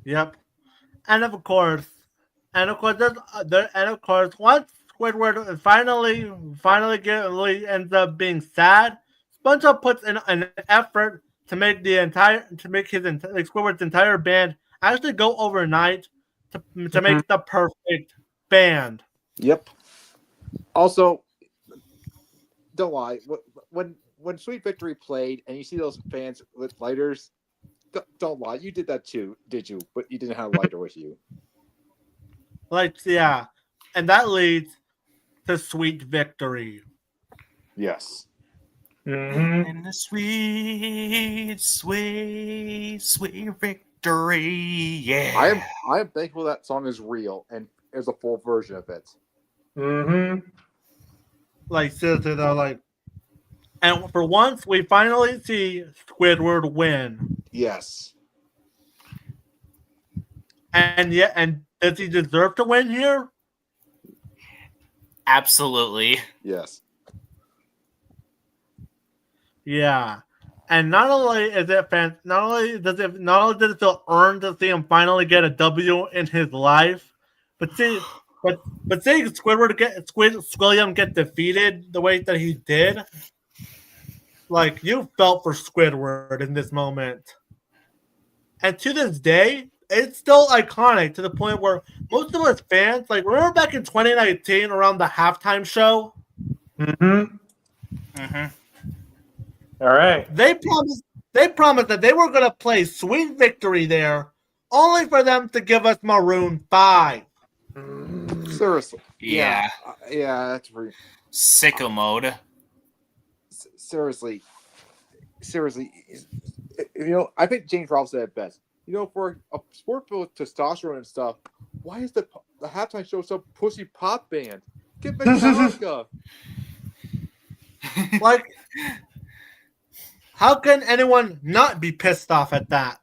Yep. And of course, once Squidward finally ends up being sad, SpongeBob puts in an effort to make Squidward's entire band actually go overnight to make the perfect band. Yep. Also, don't lie. When Sweet Victory played and you see those fans with lighters, don't lie. You did that too, did you? But you didn't have a lighter with you. Yeah. And that leads to Sweet Victory. Yes. And the sweet, sweet, sweet victory. Yeah. I am thankful that song is real and there's a full version of it. Like, seriously though, like, and for once we finally see Squidward win. Yes. And does he deserve to win here? Absolutely. Yes. Yeah. And not only does it feel earned to see him finally get a W in his life, but seeing Squilliam get defeated the way that he did, like, you felt for Squidward in this moment. And to this day, it's still iconic to the point where most of us fans, like, remember back in 2019 around the halftime show? All right. They promised that they were going to play Sweet Victory there, only for them to give us Maroon 5. Seriously. Yeah. Yeah, that's pretty... Sicko mode. Seriously. You know, I think James Rolfe said it best. You know, for a sport filled with testosterone and stuff, why is the halftime show so pussy pop band? Get Metallica. Like, how can anyone not be pissed off at that?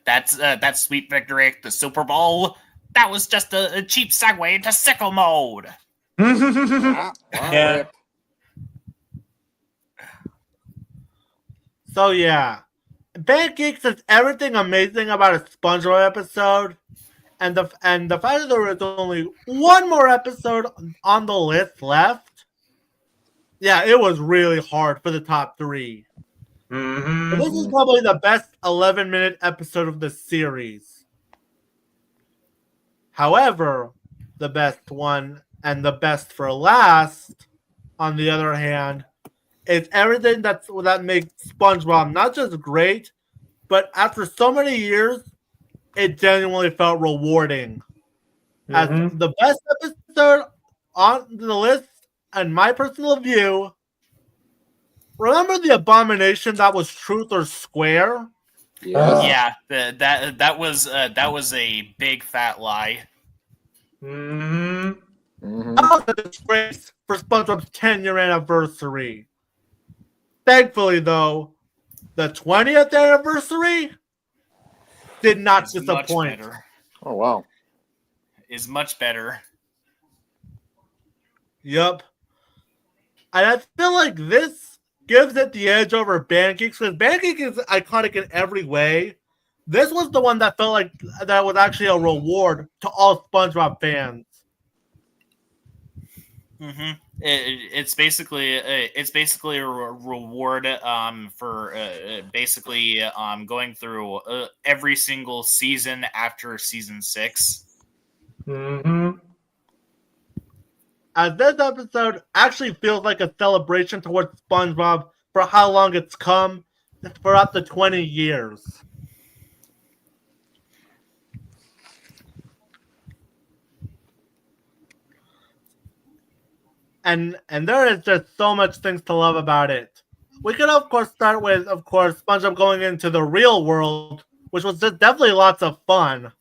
That's Sweet Victory at the Super Bowl. That was just a cheap segue into sicko mode. Yeah. So yeah, Band Geeks is everything amazing about a SpongeBob episode, and the fact that there is only one more episode on the list left. Yeah, it was really hard for the top 3. Mm-hmm. But this is probably the best 11-minute episode of the series. However, the best one and the best for last, on the other hand, is everything that makes SpongeBob not just great, but after so many years, it genuinely felt rewarding. As the best episode on the list, and my personal view, remember the abomination that was Truth or Square? Yeah, that was a big fat lie. That was a disgrace for SpongeBob's 10-year anniversary. Thankfully, though, the 20th anniversary did not disappoint. Much better. Oh wow, is much better. Yep. And I feel like this gives it the edge over Pancakes, because Pancakes is iconic in every way. This was the one that felt like that was actually a reward to all SpongeBob fans. Mm-hmm. It's basically a reward for basically going through every single season after season 6. As this episode actually feels like a celebration towards SpongeBob for how long it's come throughout the 20 years. And there is just so much things to love about it. We could, of course, start with, SpongeBob going into the real world, which was just definitely lots of fun.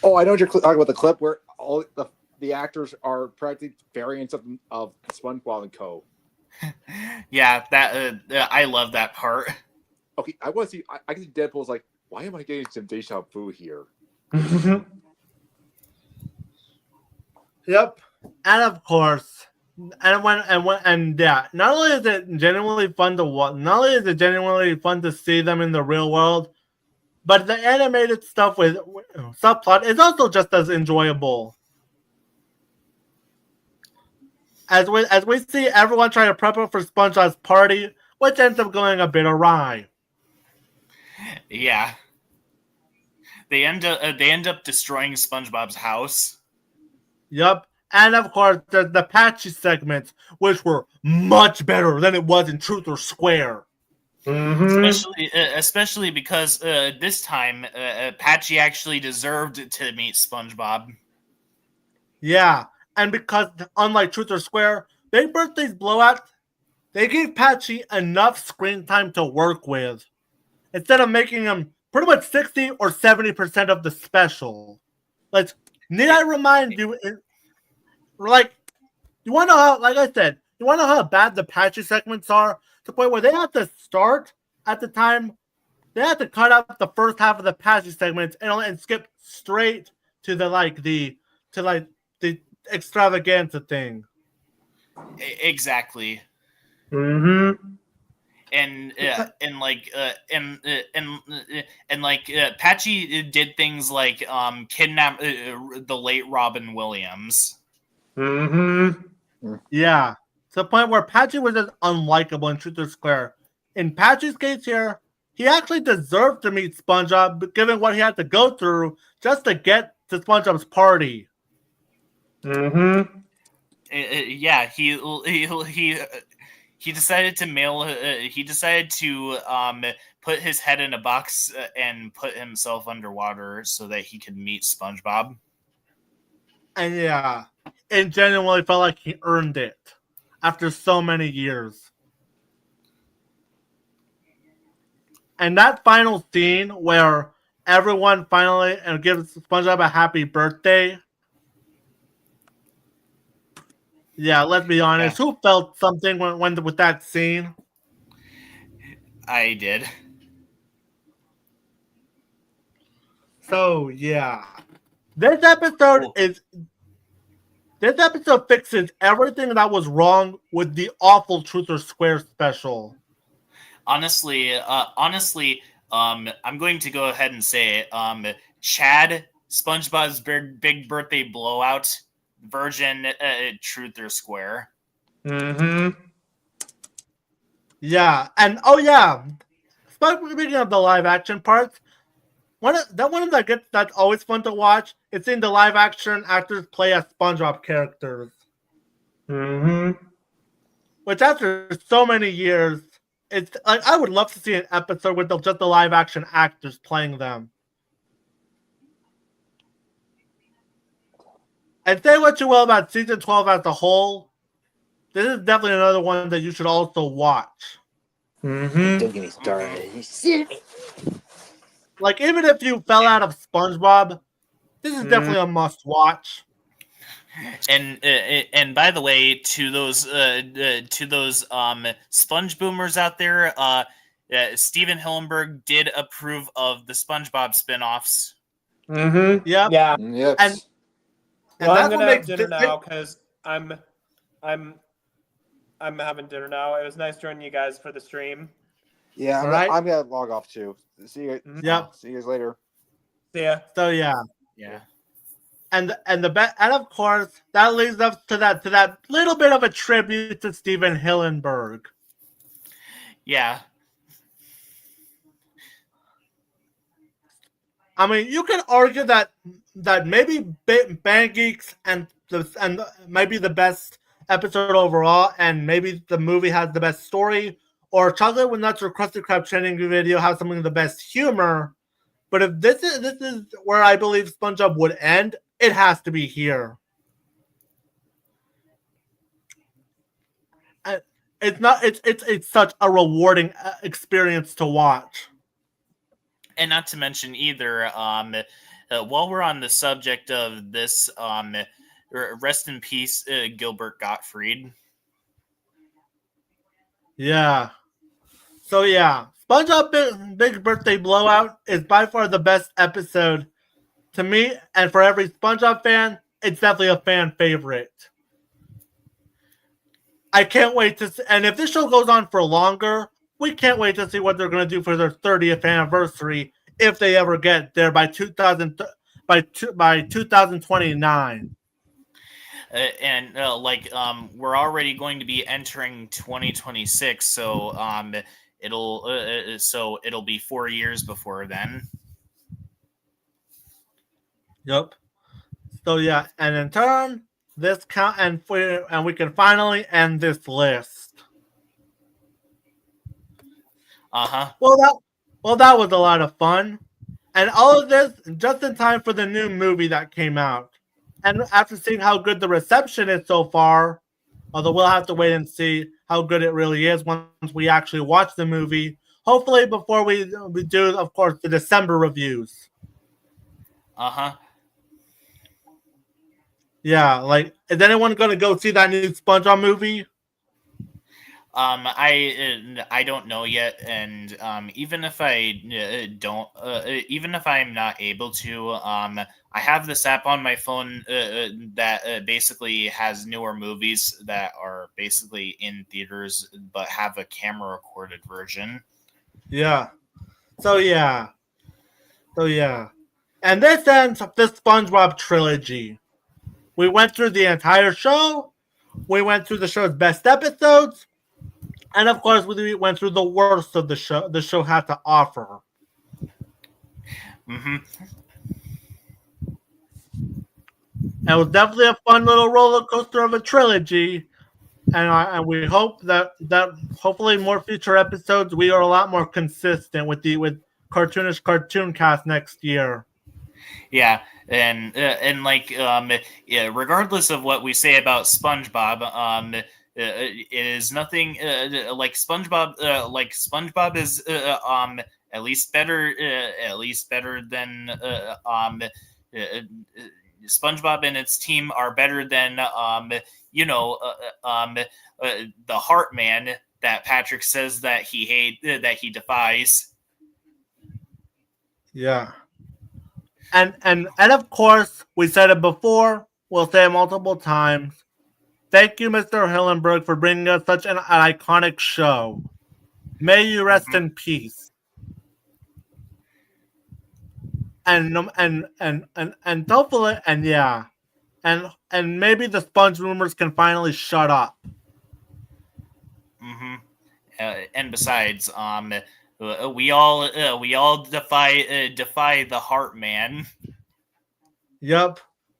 Oh, I know what you're talking about, the clip where all the actors are practically variants of SpongeBob and Co. Yeah, that I love that part. Okay, I want to see. I can see Deadpool's like, why am I getting some deja vu here? Yep, and of course. Yeah, not only is it genuinely fun to watch, not only is it genuinely fun to see them in the real world, but the animated stuff with subplot is also just as enjoyable. As we see everyone trying to prep up for SpongeBob's party, which ends up going a bit awry. Yeah, they end up destroying SpongeBob's house. Yep. And of course, the Patchy segments, which were much better than it was in Truth or Square. Especially because this time, Patchy actually deserved to meet SpongeBob. Yeah, and because unlike Truth or Square, Big Birthday's Blowout, they gave Patchy enough screen time to work with, instead of making him pretty much 60 or 70% of the special. Like, need I remind you? Like, you want to know how, like I said, you want to know how bad the Patchy segments are? To the point where they have to start at the time, they have to cut out the first half of the Patchy segments and skip straight to the extravaganza thing. Exactly. And Patchy did things like kidnap the late Robin Williams. Yeah, to the point where Patchy was just unlikable in Truth or Square. In Patchy's case here, he actually deserved to meet SpongeBob, given what he had to go through just to get to SpongeBob's party. Yeah, he decided to mail. He decided to put his head in a box and put himself underwater so that he could meet SpongeBob. And yeah, it genuinely felt like he earned it after so many years. And that final scene where everyone finally gives SpongeBob a happy birthday. Yeah, let's be honest. Yeah. Who felt something when with that scene? I did. So yeah, this episode fixes everything that was wrong with the awful Truth or Square special. Honestly, I'm going to go ahead and say it. Chad, SpongeBob's big birthday blowout version, Truth or Square. Yeah, and oh yeah, speaking of the live action parts, one of that's always fun to watch. It's in the live action actors play as SpongeBob characters. Which after so many years, it's like I would love to see an episode with just the live action actors playing them. And say what you will about season 12 as a whole, this is definitely another one that you should also watch. Don't get me started. Like, even if you fell out of SpongeBob, this is definitely a must watch. And by the way, to those sponge boomers out there, Steven Hillenburg did approve of the SpongeBob spinoffs. Yep. Yeah. Yep. And Well, I'm that's what gonna have makes dinner now because I'm having dinner now. It was nice joining you guys for the stream. Yeah, I'm gonna log off too. See you. Yep. See you guys later. See ya. So yeah. Yeah. And of course that leads us to that little bit of a tribute to Steven Hillenburg. Yeah. I mean, you can argue that maybe Band Geeks and maybe the best episode overall, and maybe the movie has the best story, or Chocolate with Nuts or Krusty Krab training video has some of the best humor. But if this is where I believe SpongeBob would end, it has to be here. It's such a rewarding experience to watch. And not to mention either, while we're on the subject of this, rest in peace, Gilbert Gottfried. Yeah. So yeah, SpongeBob Big Birthday Blowout is by far the best episode to me, and for every SpongeBob fan, it's definitely a fan favorite. I can't wait to see, and if this show goes on for longer, we can't wait to see what they're going to do for their 30th anniversary if they ever get there by 2029. We're already going to be entering 2026, so it'll be 4 years before then. Yep. So yeah, and in turn, this count and we can finally end this list. Well, that was a lot of fun, and all of this just in time for the new movie that came out. And after seeing how good the reception is so far, although we'll have to wait and see how good it really is once we actually watch the movie. Hopefully, before we do, of course, the December reviews. Yeah, like, is anyone going to go see that new SpongeBob movie? I don't know yet, and even if I don't, even if I'm not able to, I have this app on my phone that basically has newer movies that are basically in theaters but have a camera recorded version. Yeah. So yeah, and this ends the SpongeBob trilogy. We went through the entire show. We went through the show's best episodes. And of course, we went through the worst of the show had to offer. Mm-hmm. It was definitely a fun little roller coaster of a trilogy. And we hope that hopefully more future episodes, we are a lot more consistent with Cartoonish Cartooncast next year. Yeah, and regardless of what we say about SpongeBob, it is nothing like SpongeBob. SpongeBob is at least better than SpongeBob and its team are better than the Heartman that Patrick says that he defies. Yeah. And of course, we said it before, we'll say it multiple times. Thank you, Mr. Hillenburg, for bringing us such an iconic show. May you rest in peace. And hopefully, and yeah, and maybe the Sponge rumors can finally shut up. Mm-hmm. And besides, we all defy the Heart Man. Yep.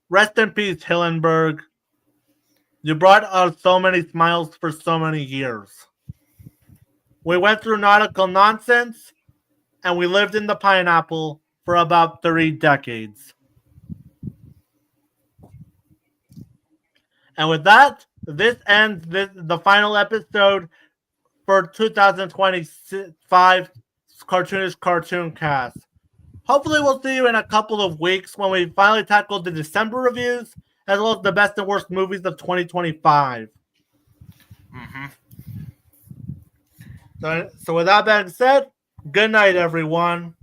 Rest in peace, Hillenberg. You brought us so many smiles for so many years. We went through nautical nonsense, and we lived in the pineapple for about 3 decades. And with that, this ends the final episode for 2025 Cartoonish Cartooncast. Hopefully we'll see you in a couple of weeks when we finally tackle the December reviews, as well as the best and worst movies of 2025. So with that being said, good night, everyone.